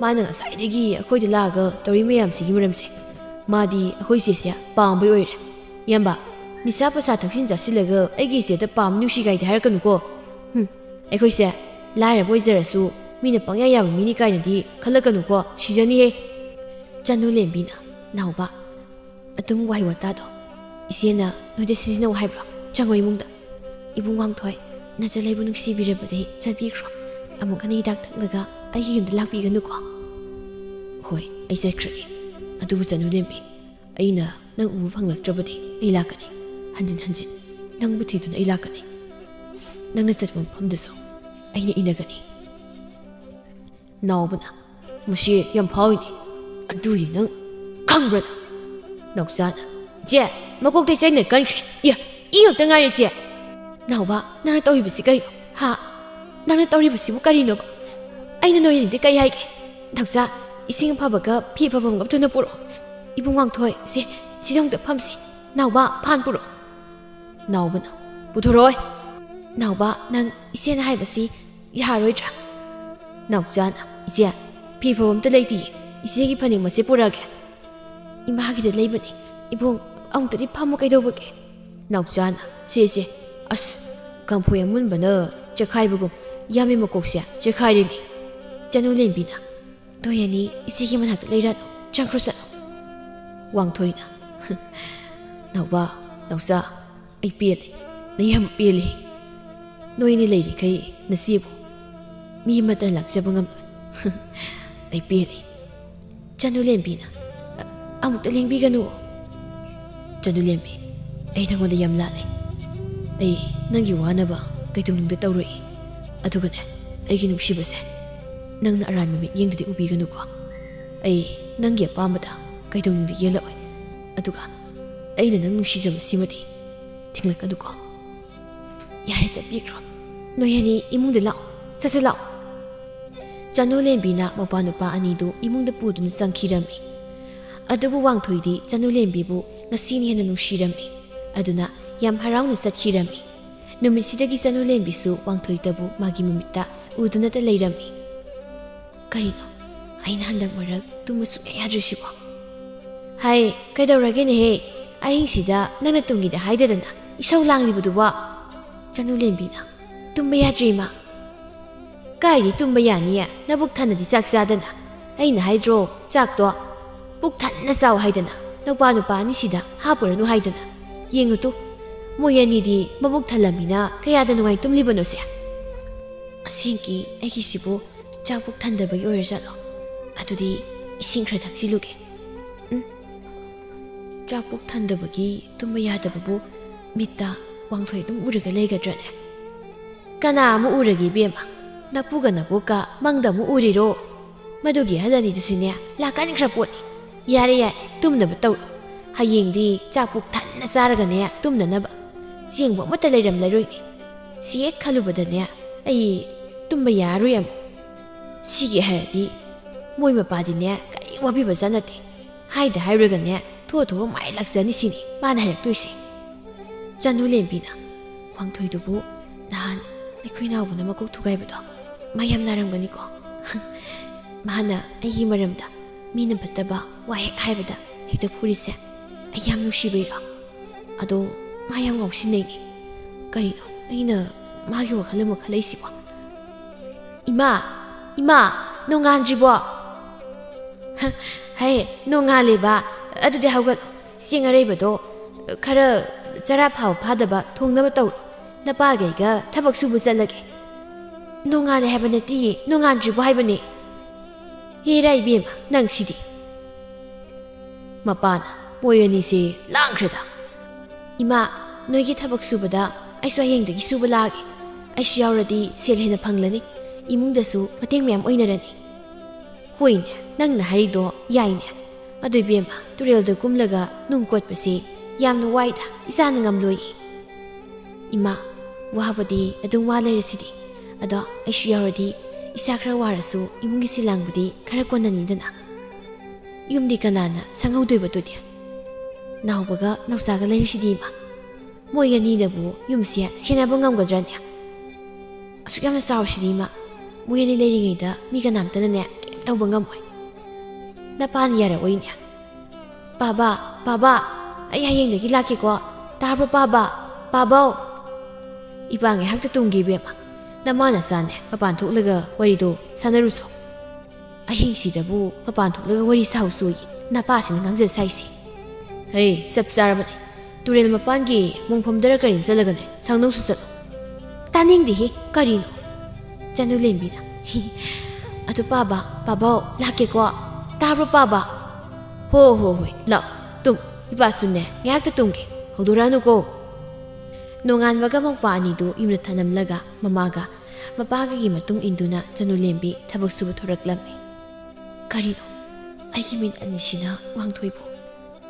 ꯃꯥꯅ ꯉꯁꯥꯏꯗꯒꯤ ꯑꯩꯈꯣꯏꯗ ꯂꯥꯛꯑꯒ ꯇꯧꯔꯤ ꯃꯌꯥꯝꯁꯤꯒꯤ ꯃꯔꯝꯁꯦ ꯃꯥꯗꯤ ꯑꯩꯈꯣꯏ ꯆꯦꯁꯦ ꯄꯥꯝꯕꯩ ꯑꯣꯏꯔꯦ ꯏꯌꯥꯝꯕ ꯅꯤꯁꯥ ꯄꯁꯥ ꯊꯛꯆꯤꯟ ꯆꯥꯁꯤꯜꯂꯒ ꯑꯩꯒꯤ ꯏꯆꯦꯗ ꯄꯥꯝ ꯅꯨꯡꯁꯤ ꯀꯥꯏꯗꯤ ꯍꯥꯏꯔꯛꯀꯅꯨꯀꯣ ꯑꯩꯈꯣꯏꯁꯦ ꯂꯥꯏꯔꯕ ꯑꯣꯏꯖꯔꯁꯨ ꯃꯤꯅ ꯄꯪꯌꯥ ꯌꯥꯕ ꯃꯤꯅꯤ ꯀꯥꯏꯅꯗꯤ ꯈꯜꯂꯛꯀꯅꯨꯀꯣ ꯁꯤꯖꯅꯤꯍꯦ ꯆꯅꯨꯂꯦꯝꯕꯤꯅ ꯅꯥꯎꯕ ꯑꯗꯨꯝ ꯋꯥꯍꯩ ꯋꯥꯇꯥꯗꯣ ꯏꯆꯦꯅ ꯅꯣꯏꯗ ꯁꯤꯖꯤꯟꯅꯧ ꯍꯥꯏꯕ꯭ꯔꯣ ꯆꯪꯉꯣ ꯏꯃꯨꯡꯗ ꯏꯕꯨꯡ ꯋꯥꯡꯊꯣꯏ ꯅꯆꯜꯂꯩꯕꯨ ꯅꯨꯡꯁꯤꯕꯤꯔꯕꯗꯤ ꯆꯠꯄꯤꯈ꯭ꯔꯣ ꯑꯃꯨꯛ ꯍꯟꯅ ꯍꯤꯗꯥꯛ ꯊꯛꯂꯒ ꯑꯩꯒꯤ ꯌꯨꯝꯗ ꯂꯥꯛꯄꯤꯒꯅꯨꯀꯣ ꯍꯣꯏ ꯑꯩ ꯆꯠꯈ꯭ꯔꯒꯦ ꯑꯗꯨꯕꯨ ꯆꯅꯨꯂꯦꯝꯕꯤ ꯑꯩꯅ ꯅꯪ ꯎꯕ ꯐꯪꯂꯛꯇ꯭ꯔꯕꯗꯤ ꯑꯩ ꯂꯥꯛꯀꯅꯤ ꯍꯟꯖꯤꯟ ꯍꯟꯖꯤꯟ ꯅꯪꯕꯨ ꯊꯤꯗꯨꯅ ꯑꯩ ꯂꯥꯛꯀꯅꯤ ꯅꯪꯅ ꯆꯠꯄ ꯃꯐꯝꯗꯁꯨ ꯑꯩꯅ ꯏꯟꯅꯒꯅꯤ ꯅꯥꯎꯕꯅ ꯃꯁꯤ ꯌꯥꯝ ꯐꯥꯎꯏꯅꯦ ꯑꯗꯨꯗꯤ ꯅꯪ ꯈꯪꯕ꯭ꯔꯥ ꯅꯥꯎꯆꯥꯅ ꯏꯆꯦ ꯃꯀꯣꯛꯇꯩ ꯆꯩꯅ ꯀꯟꯈ꯭ꯔꯦ ꯏ ꯉꯛꯇ ꯉꯥꯏꯔꯦ ꯏꯆꯦ ꯅꯥꯎꯕ ꯅꯪꯅ ꯇꯧꯔꯤꯕꯁꯤ ꯀꯩꯅꯣ ꯅꯪꯅ ꯇꯧꯔꯤꯕꯁꯤꯕꯨ ꯀꯔꯤꯅꯣꯕ ꯑꯩꯅ ꯅꯣꯏꯅꯗꯤ ꯀꯩ ꯍꯥꯏꯒꯦ ꯅꯥꯎꯆꯥ ꯏꯁꯤꯡ ꯑꯐꯕꯒ ꯐꯤ ꯑꯐꯕ ꯑꯃꯒ ꯊꯨꯅ ꯄꯨꯔꯛꯑꯣ 이봉 왕ꯊꯣꯏ 시정도 팜시 나오바 판부로 나오바나 부도로이 나오바 난 이세나 하이바시 야로이드라 나오자나 이제 피부범도 레이디 이세기 파닝 마세 보라게 이마하기도 레이버니 이봉 아무것도 파모 가이도보게 나오자나 시시 아스 강포의 문바너 제카이부고 야미 먹고시야 제카이리니 자누레비나 너야니 이세기만 하다 레이라도 장크로사노 왕토이나 나오바 나오사 ꯑꯩ ꯄꯦꯜꯂꯤ ꯅꯪ ꯌꯥꯝ ꯄꯦꯜꯂꯤ ꯅꯣꯏꯅꯤ ꯂꯩꯔꯤꯈꯩ ꯅꯁꯤꯕꯨ ꯃꯤ ꯑꯃꯠꯇ ꯂꯥꯛꯆꯕ ꯉꯝꯂꯣꯏ ꯑꯩ ꯄꯦꯜꯂꯤ ꯆꯅꯨꯂꯦꯝꯕꯤꯅ ꯑꯃꯨꯛꯇ ꯂꯦꯡꯕꯤꯒꯅꯨ ꯆꯅꯨꯂꯦꯝꯕꯤ ꯑꯩ ꯅꯪꯉꯣꯟꯗ ꯌꯥꯝ ꯂꯥꯜꯂꯦ ꯑꯩ ꯅꯪꯒꯤ ꯋꯥꯅꯕ ꯀꯩꯗꯧꯅꯨꯡꯗ ꯇꯧꯔꯣꯏ ꯑꯗꯨꯒꯅꯦ ꯑꯩꯒꯤ ꯅꯨꯡꯁꯤꯕꯁꯦ ꯅꯪꯅ ꯑꯔꯥꯟꯕ ꯃꯤꯠꯌꯦꯡꯗꯗꯤ ꯎꯕꯤꯒꯅꯨꯀꯣ ꯑꯩ ꯅꯪꯒꯤ ꯑꯄꯥꯝꯕꯗ ꯀꯩꯗꯧꯅꯨꯡꯗ ꯌꯦꯜꯂꯛꯑꯣꯏ ꯑꯗꯨꯒ ꯑꯩꯅ ꯅꯪ ꯅꯨꯡꯁꯤꯖꯕꯁꯤꯃꯗꯤ ꯊꯤꯡꯂꯛꯀꯅꯨꯀꯣ ꯌꯥꯔꯦ ꯆꯠꯄꯤꯈ꯭ꯔꯣ ꯅꯣꯏ ꯑꯅꯤ ꯏꯃꯨꯡꯗ ꯂꯥꯛꯑꯣ ꯆꯠꯁꯦ ꯂꯥꯛꯑꯣ ꯆꯅꯨꯂꯦꯝꯕꯤꯅ ꯃꯧꯄꯥ ꯅꯨꯄꯥ ꯑꯅꯤꯗꯨ ꯏꯃꯨꯡꯗ ꯄꯨꯗꯨꯅ ꯆꯪꯈꯤꯔꯝꯃꯤ ꯑꯗꯨꯕꯨ ꯋꯥꯡꯊꯣꯏꯗꯤ ꯆꯅꯨꯂꯦꯝꯕꯤꯕꯨ ꯉꯁꯤꯅ ꯍꯦꯟꯅ ꯅꯨꯡꯁꯤꯔꯝꯃꯤ ꯑꯗꯨꯅ ꯌꯥꯝ ꯍꯔꯥꯎꯅ ꯆꯠꯈꯤꯔꯝꯃꯤ ꯅꯨꯃꯤꯠꯁꯤꯗꯒꯤ ꯆꯅꯨꯂꯦꯝꯕꯤꯁꯨ ꯋꯥꯡꯊꯣꯏꯇꯕꯨ ꯃꯥꯒꯤ ꯃꯃꯤꯠꯇ ꯎꯗꯨꯅꯇ ꯂꯩꯔꯝꯃꯤ ꯀꯔꯤꯅꯣ ꯑꯩꯅ ꯍꯟꯗꯛ ꯃꯔꯛ ꯇꯨꯝꯕ ꯁꯨꯡꯌꯥ ꯌꯥꯗ꯭ꯔꯤꯁꯤꯕꯣ ꯍꯥꯏ ꯀꯩꯗꯧꯔꯒꯦꯅꯦꯍꯦ ꯑꯍꯤꯡꯁꯤꯗ ꯅꯪꯅ ꯇꯨꯝꯒꯤꯗ ꯍꯥꯏꯗꯗꯅ ꯏꯁꯧ ꯂꯥꯡꯂꯤꯕꯗꯨꯕꯣ ꯆꯅꯨꯂꯦꯝꯕꯤꯅ ꯇꯨꯝꯕ ꯌꯥꯗ꯭ꯔꯤꯃ ꯀꯥꯏꯗꯤ ꯇꯨꯝꯕ ꯌꯥꯅꯤꯌꯦ ꯅꯕꯨꯛ ꯊꯟꯅꯗꯤ ꯆꯥꯛ ꯆꯥꯗꯅ ꯑꯩꯅ ꯍꯥꯏꯗ꯭ꯔꯣ ꯆꯥꯛꯇꯣ ꯄꯨꯛ ꯊꯟꯅ ꯆꯥꯎ ꯍꯥꯏꯗꯅ ꯅꯨꯄꯥ ꯅꯨꯄꯥ ꯑꯅꯤꯁꯤꯗ ꯍꯥꯞꯄꯨꯔꯅꯨ ꯍꯥꯏꯗꯅ ꯌꯦꯡꯉꯨꯇꯨ ꯃꯣꯏ ꯑꯅꯤꯗꯤ ꯃꯕꯨꯛ ꯊꯜꯂꯝꯃꯤꯅ ꯀꯌꯥꯗ ꯅꯨꯡꯉꯥꯏ ꯇꯨꯝꯂꯤꯕꯅꯣꯁꯦ ꯑꯁꯦꯡꯀꯤ ꯑꯩꯒꯤꯁꯤꯕꯨ ꯆꯥꯛ ꯄꯨꯛ ꯊꯟꯗꯕꯒꯤ ꯑꯣꯏꯔꯖꯥꯠꯂꯣ ꯑꯗꯨꯗꯤ ꯏꯁꯤꯡ ꯈꯔ ꯊꯛꯆꯤꯜꯂꯨꯒꯦ ꯆꯥꯛ ꯄꯨꯛ ꯊꯟꯗꯕꯒꯤ ꯇꯨꯝꯕ ꯌꯥꯗꯕꯕꯨ ꯃꯤꯠꯇ ꯋꯥꯡꯊꯣꯏ ꯑꯗꯨꯝ ꯎꯔꯒ ꯂꯩꯒꯗ꯭ꯔꯅꯦ ꯀꯅꯥ ꯑꯃꯨꯛ ꯎꯔꯒꯦ ꯏꯕꯦꯝꯃ ꯅꯄꯨꯒ ꯅꯕꯣꯛꯀ ꯃꯪꯗ ꯑꯃꯨꯛ ꯎꯔꯤꯔꯣ ꯃꯗꯨꯒꯤ ꯑꯍꯜ ꯑꯅꯤꯗꯨꯁꯨꯅꯦ ꯂꯥꯛꯀꯟꯈ꯭ꯔ ꯄꯣꯠꯅꯤ ꯌꯥꯔꯦ ꯇꯨꯝꯅꯕ ꯇꯧꯔꯣ ꯍꯌꯦꯡꯗꯤ ꯆꯥꯛ ꯄꯨꯛ ꯊꯟꯅ ꯆꯥꯔꯒꯅꯦ ꯇꯨꯝꯅꯅꯕ ꯆꯦꯡꯕ ꯑꯃꯠꯇ ꯂꯩꯔꯝꯂꯔꯣꯏꯅꯦ ꯁꯤ ꯍꯦꯛ ꯈꯜꯂꯨꯕꯗꯅꯦ ꯑꯩ ꯇꯨꯝꯕ ꯌꯥꯔꯔꯣꯏ ꯑꯃꯨꯛ ꯁꯤꯒꯤ ꯍꯥꯏꯔꯗꯤ ꯃꯣꯏ ꯃꯄꯥꯗꯤꯅꯦ ꯀꯔꯤ ꯋꯥꯕꯤꯕꯖꯥꯠ ꯅꯠꯇꯦ ꯍꯥꯏꯗ ꯍꯥꯏꯔꯨꯔꯒꯅꯦ ꯊꯣꯛꯑ ꯃꯥꯏ ꯂꯥꯛꯆꯅꯤ ꯁꯤꯅꯤ ꯃꯥꯅ ꯍꯥꯏꯔꯛꯇꯣꯏꯁꯦ ꯆꯅꯨꯂꯦꯝꯕꯤꯅ ꯋꯥꯡꯊꯣꯏꯗꯨꯕꯨ ꯅꯍꯥꯟ ꯑꯩꯈꯣꯏ ꯅꯥꯎꯕꯅ ꯃꯀꯣꯛ ꯊꯨꯒꯥꯏꯕꯗꯣ ꯃꯌꯥꯝ ꯅꯥꯔꯝꯒꯅꯤꯀꯣ ꯃꯥꯅ ꯑꯩꯒꯤ ꯃꯔꯝꯗ ꯃꯤꯅ ꯐꯠꯇꯕ ꯋꯥ ꯍꯦꯛ ꯍꯥꯏꯕꯗ ꯍꯦꯛꯇ ꯐꯨꯔꯤꯁꯦ ꯑꯩ ꯌꯥꯝ ꯅꯨꯡꯁꯤꯕꯩꯔꯣ ꯑꯗꯣ ꯃꯥ ꯌꯥꯝ ꯉꯥꯎꯁꯤꯟꯅꯩꯅꯦ ꯀꯔꯤꯅꯣ ꯑꯩꯅ ꯃꯥꯒꯤ ꯋꯥꯈꯜ ꯑꯃ ꯈꯜꯂꯛꯏꯁꯤꯕꯣ ꯏꯃꯥ ꯅꯣꯡꯉꯥꯟꯗ꯭ꯔꯤꯕꯣ ꯍꯩ ꯅꯣꯡꯉꯥꯜꯂꯦꯕ ꯑꯗꯨꯗꯤ ꯍꯧꯒꯠꯂꯣ ꯆꯦꯡ ꯑꯔꯩꯕꯗꯣ ꯈꯔ ꯆꯔꯥ ꯐꯥꯕ ꯐꯥꯗꯕ ꯊꯣꯡꯅꯕ ꯇꯧꯔꯣ ꯅꯄꯥꯒꯩꯒ ꯊꯕꯛ ꯁꯨꯕ ꯆꯠꯂꯒꯦ ꯅꯣꯡꯉꯥꯜꯂꯦ ꯍꯥꯏꯕ ꯅꯠꯇꯤꯌꯦ ꯅꯣꯡꯉꯥꯟꯗ꯭ꯔꯤꯕꯣ ꯍꯥꯏꯕꯅꯦ ꯍꯦꯔꯥ ꯏꯕꯦꯝꯃ ꯅꯪ ꯁꯤꯗꯤ ꯃꯄꯥꯅ ꯃꯣꯏ ꯑꯅꯤꯁꯦ ꯂꯥꯡꯈ꯭ꯔꯦꯗ ꯏꯃꯥ ꯅꯣꯏꯒꯤ ꯊꯕꯛ ꯁꯨꯕꯗ ꯑꯩꯁꯨ ꯍꯌꯦꯡꯗꯒꯤ ꯁꯨꯕ ꯂꯥꯛꯑꯒꯦ ꯑꯩꯁꯨ ꯌꯥꯎꯔꯗꯤ ꯁꯦꯜ ꯍꯦꯟꯅ ꯐꯪꯂꯅꯤ ꯏꯃꯨꯡꯗꯁꯨ ꯃꯇꯦꯡ ꯃꯌꯥꯝ ꯑꯣꯏꯅꯔꯅꯤ ꯍꯣꯏꯅꯦ ꯅꯪꯅ ꯍꯥꯏꯔꯤꯗꯣ ꯌꯥꯏꯅꯦ ꯑꯗꯨ ꯏꯕꯦꯝꯃ ꯇꯨꯔꯦꯜꯗ ꯀꯨꯝꯂꯒ ꯅꯨꯡ ꯀꯣꯠꯄꯁꯦ ꯌꯥꯝꯅ ꯋꯥꯏꯗ ꯏꯁꯥꯅ ꯉꯝꯂꯣꯏ ꯏꯃꯥ ꯋꯥꯕꯗꯤ ꯑꯗꯨꯝ ꯋꯥ ꯂꯩꯔꯁꯤꯗꯤ ꯑꯗꯣ ꯑꯩꯁꯨ ꯌꯥꯎꯔꯗꯤ ꯏꯁꯥ ꯈꯔ ꯋꯥꯔꯁꯨ ꯏꯃꯨꯡꯒꯤ ꯁꯤꯜꯂꯥꯡꯕꯗꯤ ꯈꯔ ꯀꯣꯟꯅꯅꯤꯗꯅ ꯌꯨꯝꯗꯤ ꯀꯅꯥꯅ ꯁꯪꯍꯧꯗꯣꯏꯕꯗꯨꯗꯤ ꯅꯥꯎꯕꯒ ꯅꯥꯎꯆꯥꯒ ꯂꯩꯔꯤꯁꯤꯗꯤ ꯏꯃꯥ ꯃꯣꯏ ꯑꯅꯤꯅꯕꯨ ꯌꯨꯝꯁꯦ ꯁꯦꯟꯅꯕ ꯉꯝꯒꯗ꯭ꯔꯅꯦ ꯑꯁꯨꯛ ꯌꯥꯝꯅ ꯆꯥꯎꯔꯤꯁꯤꯗꯤ ꯏꯃꯥ ꯃꯣꯏ ꯑꯅꯤ ꯂꯩꯔꯤꯉꯩꯗ ꯃꯤ ꯀꯅꯥꯝꯇꯅꯅꯦ ꯀꯩꯝ ꯇꯧꯕ ꯉꯝꯃꯣꯏ ꯅꯄꯥꯅ ꯌꯥꯔꯛꯑꯣꯏꯅꯦ ꯄꯥꯕꯥ ꯄꯥꯕꯥ ꯑꯩ ꯍꯌꯦꯡꯗꯒꯤ ꯂꯥꯛꯀꯦꯀꯣ ꯇꯥꯕ꯭ꯔꯣ ꯄꯥꯕꯥ ꯄꯥꯕꯥꯎ ꯏꯄꯥ ꯉꯥꯏꯍꯥꯛꯇ ꯇꯨꯝꯒꯦ ꯏꯕꯦꯝꯃ ꯅꯃꯥ ꯅꯆꯥꯅꯦ ꯃꯄꯥꯟ ꯊꯣꯛꯂꯒ ꯋꯥꯔꯤꯗꯣ ꯁꯥꯟꯅꯔꯨꯁꯣ ꯑꯍꯤꯡꯁꯤꯗꯕꯨ ꯃꯄꯥꯟ ꯊꯣꯛꯂꯒ ꯋꯥꯔꯤ ꯁꯥꯎꯁꯣꯏ ꯅꯄꯥꯁꯤꯅ ꯉꯥꯡꯖ ꯁꯥꯏꯁꯦ ꯍꯩ ꯆꯞ ꯆꯥꯔꯕꯅꯦ ꯇꯨꯔꯦꯜ ꯃꯄꯥꯟꯒꯤ ꯃꯣꯡꯐꯝꯗꯔ ꯀꯔꯤꯝ ꯆꯠꯂꯒꯅꯦ ꯁꯪꯗꯧꯁꯨ ꯆꯠꯂꯣ ꯇꯥꯅꯤꯡꯗꯦꯍꯦ ꯀꯔꯤꯅꯣ ꯆꯅꯨ ꯂꯦꯝꯕꯤꯅ ꯑꯗꯨ ꯄꯥꯕꯥ ꯄꯥꯕꯥꯎ ꯂꯥꯛꯀꯦꯀꯣ ꯇꯥꯕ꯭ꯔꯣ ꯄꯥꯕꯥ ꯍꯣꯏ ꯂꯥꯛꯑꯣ ꯇꯨꯝ ꯏꯄꯥꯁꯨꯅꯦ ꯉꯥꯏꯍꯥꯛꯇ ꯇꯨꯝꯒꯦ ꯍꯧꯗꯣꯔꯛꯑꯅꯨꯀꯣ ꯅꯣꯡꯉꯥꯟꯕꯒ ꯃꯧꯄꯥ ꯑꯅꯤꯗꯨ ꯌꯨꯝꯗ ꯊꯅꯝꯂꯒ ꯃꯃꯥꯒ ꯃꯄꯥꯒꯒꯤ ꯃꯇꯨꯡ ꯏꯟꯗꯨꯅ ꯆꯅꯨ ꯂꯦꯝꯕꯤ ꯊꯕꯛ ꯁꯨꯕ ꯊꯣꯔꯛꯂꯝꯃꯤ ꯀꯔꯤꯅꯣ ꯑꯩꯒꯤ ꯃꯤꯠ ꯑꯅꯤꯁꯤꯅ ꯋꯥꯡꯊꯣꯏꯕꯨ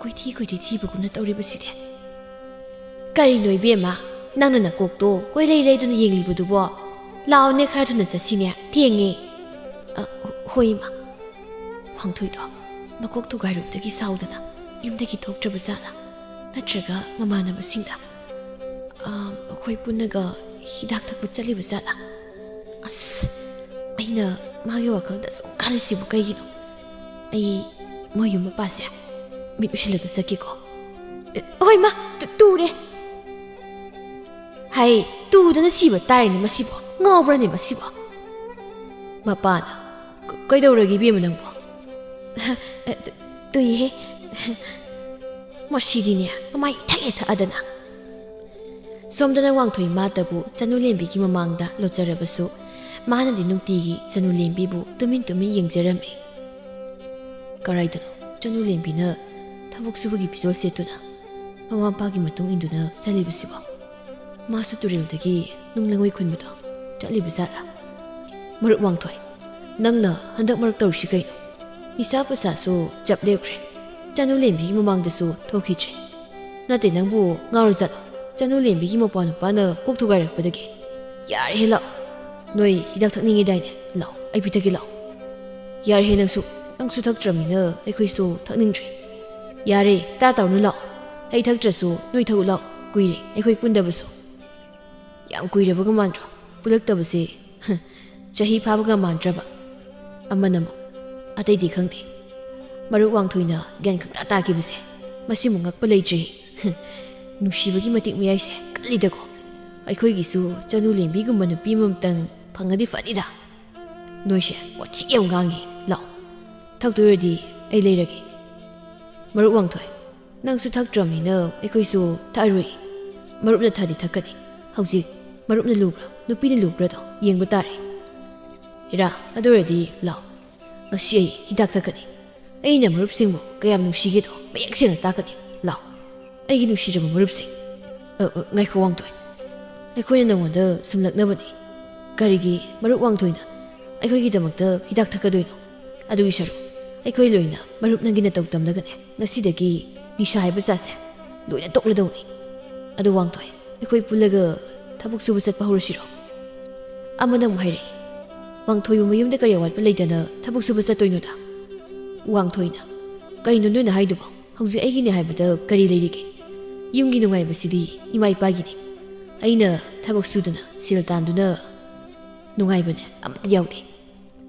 ꯀꯣꯏꯊꯤ ꯊꯤꯕꯒꯨꯝꯅ ꯇꯧꯔꯤꯕꯁꯤꯗꯤ ꯀꯔꯤꯅꯣ ꯏꯕꯦꯝꯃ ꯅꯪꯅ ꯅꯀꯣꯛꯇꯣ ꯀꯣꯏꯂꯩ ꯂꯩꯗꯨꯅ ꯌꯦꯡꯂꯤꯕꯗꯨꯕꯣ ꯂꯥꯛꯑꯣꯅꯦ ꯈꯔ ꯊꯨꯅ ꯆꯠꯁꯤꯅꯦ ꯊꯦꯡꯉꯦ ꯍꯣꯏ ꯏꯃꯥ ꯋꯥꯡꯊꯣꯏꯗꯣ ꯃꯀꯣꯛ ꯊꯨꯒꯥꯏꯔꯨꯕꯗꯒꯤ ꯁꯥꯎꯗꯅ ꯌꯨꯝꯗꯒꯤ ꯊꯣꯛꯇ꯭ꯔꯕ ꯖꯥꯠꯂꯥ ꯅꯠꯇ꯭ꯔꯒ ꯃꯃꯥꯟꯅꯕꯁꯤꯡꯗ ꯑꯩꯈꯣꯏ ꯄꯨꯟꯅꯒ ꯍꯤꯗꯥꯛ ꯊꯛꯄ ꯆꯠꯂꯤꯕ ꯖꯥꯠꯂꯥ ꯑꯁ ꯑꯩꯅ ꯃꯥꯒꯤ ꯋꯥꯈꯜꯗ ꯁꯨꯝ ꯈꯜꯂꯤꯁꯤꯕꯨ ꯀꯩꯒꯤꯅꯣ ꯑꯩ ꯃꯣꯏ ꯌꯨꯝ ꯃꯄꯥꯁꯦ ꯃꯤꯠ ꯎꯏꯁꯤꯜꯂꯒ ꯆꯠꯀꯦꯀꯣ ꯍꯣꯏ ꯃꯥ ꯇꯨꯔꯦ ꯍꯥꯏ ꯇꯨꯗꯅ ꯁꯤꯕ ꯇꯥꯔꯦꯅꯦ ꯃꯁꯤꯕꯣ ꯉꯥꯎꯕ꯭ꯔꯅꯦ ꯃꯁꯤꯕꯣ ꯃꯄꯥꯅ ꯀꯩꯗꯧꯔꯒꯦ ꯏꯕꯦꯝꯃ ꯅꯪꯕꯣ ꯇꯨꯏꯍꯦ ꯃꯁꯤꯗꯤꯅꯦ ꯀꯃꯥꯏ ꯏꯊꯛ ꯊꯛꯑꯗꯅ ꯁꯣꯝꯗꯅ ꯋꯥꯡꯊꯣꯏ ꯃꯥꯇꯕꯨ ꯆꯅꯨ ꯂꯦꯝꯕꯤꯒꯤ ꯃꯃꯥꯡꯗ ꯂꯣꯠꯆꯔꯕꯁꯨ ꯃꯥꯅꯗꯤ ꯅꯨꯡꯇꯤꯒꯤ ꯆꯅꯨ ꯂꯦꯝꯕꯤꯕꯨ ꯇꯨꯃꯤꯟ ꯌꯦꯡꯖꯔꯝꯃꯤ ꯀꯔꯥꯏꯗꯅꯣ ꯆꯅꯨ ꯂꯦꯝꯕꯤꯅ ꯊꯕꯛ ꯁꯨꯕꯒꯤ ꯐꯤꯖꯣꯜ ꯁꯦꯠꯇꯨꯅ ꯃꯃꯥ ꯃꯄꯥꯒꯤ ꯃꯇꯨꯡ ꯏꯟꯗꯨꯅ ꯆꯠꯂꯤꯕꯁꯤꯕꯣ ꯃꯥꯁꯨ ꯇꯨꯔꯦꯜꯗꯒꯤ ꯅꯨꯡ ꯂꯩꯉꯣꯏ ꯈꯨꯟꯕꯗꯣ ꯆꯠꯂꯤꯕ ꯖꯥꯠꯂꯥ ꯃꯔꯨꯞ ꯋꯥꯡꯊꯣꯏ ꯅꯪꯅ ꯍꯟꯗꯛ ꯃꯔꯛ ꯇꯧꯔꯤꯁꯤ ꯀꯩꯅꯣ ꯅꯤꯁꯥ ꯄꯨꯁꯥꯁꯨ ꯆꯞ ꯂꯦꯞꯈ꯭ꯔꯦ ꯆꯅꯨ ꯂꯦꯝꯕꯤꯒꯤ ꯃꯃꯥꯡꯗꯁꯨ ꯊꯣꯛꯈꯤꯗ꯭ꯔꯦ ꯅꯠꯇꯦ ꯅꯪꯕꯨ ꯉꯥꯎꯔꯖꯥꯠꯂꯣ ꯆꯅꯨ ꯂꯦꯝꯕꯤꯒꯤ ꯃꯄꯥ ꯅꯨꯄꯥꯅ ꯀꯣꯛ ꯊꯨꯒꯥꯏꯔꯛꯄꯗꯒꯤ ꯌꯥꯔꯦꯍꯦ ꯂꯥꯛꯑꯣ ꯅꯣꯏ ꯍꯤꯗꯥꯛ ꯊꯛꯅꯤꯡꯉꯤꯗꯥꯏꯅꯦ ꯂꯥꯛꯑꯣ ꯑꯩ ꯄꯤꯊꯛꯀꯦ ꯂꯥꯛꯑꯣ ꯌꯥꯔꯦꯍꯦ ꯅꯪꯁꯨ ꯊꯛꯇ꯭ꯔꯕꯅꯤꯅ ꯑꯩꯈꯣꯏꯁꯨ ꯊꯛꯅꯤꯡꯗ꯭ꯔꯦ ꯌꯥꯔꯦ ꯇꯥꯎꯅꯨ ꯂꯥꯛꯑꯣ ꯑꯩ ꯊꯛꯇ꯭ꯔꯁꯨ ꯅꯣꯏ ꯊꯛꯎ ꯂꯥꯛꯑꯣ ꯀꯨꯏꯔꯦ ꯑꯩꯈꯣꯏ ꯄꯨꯟꯗꯕꯁꯨ ꯌꯥꯝ ꯀꯨꯏꯔꯕꯒ ꯃꯥꯟꯗ꯭ꯔꯣ ꯄꯨꯜꯂꯛꯇꯕꯁꯦ ꯆꯍꯤ ꯐꯥꯕꯒ ꯃꯥꯟꯗ꯭ꯔꯕ ꯑꯃꯅ ꯑꯃꯨꯛ ꯑꯇꯩꯗꯤ ꯈꯪꯗꯦ ꯃꯔꯨꯞ ꯋꯥꯡꯊꯣꯏꯅ ꯒ꯭ꯌꯥꯟ ꯈꯪꯇꯥ ꯇꯥꯈꯤꯕꯁꯦ ꯃꯁꯤꯃꯨꯛ ꯉꯛꯄ ꯂꯩꯇ꯭ꯔꯤ ꯅꯨꯡꯁꯤꯕꯒꯤ ꯃꯇꯤꯛ ꯃꯌꯥꯏꯁꯦ ꯀꯜꯂꯤꯗꯀꯣ ꯑꯩꯈꯣꯏꯒꯤꯁꯨ ꯆꯅꯨ ꯂꯦꯝꯕꯤꯒꯨꯝꯕ ꯅꯨꯄꯤ ꯑꯃꯇꯪ ꯐꯪꯉꯗꯤ ꯐꯅꯤꯗ ꯅꯣꯏꯁꯦ ꯋꯥꯊꯤ ꯌꯥꯝ ꯉꯥꯡꯉꯤ ꯂꯥꯛꯑꯣ ꯊꯛꯇꯣꯏꯔꯗꯤ ꯑꯩ ꯂꯩꯔꯒꯦ ꯃꯔꯨꯞ ꯋꯥꯡꯊꯣꯏ ꯅꯪꯁꯨ ꯊꯛꯇ꯭ꯔꯕꯅꯤꯅ ꯑꯩꯈꯣꯏꯁꯨ ꯊꯛꯑꯔꯣꯏ ꯃꯔꯨꯞꯅ ꯊꯛꯑꯗꯤ ꯊꯛꯀꯅꯤ ꯍꯧꯖꯤꯛ ꯃꯔꯨꯞꯅ ꯂꯨꯕ꯭ꯔꯥ ꯅꯨꯄꯤꯅ ꯂꯨꯕ꯭ꯔꯥꯗꯣ ꯌꯦꯡꯕ ꯇꯥꯔꯦ ꯏꯔꯥ ꯑꯗꯨ ꯑꯣꯏꯔꯗꯤ ꯂꯥꯛꯑꯣ ꯉꯁꯤ ꯑꯩ ꯍꯤꯗꯥꯛ ꯊꯛꯀꯅꯤ ꯑꯩꯅ ꯃꯔꯨꯞꯁꯤꯡꯕꯨ ꯀꯌꯥꯝ ꯅꯨꯡꯁꯤꯒꯦꯗꯣ ꯃꯌꯦꯛ ꯁꯦꯡꯅ ꯇꯥꯛꯀꯅꯤ ꯂꯥꯛꯑꯣ ꯑꯩꯒꯤ ꯅꯨꯡꯁꯤꯔꯕ ꯃꯔꯨꯞꯁꯤꯡ ꯉꯥꯏꯈꯣ ꯋꯥꯡꯊꯣꯏ ꯑꯩꯈꯣꯏꯅ ꯅꯉꯣꯟꯗ ꯁꯨꯝꯂꯛꯅꯕꯅꯤ ꯀꯔꯤꯒꯤ ꯃꯔꯨꯞ ꯋꯥꯡꯊꯣꯏꯅ ꯑꯩꯈꯣꯏꯒꯤꯗꯃꯛꯇ ꯍꯤꯗꯥꯛ ꯊꯛꯀꯗꯣꯏꯅꯣ ꯑꯗꯨꯒꯤ ꯁꯔꯨꯛ ꯑꯩꯈꯣꯏ ꯂꯣꯏꯅ ꯃꯔꯨꯞ ꯅꯪꯒꯤ ꯅꯇꯧ ꯇꯝꯂꯒꯅꯦ ꯉꯁꯤꯗꯒꯤ ꯅꯤꯁꯥ ꯍꯥꯏꯕ ꯖꯥꯠꯁꯦ ꯂꯣꯏꯅ ꯇꯣꯛꯂꯗꯧꯅꯤ ꯑꯗꯨ ꯋꯥꯡꯊꯣꯏ ꯑꯩꯈꯣꯏ ꯄꯨꯜꯂꯒ ꯊꯕꯛ ꯁꯨꯕ ꯆꯠꯄ ꯍꯧꯔꯁꯤꯔꯣ ꯑꯃꯅ ꯑꯃꯨꯛ ꯍꯥꯏꯔꯛꯏ ꯋꯥꯡꯊꯣꯏꯕꯨ ꯃꯌꯨꯝꯗ ꯀꯔꯤ ꯑꯋꯥꯠꯄ ꯂꯩꯇꯅ ꯊꯕꯛ ꯁꯨꯕ ꯆꯠꯇꯣꯏꯅꯣꯗ ꯋꯥꯡꯊꯣꯏꯅ ꯀꯔꯤꯅꯣ ꯅꯣꯏꯅ ꯍꯥꯏꯗꯨꯕꯣ ꯍꯧꯖꯤꯛ ꯑꯩꯒꯤꯅꯦ ꯍꯥꯏꯕꯗ ꯀꯔꯤ ꯂꯩꯔꯤꯒꯦ ꯌꯨꯝꯒꯤ ꯅꯨꯡꯉꯥꯏꯕꯁꯤꯗꯤ ꯏꯃꯥ ꯏꯄꯥꯒꯤꯅꯤ ꯑꯩꯅ ꯊꯕꯛ ꯁꯨꯗꯨꯅ ꯁꯦꯜ ꯇꯥꯟꯗꯨꯅ ꯅꯨꯡꯉꯥꯏꯕꯅꯦ ꯑꯃꯠꯇ ꯌꯥꯎꯗꯦ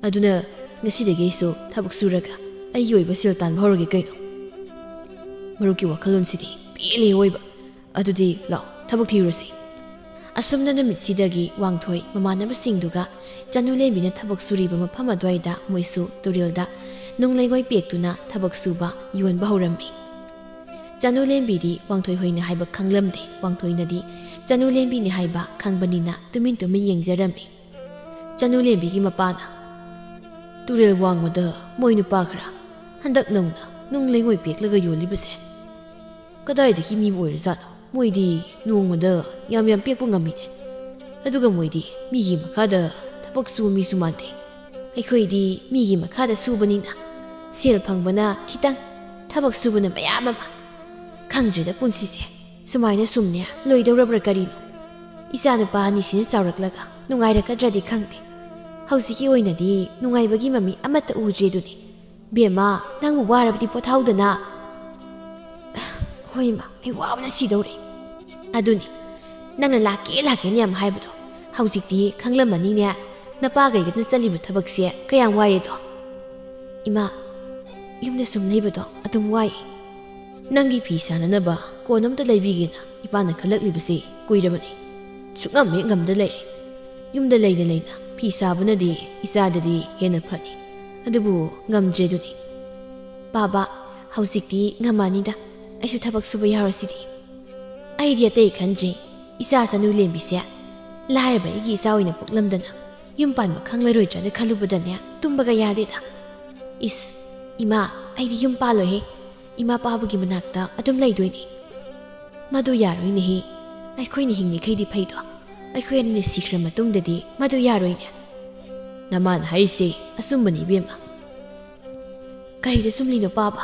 ꯑꯗꯨꯅ ꯉꯁꯤꯗꯒꯤ ꯑꯩꯁꯨ ꯊꯕꯛ ꯁꯨꯔꯒ ꯑꯩꯒꯤ ꯑꯣꯏꯕ ꯁꯦꯜ ꯇꯥꯟꯕ ꯍꯧꯔꯒꯦ ꯀꯩꯅꯣ ꯃꯔꯨꯞꯀꯤ ꯋꯥꯈꯜꯂꯣꯟꯁꯤꯗꯤ ꯄꯦꯜꯂꯦ ꯑꯣꯏꯕ ꯑꯗꯨꯗꯤ ꯂꯥꯛꯑꯣ ꯊꯕꯛ ꯊꯤꯔꯨꯔꯁꯤ ꯑꯁꯨꯝꯅ ꯅꯨꯃꯤꯠꯁꯤꯗꯒꯤ ꯋꯥꯡꯊꯣꯏ ꯃꯃꯥꯟꯅꯕꯁꯤꯡꯗꯨꯒ ꯆꯅꯨ ꯂꯦꯝꯕꯤꯅ ꯊꯕꯛ ꯁꯨꯔꯤꯕ ꯃꯐꯝ ꯑꯗꯨꯋꯥꯏꯗ ꯃꯣꯏꯁꯨ ꯇꯨꯔꯦꯜꯗ ꯅꯨꯡ ꯂꯩꯉꯣꯏ ꯄꯦꯛꯇꯨꯅ ꯊꯕꯛ ꯁꯨꯕ ꯌꯣꯟꯕ ꯍꯧꯔꯝꯃꯤ ꯆꯅꯨ ꯂꯦꯝꯕꯤꯗꯤ ꯋꯥꯡꯊꯣꯏ ꯍꯣꯏꯅ ꯍꯥꯏꯕ ꯈꯪꯂꯝꯗꯦ ꯋꯥꯡꯊꯣꯏꯅꯗꯤ ꯆꯅꯨ ꯂꯦꯝꯕꯤꯅꯤ ꯍꯥꯏꯕ ꯈꯪꯕꯅꯤꯅ ꯇꯨꯃꯤꯟ ꯌꯦꯡꯖꯔꯝꯃꯤ ꯆꯅꯨ ꯂꯦꯝꯕꯤꯒꯤ ꯃꯄꯥꯅ ꯇꯨꯔꯦꯜ ꯋꯥꯡꯃꯗ ꯃꯣꯏ ꯅꯨꯄꯥ ꯈꯔ ꯍꯟꯗꯛ ꯅꯧꯅ ꯅꯨꯡ ꯂꯩꯉꯣꯏ ꯄꯦꯛꯂꯒ ꯌꯣꯜꯂꯤꯕꯁꯦ ꯀꯗꯥꯏꯗꯒꯤ ꯃꯤ ꯑꯣꯏꯔꯖꯥꯠꯅꯣ? ꯃꯣꯏꯗꯤ ꯅꯣꯡꯃꯗ ꯌꯥꯝ ꯄꯦꯛꯄ ꯉꯝꯃꯤꯅꯦ. ꯑꯗꯨꯒ ꯃꯣꯏꯗꯤ ꯃꯤꯒꯤ ꯃꯈꯥꯗ ꯊꯕꯛ ꯁꯨꯕ ꯃꯤꯁꯨ ꯃꯥꯟꯗꯦ. ꯑꯩꯈꯣꯏꯗꯤ ꯃꯤꯒꯤ ꯃꯈꯥꯗ ꯁꯨꯕꯅꯤꯅ ꯁꯦꯜ ꯐꯪꯕꯅ ꯈꯤꯇꯪ, ꯊꯕꯛ ꯁꯨꯕꯅ ꯃꯌꯥꯝ ꯑꯃ. ꯈꯪꯗ꯭ꯔꯦꯗ ꯄꯨꯟꯁꯤꯁꯦ ꯁꯨꯃꯥꯏꯅ ꯁꯨꯝꯅꯦ ꯂꯣꯏꯗꯧꯔꯕ꯭ꯔꯥ ꯀꯔꯤꯅꯣ? ꯏꯆꯥ ꯅꯨꯄꯥ ꯑꯅꯤꯁꯤꯅ ꯆꯥꯎꯔꯛꯂꯒ ꯅꯨꯡꯉꯥꯏꯔꯛꯀꯗ꯭ꯔꯗꯤ ꯈꯪꯗꯦ. ꯍꯧꯖꯤꯛꯀꯤ ꯑꯣꯏꯅꯗꯤ ꯅꯨꯡꯉꯥꯏꯕꯒꯤ ꯃꯃꯤ ꯑꯃꯠꯇ ꯎꯗ꯭ꯔꯦꯗꯨꯅꯤ. ꯕꯦꯝꯃ, ꯅꯪꯕꯨ ꯋꯥꯔꯕꯗꯤ ꯄꯣꯊꯥꯎꯗꯅ. ꯍꯣꯏ ꯏꯃꯥ, ꯑꯩ ꯋꯥꯕꯅ ꯁꯤꯗꯧꯔꯦ. ꯑꯗꯨꯅꯤ ꯅꯪꯅ ꯂꯥꯛꯀꯦꯅ ꯌꯥꯝ ꯍꯥꯏꯕꯗꯣ ꯍꯧꯖꯤꯛꯇꯤ ꯈꯪꯂꯝꯃꯅꯤꯅꯦ. ꯅꯄꯥꯒꯩꯒꯅ ꯆꯠꯂꯤꯕ ꯊꯕꯛꯁꯦ ꯀꯌꯥꯝ ꯋꯥꯏꯌꯦꯗꯣ. ꯏꯃꯥ, ꯌꯨꯝꯗ ꯁꯨꯝ ꯂꯩꯕꯗꯣ ꯑꯗꯨꯝ ꯋꯥꯏ. ꯅꯪꯒꯤ ꯐꯤ ꯁꯥꯅꯅꯕ ꯀꯣꯟ ꯑꯃꯇ ꯂꯩꯕꯤꯒꯦꯅ ꯏꯄꯥꯅ ꯈꯜꯂꯛꯂꯤꯕꯁꯤ ꯀꯨꯏꯔꯕꯅꯤ. ꯁꯨꯛꯉꯝ ꯍꯦꯛ ꯉꯝꯗ ꯂꯩꯔꯦ. ꯌꯨꯝꯗ ꯂꯩꯅ ꯐꯤ ꯁꯥꯕꯅꯗꯤ ꯏꯆꯥꯗꯗꯤ ꯍꯦꯟꯅ ꯐꯅꯤ. ꯑꯗꯨꯕꯨ ꯉꯝꯗ꯭ꯔꯦꯗꯨꯅꯤ. ꯕꯥꯕꯥ, ꯍꯧꯖꯤꯛꯇꯤ ꯉꯝꯃꯅꯤꯗ. ꯑꯩꯁꯨ ꯊꯕꯛ ꯁꯨꯕ ꯌꯥꯎꯔꯁꯤꯗꯤ. ꯑꯩꯗꯤ ꯑꯇꯩ ꯈꯟꯗ꯭ꯔꯦ. ꯏꯆꯥ ꯆꯅꯨ ꯂꯦꯝꯕꯤꯁꯦ ꯂꯥꯏꯔꯕ ꯑꯩꯒꯤ ꯏꯆꯥ ꯑꯣꯏꯅ ꯄꯣꯛꯂꯝꯗꯅ ꯌꯨꯝ ꯄꯥꯟꯕ ꯈꯪꯂꯔꯣꯏꯗ꯭ꯔꯅ ꯈꯜꯂꯨꯕꯗꯅꯦ ꯇꯨꯝꯕꯒ ꯌꯥꯗꯦꯗ. ꯏꯁ ꯏꯃꯥ, ꯑꯩꯗꯤ ꯌꯨꯝ ꯄꯥꯜꯂꯣꯏꯍꯦ. ꯏꯃꯥ ꯄꯥꯕꯨꯒꯤ ꯃꯅꯥꯛꯇ ꯑꯗꯨꯝ ꯂꯩꯗꯣꯏꯅꯤ. ꯃꯗꯨ ꯌꯥꯔꯣꯏꯅꯦꯍꯦ. ꯑꯩꯈꯣꯏꯅ ꯍꯤꯡꯂꯤꯈꯩꯗꯤ ꯐꯩꯗꯣ. ꯑꯩꯈꯣꯏ ꯑꯅꯤꯅ ꯁꯤꯈ꯭ꯔ ꯃꯇꯨꯡꯗꯗꯤ ꯃꯗꯨ ꯌꯥꯔꯣꯏꯅꯦ. ꯅꯃꯥꯅ ꯍꯥꯏꯔꯤꯁꯦ ꯑꯆꯨꯝꯕꯅꯤ ꯏꯕꯦꯝꯃ. ꯀꯔꯤꯗ ꯆꯨꯝꯂꯤꯅꯣ ꯄꯥꯕ?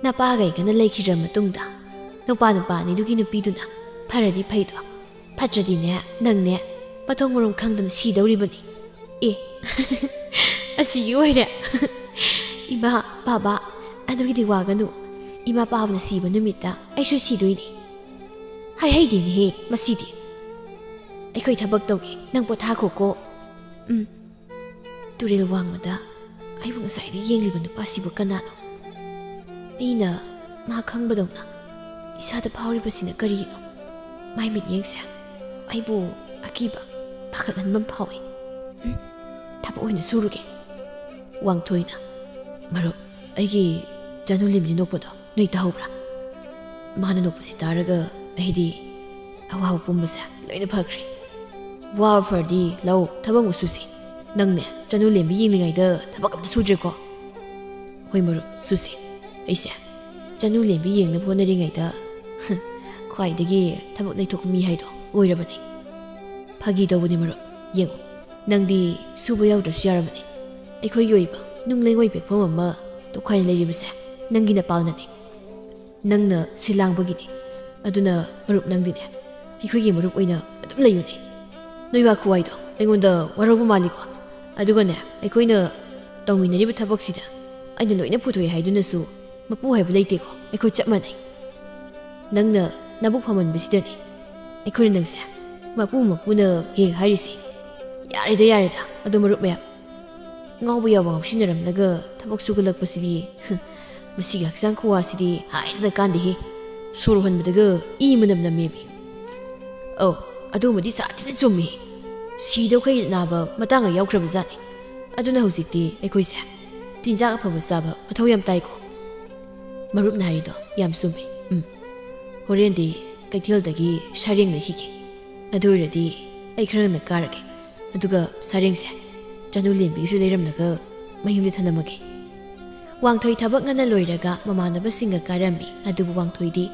ꯅꯄꯥꯒꯩꯒꯅ ꯂꯩꯈꯤꯗ꯭ꯔ ꯃꯇꯨꯡꯗ ꯅꯨꯄꯥ ꯑꯅꯤꯗꯨꯒꯤ ꯅꯨꯄꯤꯗꯨꯅ ꯐꯔꯗꯤ ꯐꯩꯗꯣ. ꯐꯠꯇ꯭ꯔꯗꯤꯅꯦ ꯅꯪꯅꯦ ꯃꯊꯣꯡ ꯃꯔꯣꯝ ꯈꯪꯗꯅ ꯁꯤꯗꯧꯔꯤꯕꯅꯤ. ꯑꯦ ꯑꯁꯤꯒꯤ ꯑꯣꯏꯔꯦ. ꯏꯃꯥ, ꯕꯥꯕꯥ, ꯑꯗꯨꯒꯤꯗꯤ ꯋꯥꯒꯅꯨ. ꯏꯃꯥ ꯄꯥꯕꯅ ꯁꯤꯕ ꯅꯨꯃꯤꯠꯇ ꯑꯩꯁꯨ ꯁꯤꯗꯣꯏꯅꯤ. ꯍꯥꯏꯍꯩꯗꯦꯅꯦꯍꯦ ꯃꯁꯤꯗꯤ. ꯑꯩꯈꯣꯏ ꯊꯕꯛ ꯇꯧꯒꯦ, ꯅꯪ ꯄꯣꯊꯥꯈꯣꯀꯣ. ꯇꯨꯔꯦꯜ ꯋꯥꯡꯃꯗ ꯑꯩꯕꯨ ꯉꯁꯥꯏꯗꯒꯤ ꯌꯦꯡꯂꯤꯕ ꯅꯨꯄꯥꯁꯤꯕꯨ ꯀꯅꯥꯅꯣ? ꯑꯩꯅ ꯃꯥ ꯈꯪꯕꯗꯧꯅ ꯏꯁꯥꯗ ꯐꯥꯎꯔꯤꯕꯁꯤꯅ ꯀꯔꯤꯅꯣ? ꯃꯥꯏ ꯃꯤꯠꯌꯦꯡꯁꯦ ꯑꯩꯕꯨ ꯑꯀꯤꯕ, ꯄꯥꯈꯠꯍꯟꯕ ꯐꯥꯎꯏ. ꯊꯕꯛ ꯑꯣꯏꯅ ꯁꯨꯔꯨꯒꯦ. ꯋꯥꯡꯊꯣꯏꯅ, ꯃꯔꯨꯞ, ꯑꯩꯒꯤ ꯆꯅꯨ ꯂꯦꯝꯕꯤ ꯅꯣꯛꯄꯗꯣ ꯅꯣꯏ ꯇꯥꯍꯧꯕ꯭ꯔꯥ? ꯃꯥꯅ ꯅꯣꯛꯄꯁꯤ ꯇꯥꯔꯒ ꯑꯩꯗꯤ ꯑꯋꯥꯕ ꯄꯨꯝꯕꯁꯦ ꯂꯣꯏꯅ ꯐꯈ꯭ꯔꯦ. ꯋꯥꯕ ꯐꯔꯗꯤ ꯂꯧ ꯊꯕꯛꯃꯨꯛ ꯁꯨꯁꯤ. ꯅꯪꯅꯦ ꯆꯅꯨ ꯂꯦꯝꯕꯤ ꯌꯦꯡꯂꯤꯉꯩꯗ ꯊꯕꯛ ꯑꯝꯇ ꯁꯨꯗ꯭ꯔꯦꯀꯣ? ꯍꯣꯏ ꯃꯔꯨꯞ, ꯁꯨꯁꯤ. ꯑꯩꯁꯦ ꯆꯅꯨ ꯂꯦꯝꯕꯤ ꯌꯦꯡꯅꯕ ꯍꯣꯠꯅꯔꯤꯉꯩꯗ ꯈ꯭ꯋꯥꯏꯗꯒꯤ ꯊꯕꯛ ꯂꯩꯊꯣꯛꯄ ꯃꯤ ꯍꯥꯏꯗꯣ ꯑꯣꯏꯔꯕꯅꯤ. ꯐꯥꯒꯤ ꯇꯧꯕꯅꯤ ꯃꯔꯨꯞ. ꯌꯦꯡꯉꯨ, ꯅꯪꯗꯤ ꯁꯨꯕ ꯌꯥꯎꯗ꯭ꯔꯁꯨ ꯌꯥꯔꯕꯅꯤ. ꯑꯩꯈꯣꯏꯒꯤ ꯑꯣꯏꯕ ꯅꯨꯡ ꯂꯩꯉꯣꯏ ꯄꯦꯛꯐꯝ ꯑꯃ ꯇꯣꯈꯥꯏꯅ ꯂꯩꯔꯤꯕꯁꯦ ꯅꯪꯒꯤ ꯅꯄꯥꯎꯅꯅꯤ. ꯅꯪꯅ ꯁꯤ ꯂꯥꯡꯕꯒꯤꯅꯤ. ꯑꯗꯨꯅ ꯃꯔꯨꯞ, ꯅꯪꯗꯤꯅꯦ ꯑꯩꯈꯣꯏꯒꯤ ꯃꯔꯨꯞ ꯑꯣꯏꯅ ꯑꯗꯨꯝ ꯂꯩꯌꯨꯅꯦ. ꯅꯣꯏ ꯋꯥꯈꯨꯋꯥꯏꯗꯣ ꯑꯩꯉꯣꯟꯗ ꯋꯥꯔꯧꯕ ꯃꯥꯜꯂꯤꯀꯣ. ꯑꯗꯨꯒꯅꯦ ꯑꯩꯈꯣꯏꯅ ꯇꯧꯃꯤꯟꯅꯔꯤꯕ ꯊꯕꯛꯁꯤꯗ ꯑꯩꯅ ꯂꯣꯏꯅ ꯄꯨꯊꯣꯛꯑꯦ ꯍꯥꯏꯗꯨꯅꯁꯨ ꯃꯄꯨ ꯍꯥꯏꯕ ꯂꯩꯇꯦꯀꯣ. ꯑꯩꯈꯣꯏ ꯆꯞ ꯃꯥꯟꯅꯩ. ꯅꯪꯅ ꯅꯕꯨꯛ ꯐꯃꯟꯕꯁꯤꯗꯅꯤ ꯑꯩꯈꯣꯏꯅ ꯅꯪꯁꯦ ꯃꯄꯨꯅ ꯍꯦꯛ ꯍꯥꯏꯔꯤꯁꯤ. ꯌꯥꯔꯦꯗ ꯑꯗꯨ ꯃꯔꯨꯞ ꯃꯌꯥꯝ, ꯉꯥꯎꯕ ꯌꯥꯎꯕ ꯉꯥꯎꯁꯤꯟꯅꯔꯝꯂꯒ ꯊꯕꯛ ꯁꯨꯒꯠꯂꯛꯄꯁꯤꯗꯤ ꯃꯁꯤꯒꯤ ꯍꯛꯆꯥꯡ ꯈꯨꯋꯥꯁꯤꯗꯤ ꯍꯥꯏꯔꯗ ꯀꯥꯟꯗꯦꯍꯦ. ꯁꯣꯔ ꯍꯣꯟꯕꯗꯒ ꯏ ꯃꯅꯝ ꯅꯝꯃꯦꯃꯤ. ꯑꯗꯨꯃꯗꯤ ꯁꯥꯊꯤꯅ ꯆꯨꯝꯃꯤ. ꯁꯤꯗꯧꯈꯩ ꯅꯥꯕ ꯃꯇꯥꯡꯒ ꯌꯥꯎꯈ꯭ꯔꯕꯖꯥꯠꯅꯤ. ꯑꯗꯨꯅ ꯍꯧꯖꯤꯛꯇꯤ ꯑꯩꯈꯣꯏꯁꯦ ꯆꯤꯟꯖꯥꯛ ꯑꯐꯕ ꯆꯥꯕ ꯃꯊꯧ ꯌꯥꯝ ꯇꯥꯏꯀꯣ. ꯃꯔꯨꯞꯅ ꯍꯥꯏꯔꯤꯗꯣ ꯌꯥꯝ ꯆꯨꯝꯃꯤ. ꯍꯣꯔꯦꯟꯗꯤ ꯀꯩꯊꯦꯜꯗꯒꯤ ꯁꯔꯦꯡ ꯂꯩꯈꯤꯒꯦ. ꯑꯗꯨ ꯑꯣꯏꯔꯗꯤ ꯑꯩ ꯈꯔ ꯉꯟꯅ ꯀꯥꯔꯒꯦ. ꯑꯗꯨꯒ ꯁꯔꯦꯡꯁꯦ ꯆꯅꯨ ꯂꯦꯝꯕꯤꯒꯤꯁꯨ ꯂꯩꯔꯝꯂꯒ ꯃꯌꯨꯝꯗ ꯊꯅꯝꯃꯒꯦ. ꯋꯥꯡꯊꯣꯏ ꯊꯕꯛ ꯉꯟꯅ ꯂꯣꯏꯔꯒ ꯃꯃꯥꯟꯅꯕꯁꯤꯡꯒ ꯀꯥꯔꯝꯃꯤ. ꯑꯗꯨꯕꯨ ꯋꯥꯡꯊꯣꯏꯗꯤ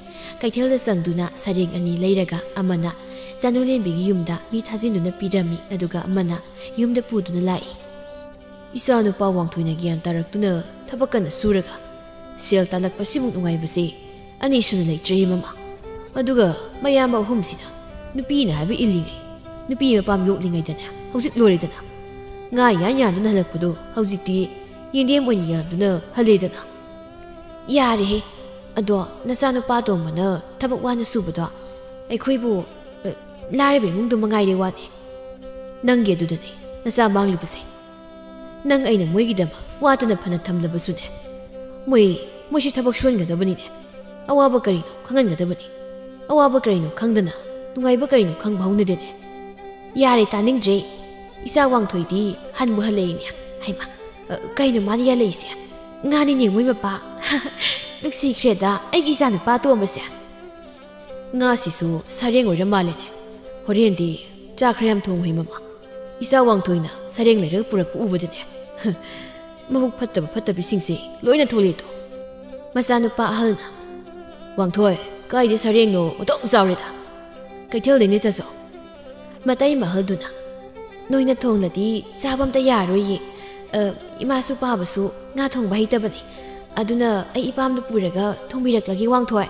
ꯀꯩꯊꯦꯜꯗ ꯆꯪꯗꯨꯅ ꯁꯔꯦꯡ 2 ꯂꯩꯔꯒ ꯑꯃꯅ ꯆꯅꯨ ꯂꯦꯝꯕꯤꯒꯤ ꯌꯨꯝꯗ ꯃꯤ ꯊꯥꯖꯤꯟꯗꯨꯅ ꯄꯤꯔꯝꯃꯤ. ꯑꯗꯨꯒ ꯑꯃꯅ ꯌꯨꯝꯗ ꯄꯨꯗꯨꯅ ꯂꯥꯛꯏ. ꯏꯆꯥ ꯅꯨꯄꯥ ꯋꯥꯡꯊꯣꯏꯅ ꯒ꯭ꯌꯥꯟ ꯇꯥꯔꯛꯇꯨꯅ ꯊꯕꯛ ꯀꯟꯅ ꯁꯨꯔꯒ ꯁꯦꯜ ꯇꯥꯜꯂꯛꯄꯁꯤꯃꯨꯛ ꯅꯨꯡꯉꯥꯏꯕꯁꯦ ꯑꯅꯤꯁꯨꯅ ꯂꯩꯇ꯭ꯔꯦ ꯃꯃꯥ. ꯑꯗꯨꯒ ꯃꯌꯥꯝꯕ 3ꯁꯤꯅ ꯅꯨꯄꯤꯅ ꯍꯥꯏꯕ ꯏꯜꯂꯤꯉꯩ, ꯅꯨꯄꯤ ꯃꯄꯥꯝ ꯌꯣꯛꯂꯤꯉꯩꯗꯅꯦ ꯍꯧꯖꯤꯛ ꯂꯣꯏꯔꯦꯗꯅ. ꯉꯥ ꯌꯥꯟꯗꯨꯅ ꯍꯜꯂꯛꯄꯗꯣ ꯍꯧꯖꯤꯛꯇꯤ ꯌꯦꯟꯗꯦꯝ ꯑꯣꯏꯅ ꯌꯥꯟꯗꯨꯅ ꯍꯜꯂꯦꯗꯅ. ꯌꯥꯔꯦꯍꯦ. ꯑꯗꯣ ꯅꯆꯥꯅꯨꯄꯥ ꯑꯇꯣꯝꯕꯅ ꯊꯕꯛ ꯋꯥꯅ ꯁꯨꯕꯗꯣ ꯑꯩꯈꯣꯏꯕꯨ ꯂꯥꯏꯔꯕ ꯏꯃꯨꯡꯗꯨ ꯃꯉꯥꯏꯔꯦ ꯋꯥꯅꯤ. ꯅꯪꯒꯤ ꯑꯗꯨꯗꯅꯦ ꯅꯆꯥ ꯃꯥꯡꯂꯤꯕꯁꯦ. ꯅꯪ ꯑꯩꯅ ꯃꯣꯏꯒꯤꯗꯃꯛ ꯋꯥꯗꯅ ꯐꯅ ꯊꯝꯂꯕꯁꯨꯅꯦ, ꯃꯣꯏꯁꯤ ꯊꯕꯛ ꯁꯨꯍꯟꯒꯗꯕꯅꯤꯅꯦ. ꯑꯋꯥꯕ ꯀꯔꯤꯅꯣ ꯈꯪꯍꯟꯒꯗꯕꯅꯤ. ꯑꯋꯥꯕ ꯀꯔꯤꯅꯣ ꯈꯪꯗꯅ ꯅꯨꯡꯉꯥꯏꯕ ꯀꯔꯤꯅꯣ ꯈꯪꯕ ꯍꯧꯅꯗꯦꯅꯦ. ꯌꯥꯔꯦ, ꯇꯥꯅꯤꯡꯗ꯭ꯔꯦ. ꯏꯆꯥ ꯋꯥꯡꯊꯣꯏꯗꯤ ꯍꯟꯕꯨ ꯍꯜꯂꯛꯏꯅꯦ. ꯍꯩꯃꯥ, ꯀꯩꯅꯣ ꯃꯥꯅ ꯌꯥꯜꯂꯛꯏꯁꯦ? ꯉꯥꯅꯤꯅꯦ ꯃꯣꯏ ꯃꯄꯥ. ꯅꯨꯡꯁꯤꯈ꯭ꯔꯦꯗ ꯑꯩꯒꯤ ꯏꯆꯥ ꯅꯨꯄꯥ ꯑꯇꯣꯝꯕꯁꯦ. ꯉꯥꯁꯤꯁꯨ ꯁꯔꯦꯡ ꯑꯣꯏꯔ ꯃꯥꯜꯂꯦꯅꯦ. ꯍꯣꯔꯦꯟꯗꯤ ꯆꯥꯛ ꯈꯔ ꯌꯥꯝ ꯊꯣꯡꯉꯨ ꯃꯃꯥ. ꯏꯆꯥ ꯋꯥꯡꯊꯣꯏꯅ ꯁꯔꯦꯡ ꯂꯩꯔꯒ ꯄꯨꯔꯛꯄ ꯎꯕꯗꯅꯦ mabuk fattabi singse loina thole to masanu pa halna wangthoi kai di sareng no otok zawre da kai thel de ni ta so matai mahal duna noina thong ladi sabam ta yaroi ye ima su pa basu nga thong bai ta bani aduna ai ipam du puraga thongbirak lagi wangthoi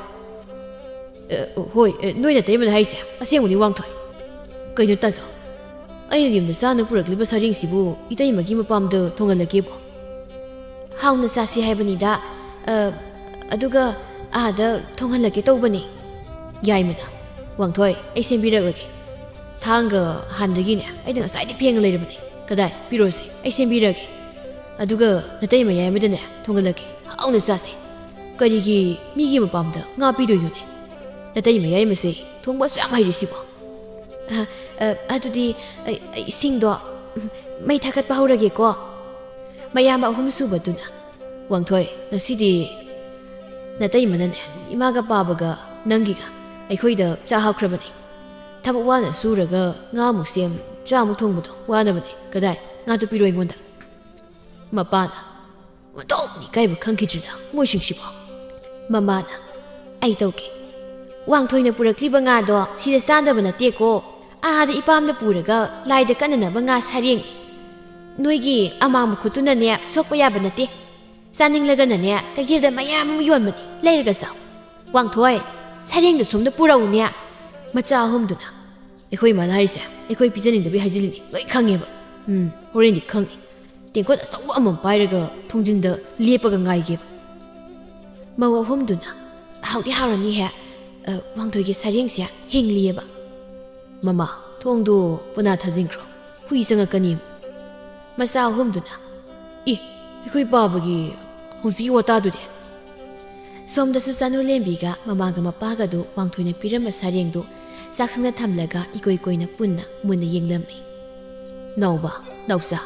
hoi noina te man haise aseng uni wangthoi kai no ta so ai yim da sa no purak liba sareng sibu itai magi mapam de thongal lagi bo hauna sa si hai bani da aduga ada thongal lagi to bani yai mana wangthoi ai sembirak lagi thanga handagi ne ai da sai di pheng le bani kadai pirose ai sembirak aduga natai ma yai madane thongal lagi hauna sa si kari gi mi gi mapam da nga pi do yu ne natai ma yai ma se thongba sam hai ri si bo adudi singdo mai thakat pahurage ko mayam ahum subaduna wangthoi ngasidi natai manane imaga pabaga nangiga aikhoida cha hakrabani thabu wana suraga nga musem cha mu thongbudo wana bani kadai nga tu piroi ngonda mapana udo ni kai bu khangkijida moising sibo mamana ai tauke wangthoi na purakliba nga do sida sandabana te ko ada ipam da puraga laida kanana banga sareng noigi amang khutuna ne sokpa yaba nate saning laga na ne kagil da mayam mu yon mani leiraga sa wangthoi sareng da somda purau ne macha hom duna ekhoi man harise ekhoi pijaning da bi hajilini loi khange ba horen di khangni tengkot asaw amam pairaga thongjin da lepaga ngai ge mawa hom duna haudi harani he wangthoi ge sareng sia hingli ba mama thongdu puna thajingkro hui sanga kani masa humduna ikoi babagi hoji wata du de somda su sanu lembi ga mama ga mapa ga du wangthoina pirama sareng du saksangna thamlaga ikoi koina punna munna yenglammi nauba nausa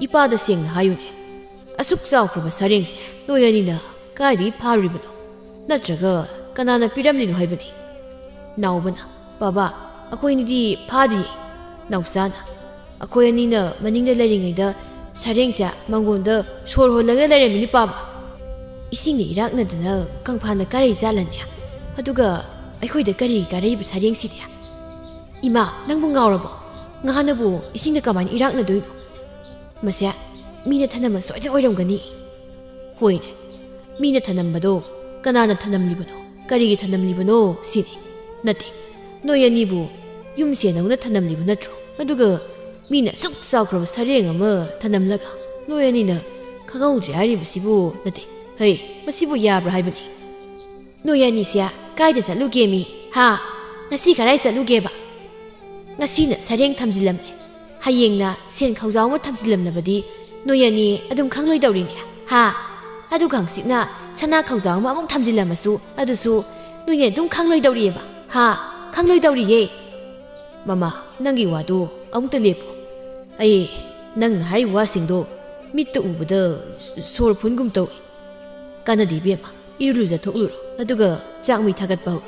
ipa da seng hayune asuk chaw khra sareng se noyani na kai ri phari bado natraga kanana piramli no haibani naubana baba akoi ni di phadi nausana akoi ani na maningda lairingai da sareng sia mangonda sor holaga lairemini paba ising ni irak na dana kangphana karai jalanya aduga aikoi da kari karai ba sareng si dia ima nangbu ngawrabo ngana bu ising da kaman irak na doino masya mina thanama soja oiram gani hoine mina thanambado kanana thanamlibano kari thanamlibano sini nate noyani bu yumse nangna thanamlibu natro aduga mina suk saukro sareng ama thanamlaga noyani na khagaudri ari basibu nate hey basibu yabra haibani noyani sia kaida saluge mi ha ngasi karai saluge ba ngasi na sareng thamjilamne hayeng na sen khawjaw ma thamjilamnabadi noyani adum khangloi dawrini ha adu gangsikna sana khawjaw ma among thamjilamasu adusu noyani dum khangloi dawri ba ha khangloi dawri ye mama nangi wadu amta lepo ai nang hari wasingdo mitta ubada sor phungum taw kanadi bema iruluja thokluro aduga changmi thagat baw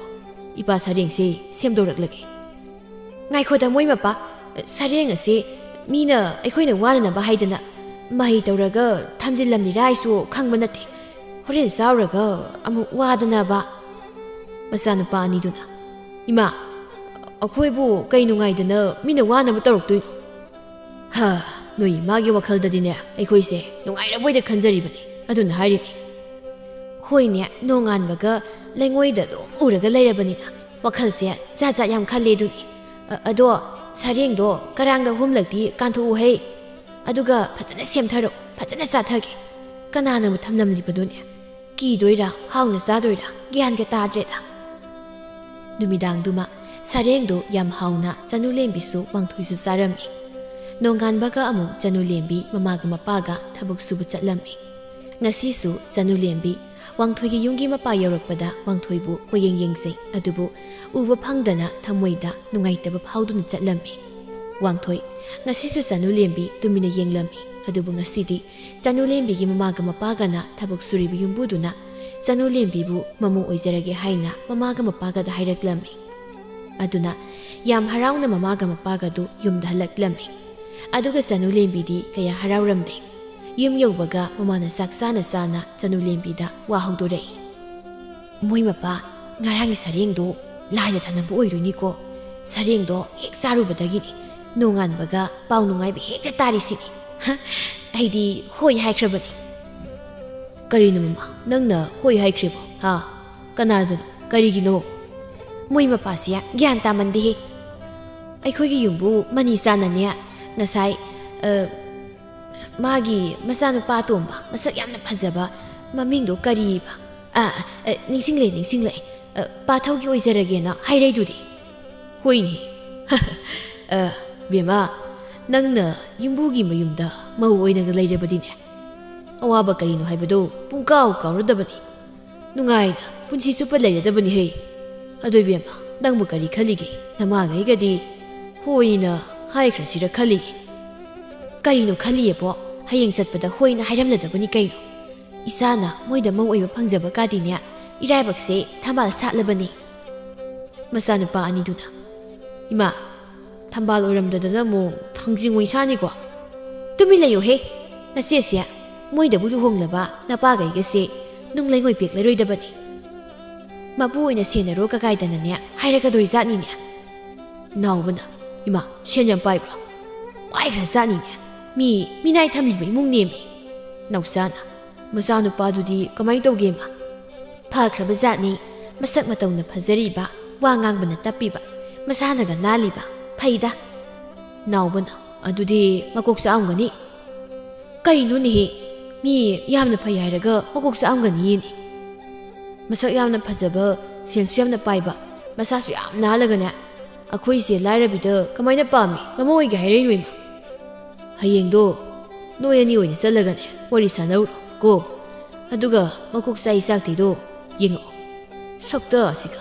ipa sareng se semdorak lage ngai khoda moi mapa sareng ase mina aikhoina wana ba haidana mai tawraga thamjilamni raisu khangba nate horen sauraga amu wadana ba masana pa ani duna ima akhoibu kai nungaidana mina wana ba taroktoino ha noi magi wakaldadine aikhoise nungairaboida khanjaribani aduna hairimi hoine nonganbaga lengoida dum uraga leirabani wakhalse za yam khalle duni ado sarengdo karangda humlakti kanthu he aduga phajana semtharo phajana sathage kanana mu thamlamlibadune ki doira hauna sa doira gyan ga tadreda numidang duma sarengdo yam hauna chanulembisu wangthoisu sarami nonganbaga amu chanulembi mamaga mapaga thabuk subu chatlammi ngasisu chanulembi wangthoigi yungi mapa yarakpada wangthoibu koyeng yengsei adubu uba phangdana thamoida nungaitaba phauduna chatlammi wangthoi ngasisu chanulembi tumina yenglammi adubu ngasidi chanulembi gi mamaga mapaga na thabuk suribi yumbuduna chanulembi bu mamu oijarage haina mamaga mapaga da hairaklammi aduna yam harauna mamaga mapaga du yumda halaklammi aduga chanulembi di kaya harawramde yum yaubaga mamana saksana sana chanu lembida wa haudorai moi mapa ngarangi sareng do laina thanabu oiruni ko sareng do hek sarubadagi ni nongan baga pau nungai be hek tari sini aidi hoi haikrabadi karina mama nangna hoi haikrebo ha kanadano karigino moi mapa sia gyan tamande he ꯑꯩꯈꯣꯏꯒꯤ ꯌꯨꯝꯕꯨ ꯃꯅꯤꯆꯥꯅꯅꯦ ꯉꯁꯥꯏ ꯃꯥꯒꯤ ꯃꯆꯥꯅꯨꯄꯥ ꯇꯣꯝꯕ ꯃꯁꯛ ꯌꯥꯝꯅ ꯐꯖꯕ ꯃꯃꯤꯡꯗꯣ ꯀꯔꯤꯕ ꯅꯤꯡꯁꯤꯡꯂꯦ ꯄꯥꯊꯧꯒꯤ ꯑꯣꯏꯖꯔꯒꯦꯅ ꯍꯥꯏꯔꯩꯗꯨꯗꯤ ꯍꯣꯏꯅꯦ ꯕꯦꯝꯃ ꯅꯪꯅ ꯌꯨꯝꯕꯨꯒꯤ ꯃꯌꯨꯝꯗ ꯃꯧ ꯑꯣꯏꯅꯒ ꯂꯩꯔꯕꯗꯤꯅꯦ ꯑꯋꯥꯕ ꯀꯔꯤꯅꯣ ꯍꯥꯏꯕꯗꯣ ꯄꯨꯡꯀꯥꯎ ꯀꯥꯎꯔꯗꯕꯅꯤ ꯅꯨꯡꯉꯥꯏꯅ ꯄꯨꯟꯁꯤ ꯆꯨꯞꯄ ꯂꯩꯔꯗꯕꯅꯤ ꯍꯦ ꯑꯗꯣ ꯕꯦꯝꯃ ꯅꯪꯕꯨ ꯀꯔꯤ ꯈꯜꯂꯤꯒꯦ ꯅꯃꯥꯒꯩꯒꯗꯤ ꯍꯣꯏꯅ ꯍꯥꯏꯈ꯭ꯔꯁꯤꯔ ꯈꯜꯂꯤ ꯀꯔꯤꯅꯣ ꯈꯜꯂꯤꯌꯦꯕꯣ ꯍꯌꯦꯡ ꯆꯠꯄꯗ ꯍꯣꯏꯅ ꯍꯥꯏꯔꯝꯂꯗꯕꯅꯤ ꯀꯩꯅꯣ ꯏꯁꯥꯅ ꯃꯣꯏꯗ ꯃꯧ ꯑꯣꯏꯕ ꯐꯪꯖꯕ ꯀꯥꯗꯤꯅꯦ ꯏꯔꯥꯏꯕꯛꯁꯦ ꯊꯝꯕꯥꯜ ꯁꯥꯠꯂꯕꯅꯤ ꯃꯆꯥꯅꯨꯄꯥ ꯑꯅꯤꯗꯨꯅ ꯏꯃꯥ ꯊꯝꯕꯥꯜ ꯑꯣꯏꯔꯝꯗꯗꯅ ꯑꯃꯨꯛ ꯊꯥꯡꯖꯤꯡ ꯑꯣꯏ ꯁꯥꯅꯤꯀꯣ ꯇꯨꯃꯤꯟ ꯂꯩꯌꯨꯍꯦ ꯅꯆꯦꯁꯦ ꯃꯣꯏꯗꯕꯨ ꯂꯨꯍꯣꯡꯂꯕ ꯅꯄꯥꯒꯩꯒꯁꯦ ꯅꯨꯡ ꯂꯩꯉꯣꯏ ꯄꯦꯛꯂꯔꯣꯏꯗꯕꯅꯤ ꯃꯄꯨ ꯑꯣꯏꯅ ꯁꯦꯟꯅꯔꯣ ꯀꯀꯥꯏꯗꯅꯅꯦ ꯍꯥꯏꯔꯛꯀꯗꯣꯔꯤ ꯖꯥꯠꯅꯤꯅꯦ ꯅꯥꯎꯕꯅ ꯏꯃꯥ ꯁꯦꯟ ꯌꯥꯝ ꯄꯥꯏꯕ꯭ꯔꯣ ꯄꯥꯏꯈ꯭ꯔꯖꯥꯠꯅꯤꯅꯦ ꯃꯤꯅꯥꯏ ꯊꯝꯂꯤꯕ ꯏꯃꯨꯡ ꯅꯦꯝꯃꯤ ꯅꯥꯎꯆꯥꯅ ꯃꯆꯥꯅꯨꯄꯥꯗꯨꯗꯤ ꯀꯃꯥꯏ ꯇꯧꯒꯦꯃ ꯐꯈ꯭ꯔꯕ ꯖꯥꯠꯅꯤ ꯃꯁꯛ ꯃꯇꯧꯅ ꯐꯖꯔꯤꯕ ꯋꯥ ꯉꯥꯡꯕꯅ ꯇꯞꯄꯤꯕ ꯃꯁꯥꯅꯒ ꯅꯥꯜꯂꯤꯕ ꯐꯩꯗ ꯅꯥꯎꯕꯅ ꯑꯗꯨꯗꯤ ꯃꯀꯣꯛ ꯆꯥꯛꯑꯝꯒꯅꯤ ꯀꯔꯤꯅꯣꯅꯦꯍꯦ ꯃꯤ ꯌꯥꯝꯅ ꯐꯩ ꯍꯥꯏꯔꯒ ꯃꯀꯣꯛ ꯆꯥꯛꯑꯝꯒꯅꯤꯅꯦ ꯃꯁꯛ ꯌꯥꯝꯅ ꯐꯖꯕ ꯁꯦꯟꯁꯨ ꯌꯥꯝꯅ ꯄꯥꯏꯕ ꯃꯁꯥꯁꯨ ꯌꯥꯝ ꯅꯥꯜꯂꯒꯅꯦ ꯑꯩꯈꯣꯏꯁꯦ ꯂꯥꯏꯔꯕꯤꯗ ꯀꯃꯥꯏꯅ ꯄꯥꯝꯃꯤ ꯃꯃꯥ ꯑꯣꯏꯒꯦ ꯍꯥꯏꯔꯛꯏꯅꯣ ꯍꯌꯦꯡꯗꯣ ꯅꯣꯏ ꯑꯅꯤ ꯑꯣꯏꯅ ꯆꯠꯂꯒꯅꯦ ꯋꯥꯔꯤ ꯁꯥꯟꯅꯧꯔꯣ ꯀꯣ ꯑꯗꯨꯒ ꯃꯀꯣꯛ ꯆꯥꯛꯏ ꯆꯥꯛꯇꯤꯗꯣ ꯌꯦꯡꯉꯛꯑꯣ ꯁꯛꯇ ꯑꯁꯤꯒ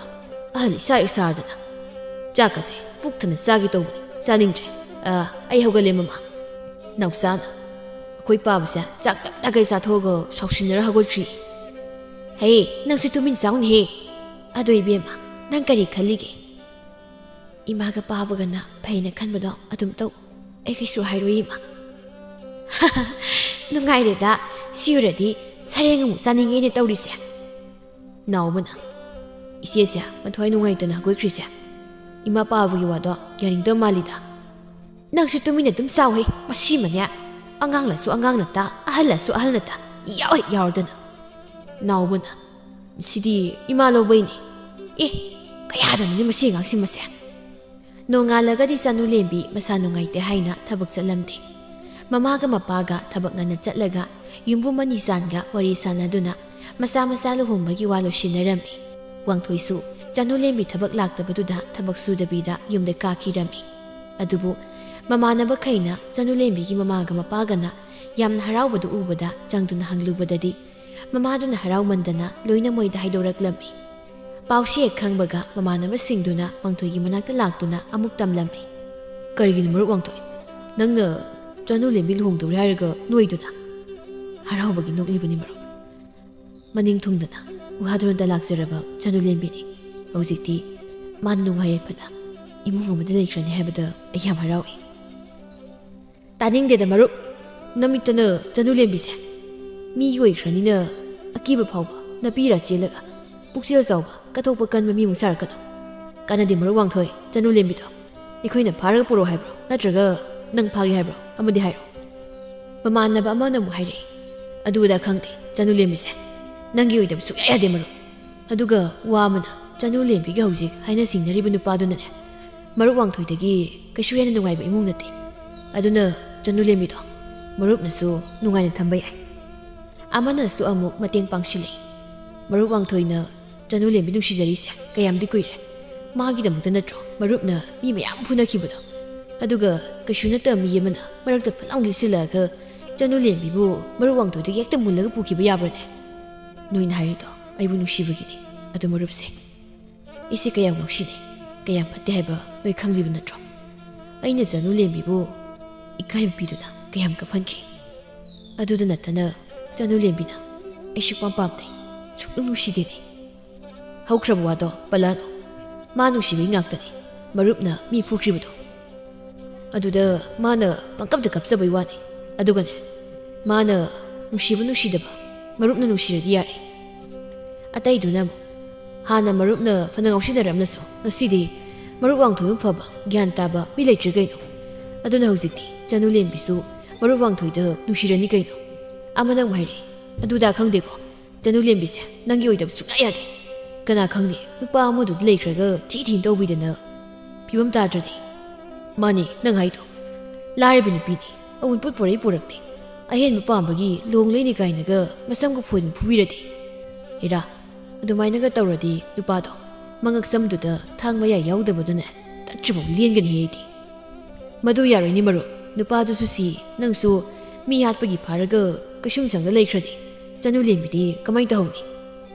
ꯑꯍꯜ ꯏꯁꯥ ꯏꯁꯥꯗꯅ ꯆꯥꯛꯀꯁꯦ ꯄꯨꯛ ꯊꯟꯅ ꯆꯥꯒꯦ ꯇꯧꯕꯅꯤ ꯆꯥꯅꯤꯡꯗ꯭ꯔꯦ ꯑꯩ ꯍꯧꯒꯠꯂꯦ ꯃꯃꯥ ꯅꯥꯎꯆꯥꯅ ꯑꯩꯈꯣꯏ ꯄꯥꯕꯁꯦ ꯆꯥꯛ ꯇꯞꯅ ꯀꯩ ꯆꯥꯊꯣꯛꯑꯒ ꯁꯥꯎꯁꯤꯟꯅꯔ ꯍꯧꯒꯠꯈ꯭ꯔꯤ ꯍꯦ ꯅꯪꯁꯨ ꯇꯨꯃꯤꯟ ꯆꯥꯎꯅꯦꯍꯦ ꯑꯗꯣ ꯏꯕꯦꯝꯃ ꯅꯪ ꯀꯔꯤ ꯈꯜꯂꯤꯒꯦ ꯏꯃꯥꯒ ꯄꯥꯕꯒꯅ ꯐꯩꯅ ꯈꯟꯕꯗꯣ ꯑꯗꯨꯝ ꯇꯧ ꯑꯩ ꯀꯩꯁꯨ ꯍꯥꯏꯔꯣꯏ ꯏꯃꯥ ꯅꯨꯡꯉꯥꯏꯔꯦꯗ ꯁꯤꯎꯔꯗꯤ ꯁꯔꯦꯡ ꯑꯃꯨꯛ ꯆꯥꯅꯤꯡꯉꯦꯅꯦ ꯇꯧꯔꯤꯁꯦ ꯅꯥꯎꯕꯅ ꯏꯆꯦꯁꯦ ꯃꯊ꯭ꯋꯥꯏ ꯅꯨꯡꯉꯥꯏꯇꯅ ꯍꯧꯒꯠꯈ꯭ꯔꯤꯁꯦ ꯏꯃꯥ ꯄꯥꯕꯒꯤ ꯋꯥꯗꯣ ꯌꯥꯅꯤꯡꯗꯕ ꯃꯥꯜꯂꯤꯗ ꯅꯪꯁꯨ ꯇꯨꯃꯤꯟꯅ ꯑꯗꯨꯝ ꯆꯥꯎꯍꯦ ꯃꯁꯤꯃꯅꯦ ꯑꯉꯥꯡꯂꯁꯨ ꯑꯉꯥꯡ ꯅꯠꯇ ꯑꯍꯜꯂꯁꯨ ꯑꯍꯜ ꯅꯠꯇ ꯏꯌꯥꯎ ꯍꯦꯛ ꯌꯥꯎꯔꯗꯅ ꯅꯥꯎꯕꯅ ꯁꯤꯗꯤ ꯏꯃꯥ ꯂꯧꯕꯩꯅꯤ ꯀꯌꯥꯗꯅꯣꯅꯦ ꯃꯁꯤ ꯑꯉꯥꯡꯁꯤꯃꯁꯦ ꯅꯣꯡꯉꯥꯜꯂꯒꯗꯤ ꯆꯅꯨ ꯂꯦꯝꯕꯤ ꯃꯁꯥ ꯅꯨꯡꯉꯥꯏꯇꯦ ꯍꯥꯏꯅ ꯊꯕꯛ ꯆꯠꯂꯝꯗꯦ ꯃꯃꯥꯒ ꯃꯄꯥꯒ ꯊꯕꯛ ꯉꯟꯅ ꯆꯠꯂꯒ ꯌꯨꯝꯕꯨ ꯃꯅꯤꯆꯥꯟꯒ ꯋꯥꯔꯤ ꯁꯥꯟꯅꯗꯨꯅ ꯃꯆꯥ ꯂꯨꯍꯣꯡꯕꯒꯤ ꯋꯥ ꯂꯣꯏꯁꯤꯟꯅꯔꯝꯃꯤ ꯋꯥꯡꯊꯣꯏꯁꯨ ꯆꯅꯨ ꯂꯦꯝꯕꯤ ꯊꯕꯛ ꯂꯥꯛꯇꯕꯗꯨꯗ ꯊꯕꯛ ꯁꯨꯗꯕꯤꯗ ꯌꯨꯝꯗ ꯀꯥꯈꯤꯔꯝꯃꯤ ꯑꯗꯨꯕꯨ ꯃꯃꯥꯟꯅꯕꯈꯩꯅ ꯆꯅꯨ ꯂꯦꯝꯕꯤꯒꯤ ꯃꯃꯥꯒ ꯃꯄꯥꯒꯅ ꯌꯥꯝꯅ ꯍꯔꯥꯎꯕꯗꯨ ꯎꯕꯗ ꯆꯪꯗꯨꯅ ꯍꯪꯂꯨꯕꯗꯗꯤ ꯃꯃꯥꯗꯨꯅ ꯍꯔꯥꯎꯃꯟꯗꯅ ꯂꯣꯏꯅ ꯃꯣꯏꯗ ꯍꯥꯏꯗꯣꯔꯛꯂꯝꯃꯤ ꯄꯥꯎꯁꯦ ꯍꯦꯛ ꯈꯪꯕꯒ ꯃꯃꯥꯟꯅꯕꯁꯤꯡꯗꯨꯅ ꯋꯥꯡꯊꯣꯏꯒꯤ ꯃꯅꯥꯛꯇ ꯂꯥꯛꯇꯨꯅ ꯑꯃꯨꯛ ꯇꯝꯂꯝꯃꯤ ꯀꯔꯤꯒꯤꯅꯣ ꯃꯔꯨꯞ ꯋꯥꯡꯊꯣꯏ ꯅꯪꯅ ꯆꯅꯨ ꯂꯦꯝꯕꯤ ꯂꯨꯍꯣꯡꯗꯧꯔꯦ ꯍꯥꯏꯔꯒ ꯅꯣꯏꯗꯨꯅ ꯍꯔꯥꯎꯕꯒꯤ ꯅꯣꯛꯂꯤꯕꯅꯤ ꯃꯔꯨꯞ ꯃꯅꯤꯡ ꯊꯨꯡꯗꯅ ꯎꯍꯥꯗꯨꯔꯟꯗ ꯂꯥꯛꯆꯔꯕ ꯆꯅꯨ ꯂꯦꯝꯕꯤꯅꯤ ꯍꯧꯖꯤꯛꯇꯤ ꯃꯥꯅ ꯅꯨꯡꯉꯥꯏ ꯌꯥꯏꯐꯅ ꯏꯃꯨꯡ ꯑꯃꯗ ꯂꯩꯈ꯭ꯔꯅꯤ ꯍꯥꯏꯕꯗ ꯑꯩ ꯌꯥꯝ ꯍꯔꯥꯎꯏ ꯇꯥꯅꯤꯡꯗꯦꯗ ꯃꯔꯨꯞ ꯅꯃꯤꯠꯇꯅ ꯆꯅꯨ ꯂꯦꯝꯕꯤꯁꯦ ꯃꯤꯒꯤ ꯑꯣꯏꯈ꯭ꯔꯅꯤꯅ ꯑꯀꯤꯕ ꯐꯥꯎꯕ ꯅꯄꯤꯔ ꯆꯦꯜꯂꯒ ꯄꯨꯛꯆꯦꯜ ꯆꯥꯎꯕ ꯀꯠꯊꯣꯛꯄ ꯀꯟꯕ ꯃꯤꯃꯨꯛ ꯁꯥꯔꯛꯀꯅꯨ ꯀꯥꯟꯅꯗꯦ ꯃꯔꯨꯞ ꯋꯥꯡꯊꯣꯏ ꯆꯅꯨ ꯂꯦꯝꯕꯤꯗꯣ ꯑꯩꯈꯣꯏꯅ ꯐꯥꯔꯒ ꯄꯨꯔꯛꯑꯣ ꯍꯥꯏꯕ꯭ꯔꯣ ꯅꯠꯇ꯭ꯔꯒ ꯅꯪ ꯐꯥꯒꯦ ꯍꯥꯏꯕ꯭ꯔꯣ ꯑꯃꯗꯤ ꯍꯥꯏꯔꯣ ꯃꯃꯥꯟꯅꯕ ꯑꯃꯅ ꯑꯃꯨꯛ ꯍꯥꯏꯔꯛꯏ ꯑꯗꯨꯗ ꯈꯪꯗꯦ ꯆꯅꯨ ꯂꯦꯝꯕꯤꯁꯦ ꯅꯪꯒꯤ ꯑꯣꯏꯗꯕ ꯁꯨꯛꯌꯥ ꯌꯥꯗꯦ ꯃꯔꯨꯞ ꯑꯗꯨꯒ ꯋꯥ ꯑꯃꯅ ꯆꯅꯨ ꯂꯦꯝꯕꯤꯒ ꯍꯧꯖꯤꯛ ꯍꯥꯏꯅ ꯁꯤꯡꯅꯔꯤꯕ ꯅꯨꯄꯥꯗꯨꯅꯅꯦ ꯃꯔꯨꯞ ꯋꯥꯡꯊꯣꯏꯗꯒꯤ ꯀꯩꯁꯨ ꯍꯦꯟꯅ ꯅꯨꯡꯉꯥꯏꯕ ꯏꯃꯨꯡ ꯅꯠꯇꯦ ꯑꯗꯨꯅ ꯆꯅꯨ ꯂꯦꯝꯕꯤꯗꯣ ꯃꯔꯨꯞꯅꯁꯨ ꯅꯨꯡꯉꯥꯏꯅ ꯊꯝꯕ ꯌꯥꯏ ꯑꯃꯅꯁꯨ ꯑꯃꯨꯛ ꯃꯇꯦꯡ ꯄꯥꯡꯁꯤꯜꯂꯛꯏ ꯃꯔꯨꯞ ꯋꯥꯡꯊꯣꯏꯅ ꯆꯅꯨ ꯂꯦꯝꯕꯤ ꯅꯨꯡꯁꯤꯖꯔꯤꯁꯦ ꯀꯌꯥꯝꯗꯤ ꯀꯨꯏꯔꯦ ꯃꯥꯒꯤꯗꯃꯛꯇ ꯅꯠꯇ꯭ꯔꯣ ꯃꯔꯨꯞꯅ ꯃꯤ ꯃꯌꯥꯝ ꯐꯨꯅꯈꯤꯕꯗꯣ ꯑꯗꯨꯒ ꯀꯩꯁꯨ ꯅꯠꯇꯕ ꯃꯤ ꯑꯃꯅ ꯃꯔꯛꯇ ꯐꯠꯂꯥꯎ ꯂꯤꯠꯁꯤꯜꯂꯛꯑꯒ ꯆꯅꯨ ꯂꯦꯝꯕꯤꯕꯨ ꯃꯔꯨꯞ ꯋꯥꯡꯊꯣꯏꯗꯒꯤ ꯍꯦꯛꯇ ꯃꯨꯜꯂꯒ ꯄꯨꯈꯤꯕ ꯌꯥꯕ꯭ꯔꯅꯦ ꯅꯣꯏꯅ ꯍꯥꯏꯔꯤꯗꯣ ꯑꯩꯕꯨ ꯅꯨꯡꯁꯤꯕꯒꯤꯅꯤ ꯑꯗꯨ ꯃꯔꯨꯞꯁꯦ ꯑꯩꯁꯦ ꯀꯌꯥꯝ ꯉꯥꯎꯁꯤꯟꯅꯩ ꯀꯌꯥꯝ ꯐꯠꯇꯦ ꯍꯥꯏꯕ ꯅꯣꯏ ꯈꯪꯂꯤꯕ ꯅꯠꯇ꯭ꯔꯣ ꯑꯩꯅ ꯆꯅꯨ ꯂꯦꯝꯕꯤꯕꯨ ꯏꯀꯥꯏꯕ ꯄꯤꯗꯨꯅ ꯀꯌꯥꯝ ꯀꯞꯍꯟꯈꯤ ꯑꯗꯨꯗ ꯅꯠꯇꯅ ꯆꯅꯨ ꯂꯦꯝꯕꯤꯅ ꯑꯩ ꯁꯨꯛꯄꯥꯝ ꯄꯥꯝꯗꯦ ꯁꯨꯛꯅꯨꯡ ꯅꯨꯡꯁꯤꯗꯦꯅꯦ ꯍꯧꯈ꯭ꯔꯕ ꯋꯥꯗꯣ ꯄꯜꯂꯛꯑꯅꯨ ꯃꯥ ꯅꯨꯡꯁꯤꯕꯒꯤ ꯉꯥꯛꯇꯅꯤ ꯃꯔꯨꯞꯅ ꯃꯤ ꯐꯨꯈ꯭ꯔꯤꯕꯗꯣ ꯑꯗꯨꯗ ꯃꯥꯅ ꯄꯪꯀꯞꯇ ꯀꯞꯆꯕꯩ ꯋꯥꯅꯤ ꯑꯗꯨꯒꯅꯦ ꯃꯥꯅ ꯅꯨꯡꯁꯤꯕ ꯅꯨꯡꯁꯤꯗꯕ ꯃꯔꯨꯞꯅ ꯅꯨꯡꯁꯤꯔꯗꯤ ꯌꯥꯔꯦ ꯑꯇꯩꯗꯨꯅ ꯍꯥꯟꯅ ꯃꯔꯨꯞꯅ ꯐꯅ ꯉꯥꯎꯁꯤꯟꯅꯔꯝꯅꯁꯨ ꯉꯁꯤꯗꯤ ꯃꯔꯨꯞ ꯋꯥꯡꯊꯣꯏꯕ ꯐꯕ ꯒ꯭ꯌꯥꯟ ꯇꯥꯕ ꯃꯤ ꯂꯩꯇ꯭ꯔꯦ ꯀꯩꯅꯣ ꯑꯗꯨꯅ ꯍꯧꯖꯤꯛꯇꯤ ꯆꯅꯨꯂꯦꯝꯕꯤꯁꯨ ꯃꯔꯨꯞ ꯋꯥꯡꯊꯣꯏꯗ ꯅꯨꯡꯁꯤꯔꯅꯤ ꯀꯩꯅꯣ ꯑꯃꯅ ꯑꯃꯨꯛ ꯍꯥꯏꯔꯛꯏ ꯑꯗꯨꯗ ꯈꯪꯗꯦꯀꯣ ꯆꯅꯨꯂꯦꯝꯕꯤꯁꯦ ꯅꯪꯒꯤ ꯑꯣꯏꯗꯕ ꯁꯨꯡꯌꯥ ꯌꯥꯗꯦ ꯀꯅꯥ ꯈꯪꯅꯤ ꯅꯨꯄꯥ ꯑꯃꯗꯨꯗ ꯂꯩꯈ꯭ꯔꯒ ꯊꯤ ꯇꯧꯕꯤꯗꯅ ꯐꯤꯕꯝ ꯇꯥꯗ꯭ꯔꯗꯤ ꯃꯥꯅꯤ ꯅꯪ ꯍꯥꯏꯗꯣ ꯂꯥꯏꯔꯕ ꯅꯨꯄꯤꯅꯤ ꯑꯋꯨꯟꯄꯣꯠ ꯄꯣꯔꯛꯏ ꯄꯣꯔꯛꯇꯦ ꯑꯍꯦꯟꯕ ꯄꯥꯝꯕꯒꯤ ꯂꯣꯡ ꯂꯩꯅꯤ ꯀꯥꯏꯅꯒ ꯃꯁꯝꯒ ꯐꯣꯏꯗꯅ ꯐꯨꯕꯤꯔꯗꯤ ꯍꯦꯔꯥ ꯑꯗꯨꯃꯥꯏꯅꯒ ꯇꯧꯔꯗꯤ ꯅꯨꯄꯥꯗꯣ ꯃꯉꯛꯁꯝꯗꯨꯗ ꯊꯥꯡ ꯃꯌꯥ ꯌꯥꯎꯗꯕꯗꯨꯅ ꯇꯠꯇ꯭ꯔꯤꯐꯥꯎ ꯂꯦꯟꯒꯅꯤ ꯍꯦꯗꯤ ꯃꯗꯨ ꯌꯥꯔꯣꯏꯅꯤ ꯃꯔꯨꯞ ꯅꯨꯄꯥꯗꯨꯁꯨ ꯁꯤ ꯅꯪꯁꯨ ꯃꯤ ꯍꯥꯠꯄꯒꯤ ꯐꯥꯔꯒ ꯀꯩꯁꯨꯝ ꯁꯪꯗ ꯂꯩꯈ꯭ꯔꯗꯤ ꯆꯅꯨꯂꯦꯝꯕꯤꯗꯤ ꯀꯃꯥꯏꯅ ꯇꯧꯍꯧꯅꯤ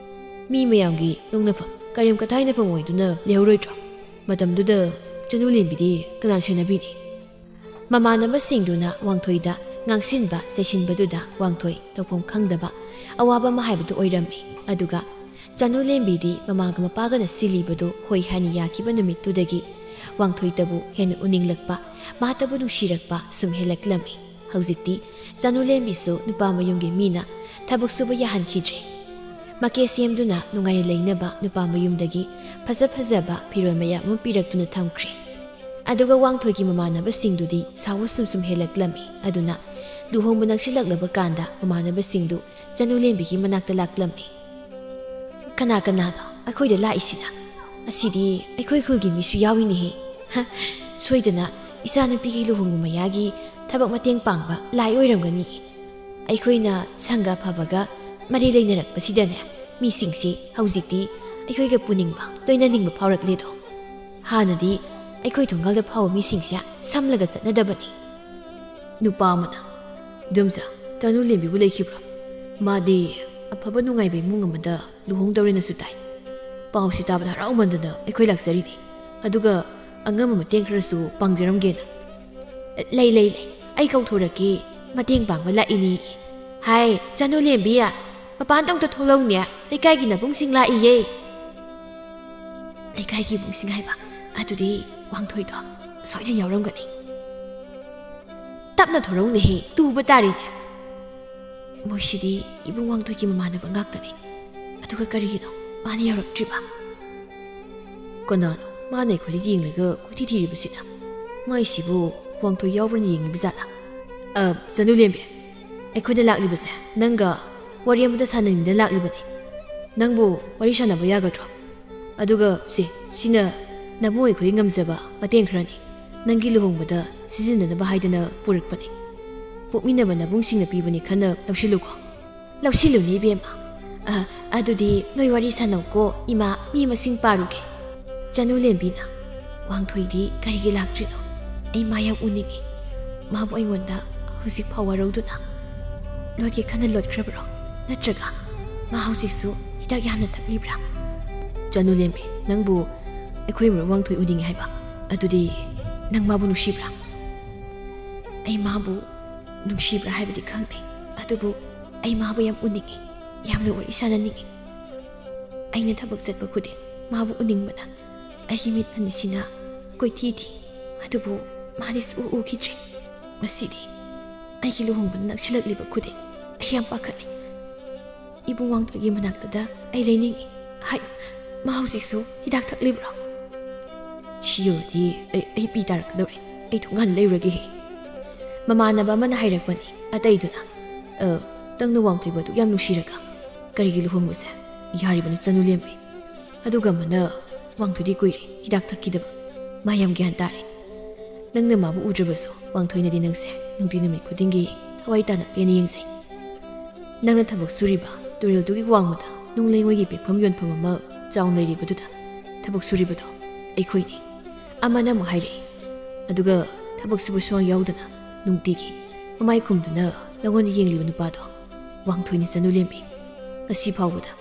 ꯃꯤ ꯃꯌꯥꯝꯒꯤ ꯅꯣꯡꯅꯐꯝ ꯀꯔꯦꯝ ꯀꯊꯥꯏꯅꯐꯝ ꯑꯣꯏꯗꯨꯅ ꯂꯩꯍꯧꯔꯣꯏꯗ꯭ꯔꯣ ꯃꯇꯝꯗꯨꯗ ꯆꯅꯨꯂꯦꯝꯕꯤꯗꯤ ꯀꯅꯥ ꯁꯦꯟꯅꯕꯤꯅꯤ ꯃꯃꯥꯟꯅꯕꯁꯤꯡꯗꯨꯅ ꯋꯥꯡꯊꯣꯏꯗ ꯉꯥꯡꯁꯤꯟꯕ ꯆꯩꯁꯤꯟꯕꯗꯨꯗ ꯋꯥꯡꯊꯣꯏ ꯇꯧꯐꯝ ꯈꯪꯗꯕ ꯑꯋꯥꯕ ꯑꯃ ꯍꯥꯏꯕꯗꯨ ꯑꯣꯏꯔꯝꯃꯤ ꯑꯗꯨꯒ ꯆꯅꯨꯂꯦꯝꯕꯤꯗꯤ ꯃꯃꯥꯒ ꯃꯄꯥꯒꯅ ꯁꯤꯜꯂꯤꯕꯗꯨ ꯍꯣꯏ ꯍꯥꯏꯅ ꯌꯥꯈꯤꯕ ꯅꯨꯃꯤꯠꯇꯨꯗꯒꯤ ꯋꯥꯡꯊꯣꯏꯇꯕꯨ ꯍꯦꯟꯅ ꯎꯅꯤꯡꯂꯛꯄ ꯃꯥꯇꯕꯨ ꯅꯨꯡꯁꯤꯔꯛꯄ ꯁꯨꯝ ꯍꯦꯜꯂꯛꯂꯝꯃꯤ ꯍꯧꯖꯤꯛꯇꯤ ꯆꯅꯨꯂꯦꯝꯕꯤꯁꯨ ꯅꯨꯄꯥ ꯃꯌꯨꯝꯒꯤ ꯃꯤꯅ ꯊꯕꯛ ꯁꯨꯕ ꯌꯥꯍꯟꯈꯤꯗ꯭ꯔꯦ ꯃꯀꯦ ꯁꯦꯝꯗꯨꯅ ꯅꯨꯡꯉꯥꯏꯅ ꯂꯩꯅꯕ ꯅꯨꯄꯥ ꯃꯌꯨꯝꯗꯒꯤ ꯐꯖꯕ ꯐꯤꯔꯣꯜ ꯃꯌꯥꯝ ꯑꯃ ꯄꯤꯔꯛꯇꯨꯅ ꯊꯝꯈ꯭ꯔꯦ ꯑꯗꯨꯒ ꯋꯥꯡꯊꯣꯏꯒꯤ ꯃꯃꯥꯟꯅꯕꯁꯤꯡꯗꯨꯗꯤ ꯁꯥꯎꯕ ꯁꯨꯝ ꯍꯦꯜꯂꯛꯂꯝꯃꯤ ꯑꯗꯨꯅ ꯂꯨꯍꯣꯡꯕ ꯅꯛꯁꯤꯜꯂꯛꯂꯕ ꯀꯥꯟꯗ ꯃꯃꯥꯟꯅꯕꯁꯤꯡꯗꯨ ꯆꯅꯨꯂꯦꯝꯕꯤꯒꯤ ꯃꯅꯥꯛꯇ ꯂꯥꯛꯂꯝꯃꯤ ꯀꯅꯥꯅꯣ ꯑꯩꯈꯣꯏꯗ ꯂꯥꯛꯏꯁꯤꯅ ꯑꯁꯤꯗꯤ ꯑꯩꯈꯣꯏ ꯈꯨꯜꯒꯤ ꯃꯤꯁꯨ ꯌꯥꯎꯏꯅꯦꯍꯦ ꯁꯣꯏꯗꯅ ꯏꯆꯥꯅꯨꯄꯤꯒꯤ ꯂꯨꯍꯣꯡꯕ ꯃꯌꯥꯒꯤ ꯊꯕꯛ ꯃꯇꯦꯡ ꯄꯥꯡꯕ ꯂꯥꯏ ꯑꯣꯏꯔꯝꯒꯅꯤ ꯑꯩꯈꯣꯏꯅ ꯁꯪꯒ ꯐꯕꯒ ꯃꯔꯤ ꯂꯩꯅꯔꯛꯄꯁꯤꯗꯅꯦ ꯃꯤꯁꯤꯡꯁꯤ ꯍꯧꯖꯤꯛꯇꯤ ꯑꯩꯈꯣꯏꯒ ꯄꯨꯅꯤꯡꯕ ꯂꯣꯏꯅꯅꯤꯡꯕ ꯐꯥꯎꯔꯛꯂꯦꯗꯣ ꯍꯥꯟꯅꯗꯤ ꯑꯩꯈꯣꯏ ꯊꯣꯡꯒꯥꯜꯗ ꯐꯥꯎꯕ ꯃꯤꯁꯤꯡꯁꯦ ꯁꯝꯂꯒ ꯆꯠꯅꯗꯕꯅꯤ ꯅꯨꯄꯥ ꯑꯃꯅ ꯏꯗꯣꯝꯆꯥ ꯆꯅꯨꯂꯦꯝꯕꯤꯕꯨ ꯂꯩꯈꯤꯕ꯭ꯔꯣ ꯃꯥꯗꯤ ꯑꯐꯕ ꯅꯨꯡꯉꯥꯏꯕ ꯏꯃꯨꯡ ꯑꯃꯗ ꯂꯨꯍꯣꯡꯗꯧꯔꯦꯅꯁꯨ ꯇꯥꯏ ꯄꯥꯎꯁꯤ ꯇꯥꯕꯗ ꯍꯔꯥꯎꯃꯟꯗꯅ ꯑꯩꯈꯣꯏ ꯂꯥꯛꯆꯔꯤꯅꯤ ꯑꯗꯨꯒ ꯑꯉꯝꯕ ꯃꯇꯦꯡ ꯈꯔꯁꯨ ꯄꯥꯡꯖꯔꯝꯒꯦꯅ ꯂꯩ ꯑꯩ ꯀꯧꯊꯣꯔꯛꯀꯦ ꯃꯇꯦꯡ ꯄꯥꯡꯕ ꯂꯥꯛꯏꯅꯤ ꯍꯥꯏ ꯆꯅꯨꯂꯦꯝꯕꯤ ꯃꯄꯥꯟꯗ ꯑꯝꯇ ꯊꯣꯛꯂꯛꯎꯅꯦ ꯂꯩꯀꯥꯏꯒꯤ ꯅꯕꯨꯡꯁꯤꯡ ꯂꯥꯛꯏꯌꯦ ꯂꯩꯀꯥꯏꯒꯤ ꯏꯕꯨꯡꯁꯤꯡ ꯍꯥꯏꯕ ꯑꯗꯨꯗꯤ ꯋꯥꯡꯊꯣꯏꯗꯣ ꯁꯣꯏꯗꯅ ꯌꯥꯎꯔꯝꯒꯅꯤ ꯇꯞꯅ ꯊꯣꯔꯛꯎꯅꯦꯍꯦ ꯇꯨꯕ ꯇꯥꯔꯤꯅꯦ ꯃꯣꯏꯁꯤꯗꯤ ꯏꯕꯨꯡ ꯋꯥꯡꯊꯣꯏꯒꯤ ꯃꯃꯥꯟꯅꯕ ꯉꯥꯛꯇꯅꯤ ꯑꯗꯨꯒ ꯀꯔꯤꯒꯤꯅꯣ ꯃꯥꯅ ꯌꯥꯎꯔꯛꯇ꯭ꯔꯤꯕ ꯀꯅꯥꯅꯣ ꯃꯥꯅ ꯑꯩꯈꯣꯏꯗ ꯌꯦꯡꯂꯒ ꯀꯣꯏꯊꯤ ꯊꯤꯔꯤꯕꯁꯤꯅ ꯃꯥꯏꯁꯤꯕꯨ ꯋꯥꯡꯊꯣꯏ ꯌꯥꯎꯕ꯭ꯔꯅ ꯌꯦꯡꯂꯤꯕ ꯖꯥꯠꯂꯥ ꯆꯅꯨꯂꯦꯝꯕꯤ ꯑꯩꯈꯣꯏꯗ ꯂꯥꯛꯂꯤꯕꯁꯦ ꯅꯪꯒ ꯋꯥꯔꯤ ꯑꯃꯇ ꯁꯥꯟꯅꯅꯤꯡꯗ ꯂꯥꯛꯂꯤꯕꯅꯤ ꯅꯪꯕꯨ ꯋꯥꯔꯤ ꯁꯥꯟꯅꯕ ꯌꯥꯒꯗ꯭ꯔꯣ ꯑꯗꯨꯒ ꯁꯤꯅ ꯅꯕꯨꯡ ꯑꯩꯈꯣꯏ ꯉꯝꯖꯕ ꯃꯇꯦꯡ ꯈꯔꯅꯤ ꯅꯪꯒꯤ ꯂꯨꯍꯣꯡꯕꯗ ꯁꯤꯖꯤꯟꯅꯅꯕ ꯍꯥꯏꯗꯅ ꯄꯨꯔꯛꯄꯅꯤ ꯄꯣꯛꯃꯤꯟꯅꯕ ꯅꯕꯨꯡꯁꯤꯡꯅ ꯄꯤꯕꯅꯤ ꯈꯟꯅ ꯂꯧꯁꯤꯜꯂꯨꯀꯣ ꯂꯧꯁꯤꯜꯂꯨꯅꯤ 이ꯕꯦꯝꯃ ꯑꯗꯨꯗꯤ ꯅꯣꯏ ꯋꯥꯔꯤ ꯁꯥꯟꯅꯧꯀꯣ ꯏꯃꯥ ꯃꯤ ꯃꯁꯤꯡ ꯄꯥꯔꯨꯒꯦ ꯆꯅꯨꯂꯦꯝꯕꯤꯅ ꯋꯥꯡꯊꯣꯏꯗꯤ ꯀꯔꯤꯒꯤ ꯂꯥꯛꯇ꯭ꯔꯤꯅꯣ ꯑꯩ ꯃꯥ ꯌꯥꯝ ꯎꯅꯤꯡꯉꯤ ꯃꯥꯕꯨ ꯑꯩꯉꯣꯟꯗ ꯍꯧꯖꯤꯛ ꯐꯥꯎ ꯋꯥꯔꯧꯗꯨꯅ ꯂꯣꯠꯀꯦ ꯈꯟꯅ ꯂꯣꯠꯈ꯭ꯔꯕ꯭ꯔꯣ ꯅꯠꯇ꯭ꯔꯒ ꯃꯥ ꯍꯧꯖꯤꯛꯁꯨ ꯍꯤꯗꯥꯛ ꯌꯥꯝꯅ ꯊꯛꯂꯤꯕ꯭ꯔꯥ ꯆꯅꯨꯂꯦꯝꯕꯤ ꯅꯪꯕꯨ ꯑꯩꯈꯣꯏ ꯃꯔꯨꯞ ꯋꯥꯡꯊꯣꯏ ꯎꯅꯤꯡꯉꯤ ꯍꯥꯏꯕ ꯑꯗꯨꯗꯤ ꯅꯪ ꯃꯥꯕꯨ ꯅꯨꯡꯁꯤꯕ꯭ꯔꯥ ꯑꯩ ꯃꯥꯕꯨ ꯅꯨꯡꯁꯤꯕ꯭ꯔꯥ ꯍꯥꯏꯕꯗꯤ ꯈꯪꯗꯦ ꯑꯗꯨꯕꯨ ꯑꯩ ꯃꯥꯕꯨ ꯌꯥꯝ ꯎꯅꯤꯡꯉꯤ ꯌꯥꯝꯅ ꯋꯥꯔꯤ ꯁꯥꯟꯅꯅꯤꯡꯉꯤ ꯑꯩꯅ ꯊꯕꯛ ꯆꯠꯄ ꯈꯨꯗꯤꯡ ꯃꯥꯕꯨ ꯎꯅꯤꯡꯕꯅ ꯑꯩꯒꯤ ꯃꯤꯠ ꯑꯅꯤꯁꯤꯅ ꯀꯣꯏꯊꯤ ꯊꯤ ꯑꯗꯨꯕꯨ ꯃꯥꯗꯤ ꯁꯨꯛꯎ ꯎꯈꯤꯗ꯭ꯔꯦ ꯉꯁꯤꯗꯤ ꯑꯩꯒꯤ ꯂꯨꯍꯣꯡꯕꯗ ꯅꯛꯁꯤꯜꯂꯛꯂꯤꯕ ꯈꯨꯗꯤꯡ ꯑꯩ ꯌꯥꯝ ꯄꯥꯈꯠꯂꯤ ꯏꯕꯨꯡ ꯋꯥꯡꯊꯣꯏꯒꯤ ꯃꯅꯥꯛꯇꯗ ꯑꯩ ꯂꯩꯅꯤꯡꯉꯤ ꯍꯥꯏ ꯃꯥ ꯍꯧꯖꯤꯛꯁꯨ ꯍꯤꯗꯥꯛ ꯊꯛꯂꯤꯕ꯭ꯔꯣ ꯁꯤ ꯌꯧꯔꯗꯤ ꯑꯩ ꯄꯤ ꯇꯥꯔꯛꯀꯗꯧꯔꯦ ꯑꯩ ꯊꯣꯡꯒꯥꯟ ꯂꯩꯔꯨꯔꯒꯦꯍꯦ ꯃꯃꯥꯟꯅꯕ ꯑꯃꯅ ꯍꯥꯏꯔꯛꯄꯅꯤ ꯑꯇꯩꯗꯨꯅ ꯅꯪꯅ ꯋꯥꯡꯊꯣꯏꯕꯗꯨ ꯌꯥꯝ ꯅꯨꯡꯁꯤꯔꯒ ꯀꯔꯤꯒꯤ ꯂꯨꯍꯣꯡꯕꯁꯦ ꯌꯥꯔꯤꯕꯅꯤ ꯆꯅꯨꯂꯦꯝꯕꯤ ꯑꯗꯨꯒ ꯑꯃꯅ ꯋꯥꯡꯊꯣꯏꯗꯤ ꯀꯨꯏꯔꯦ ꯍꯤꯗꯥꯛ ꯊꯛꯈꯤꯗꯕ ꯃꯥ ꯌꯥꯝ ꯒ꯭ꯌꯥꯟ ꯇꯥꯔꯦ ꯅꯪꯅ ꯃꯥꯕꯨ ꯎꯗ꯭ꯔꯕꯁꯨ ꯋꯥꯡꯊꯣꯏꯅꯗꯤ ꯅꯪꯁꯦ ꯅꯨꯡꯇꯤ ꯅꯨꯃꯤꯠ ꯈꯨꯗꯤꯡꯒꯤ ꯊꯋꯥꯏ ꯇꯥꯅ ꯄꯦꯟꯅ ꯌꯦꯡꯖꯩ ꯅꯪꯅ ꯊꯕꯛ ꯁꯨꯔꯤꯕ ꯇꯨꯔꯦꯜꯗꯨꯒꯤ ꯋꯥꯡꯃꯗ ꯅꯨꯡ ꯂꯩꯉꯣꯏꯒꯤ ꯄꯦꯛꯐꯝ ꯌꯣꯟꯐꯝ ꯑꯃ ꯆꯥꯎꯅ ꯂꯩꯔꯤꯕꯗꯨꯗ ꯊꯕꯛ ꯁꯨꯔꯤꯕꯗꯣ ꯑꯩꯈꯣꯏꯅꯤ ꯑꯃꯅ ꯑꯃꯨꯛ ꯍꯥꯏꯔꯛꯏ ꯑꯗꯨꯒ ꯊꯕꯛ ꯁꯨꯕ ꯁꯨꯡ ꯌꯥꯎꯗꯅ ꯅꯨꯡꯇꯤꯒꯤ ꯃꯃꯥꯏ ꯈꯨꯝꯗꯨꯅ ꯅꯪꯉꯣꯟꯗ ꯌꯦꯡꯂꯤꯕ ꯅꯨꯄꯥꯗꯣ ꯋꯥꯡꯊꯣꯏꯅꯤ ꯆꯅꯨꯂꯦꯝꯕꯤ ꯉꯁꯤ ꯐꯥꯎꯕꯗ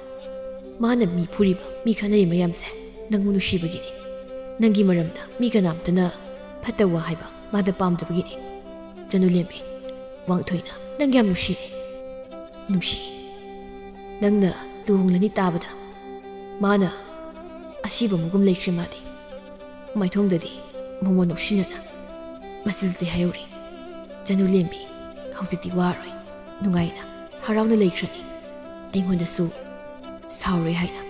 ꯃꯥꯅ ꯃꯤ ꯐꯨꯔꯤꯕ ꯃꯤ ꯈꯠꯅꯔꯤ ꯃꯌꯥꯝꯁꯦ ꯅꯪꯕꯨ ꯅꯨꯡꯁꯤꯕꯒꯤꯅꯤ ꯅꯪꯒꯤ ꯃꯔꯝꯗ ꯃꯤ ꯀꯅꯥꯝꯇꯅ ꯐꯠꯇꯕ ꯋꯥ ꯍꯥꯏꯕ ꯃꯥꯗ ꯄꯥꯝꯗꯕꯒꯤꯅꯤ ꯆꯅꯨꯂꯦꯝꯕꯤ ꯋꯥꯡꯊꯣꯏꯅ ꯅꯪ ꯌꯥꯝ ꯅꯨꯡꯁꯤ ꯅꯪꯅ ꯂꯨꯍꯣꯡꯂꯅꯤ ꯇꯥꯕꯗ ꯃꯥꯅ ꯑꯁꯤꯕ ꯃꯒꯨꯝ ꯂꯩꯈ꯭ꯔꯦ ꯃꯥꯗꯤ ꯃꯥꯏꯊꯣꯡꯗꯗꯤ ꯃꯣꯃꯣꯟ ꯅꯣꯛꯁꯤꯟꯅꯅ ꯃꯆꯤꯜꯗꯤ ꯍꯥꯏꯍꯧꯔꯤ ꯆꯅꯨꯂꯦꯝꯕꯤ ꯍꯧꯖꯤꯛꯇꯤ ꯋꯥꯔꯣꯏ ꯅꯨꯡꯉꯥꯏꯅ ꯍꯔꯥꯎꯅ ꯂꯩꯈ꯭ꯔꯅꯤ ꯑꯩꯉꯣꯟꯗꯁꯨ ꯁꯥꯎꯔꯣꯏ ꯍꯥꯏꯅ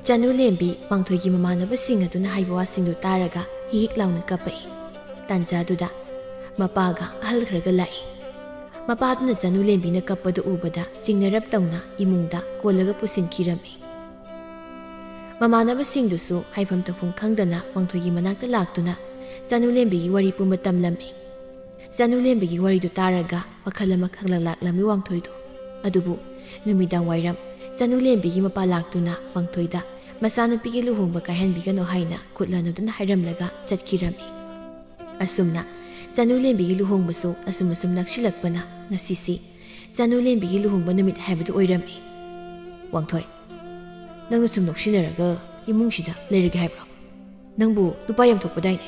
ꯆꯅꯨꯂꯦꯝꯕꯤ ꯋꯥꯡꯊꯣꯏꯒꯤ ꯃꯃꯥꯟꯅꯕꯁꯤꯡ ꯑꯗꯨꯅ ꯍꯥꯏꯕ ꯋꯥꯁꯤꯡꯗꯨ ꯇꯥꯔꯒ ꯍꯤꯛ ꯂꯥꯎꯅ ꯀꯞꯄꯛꯏ ꯇꯥꯟꯖꯥꯗꯨꯗ ꯃꯄꯥꯒ ꯑꯍꯜ ꯈꯔꯒ ꯂꯥꯛꯏ ꯃꯄꯥꯗꯨꯅ ꯆꯅꯨꯂꯦꯝꯕꯤꯅ ꯀꯞꯄꯗꯨ ꯎꯕꯗ ꯆꯤꯡꯅꯔꯞ ꯇꯧꯅ ꯏꯃꯨꯡꯗ ꯀꯣꯜꯂꯒ ꯄꯨꯁꯤꯟꯈꯤꯔꯝꯃꯤ ꯃꯃꯥꯟꯅꯕꯁꯤꯡꯗꯨꯁꯨ ꯍꯥꯏꯐꯝ ꯇꯧꯐꯝ ꯈꯪꯗꯅ ꯋꯥꯡꯊꯣꯏꯒꯤ ꯃꯅꯥꯛꯇ ꯂꯥꯛꯇꯨꯅ ꯆꯅꯨꯂꯦꯝꯕꯤꯒꯤ ꯋꯥꯔꯤ ꯄꯨꯝꯕ ꯇꯝꯂꯝꯃꯤ ꯆꯅꯨꯂꯦꯝꯕꯤꯒꯤ ꯋꯥꯔꯤꯗꯨ ꯇꯥꯔꯒ ꯋꯥꯈꯜ ꯑꯃ ꯈꯪꯂꯛꯂꯝꯃꯤ ꯋꯥꯡꯊꯣꯏꯗꯨ ꯑꯗꯨꯕꯨ ꯅꯨꯃꯤꯗꯥꯡ ꯋꯥꯏꯔꯝ ꯆꯅꯨꯂꯦꯝꯕꯤꯒꯤ ꯃꯄꯥ ꯂꯥꯛꯇꯨꯅ ꯋꯥꯡꯊꯣꯏꯗ ꯃꯆꯥꯅꯨꯄꯤꯒꯤ ꯂꯨꯍꯣꯡꯕ ꯀꯥꯏꯍꯟꯕꯤꯒꯅꯨ ꯍꯥꯏꯅ ꯈꯨꯠꯂꯥꯟꯅꯗꯨꯅ ꯍꯥꯏꯔꯝꯂꯒ ꯆꯠꯈꯤꯔꯝꯃꯤ ꯑꯁꯨꯝꯅ ꯆꯅꯨꯂꯦꯝꯕꯤꯒꯤ ꯂꯨꯍꯣꯡꯕꯁꯨ ꯑꯁꯨꯝ ꯅꯛꯁꯤꯜꯂꯛꯄꯅ ꯉꯁꯤꯁꯤ ꯆꯅꯨꯂꯦꯝꯕꯤꯒꯤ ꯂꯨꯍꯣꯡꯕ ꯅꯨꯃꯤꯠ ꯍꯥꯏꯕꯗꯨ ꯑꯣꯏꯔꯝꯃꯤ ꯋꯥꯡꯊꯣꯏ ꯅꯪꯅ ꯁꯨꯝ ꯅꯣꯛꯁꯤꯟꯅꯔꯒ ꯏꯃꯨꯡꯁꯤꯗ ꯂꯩꯔꯒꯦ ꯍꯥꯏꯕ꯭ꯔꯣ ꯅꯪꯕꯨ ꯅꯨꯄꯥ ꯌꯥꯝ ꯊꯣꯛꯄꯗꯥꯏꯅꯦ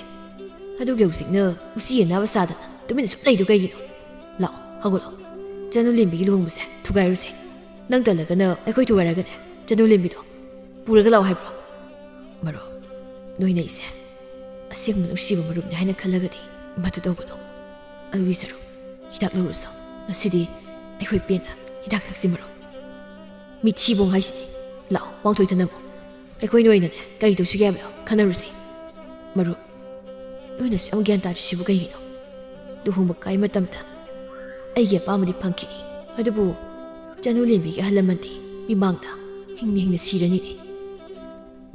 ꯑꯗꯨꯒꯤ ꯍꯧꯖꯤꯛꯅ ꯎꯆꯤ ꯑꯅꯥꯕ ꯁꯥꯗꯅ ꯇꯨꯃꯤꯟꯅ ꯁꯨꯝ ꯂꯩꯗꯨ ꯀꯩꯒꯤꯅꯣ ꯂꯥꯛꯑꯣ ꯍꯧꯒꯠꯂꯣ ꯆꯅꯨꯂꯦꯝꯕꯤꯒꯤ ꯂꯨꯍꯣꯡꯕꯁꯦ ꯊꯨꯒꯥꯏꯔꯨꯁꯦ ꯅꯪ ꯇꯜꯂꯒꯅ ꯑꯩꯈꯣꯏ ꯊꯨꯒꯥꯏꯔꯒꯅꯦ ꯆꯅꯨꯂꯦꯝꯕꯤꯗꯣ ꯄꯨꯔꯒ ꯂꯥꯛꯑꯣ ꯍꯥꯏꯕ꯭ꯔꯣ ꯃꯔꯨꯞ ꯅꯣꯏꯅ ꯑꯩꯁꯦ ꯑꯁꯦꯡꯕ ꯅꯨꯡꯁꯤꯕ ꯃꯔꯨꯞꯅꯤ ꯍꯥꯏꯅ ꯈꯜꯂꯒꯗꯤ ꯃꯗꯨ ꯇꯧꯕꯅꯣ ꯑꯗꯨꯒꯤ ꯁꯔꯨꯛ ꯍꯤꯗꯥꯛ ꯂꯧꯔꯨꯁꯣ ꯉꯁꯤꯗꯤ ꯑꯩꯈꯣꯏ ꯄꯦꯟꯅ ꯍꯤꯗꯥꯛ ꯊꯛꯁꯤ ꯃꯔꯨꯞ ꯃꯤꯊꯤꯕꯣꯡ ꯍꯥꯏꯁꯤꯅꯤ ꯂꯥꯛꯑꯣ ꯋꯥꯡꯊꯣꯏ ꯊꯅꯝꯃꯣ ꯑꯩꯈꯣꯏ ꯅꯣꯏꯅꯅꯦ ꯀꯔꯤ ꯇꯧꯁꯤꯒꯦ ꯍꯥꯏꯕꯗꯣ ꯈꯟꯅꯔꯨꯁꯤ ꯃꯔꯨꯞ ꯅꯣꯏꯅꯁꯨ ꯌꯥꯝ ꯒ꯭ꯌꯥꯟ ꯇꯥꯗ꯭ꯔꯤꯁꯤꯕꯨ ꯀꯩꯒꯤꯅꯣ ꯂꯨꯍꯣꯡꯕ ꯀꯥꯏ ꯃꯇꯝꯗ ꯑꯩꯒꯤ ꯑꯄꯥꯝꯕꯗꯤ ꯐꯪꯈꯤꯅꯤ ꯑꯗꯨꯕꯨ ꯆꯅꯨꯂꯦꯝꯕꯤꯒꯤ ꯑꯍꯜ ꯂꯃꯟꯗꯤ ꯃꯤꯃꯥꯡꯗ ꯍꯤꯡꯅ ꯁꯤꯔꯅꯤꯅꯤ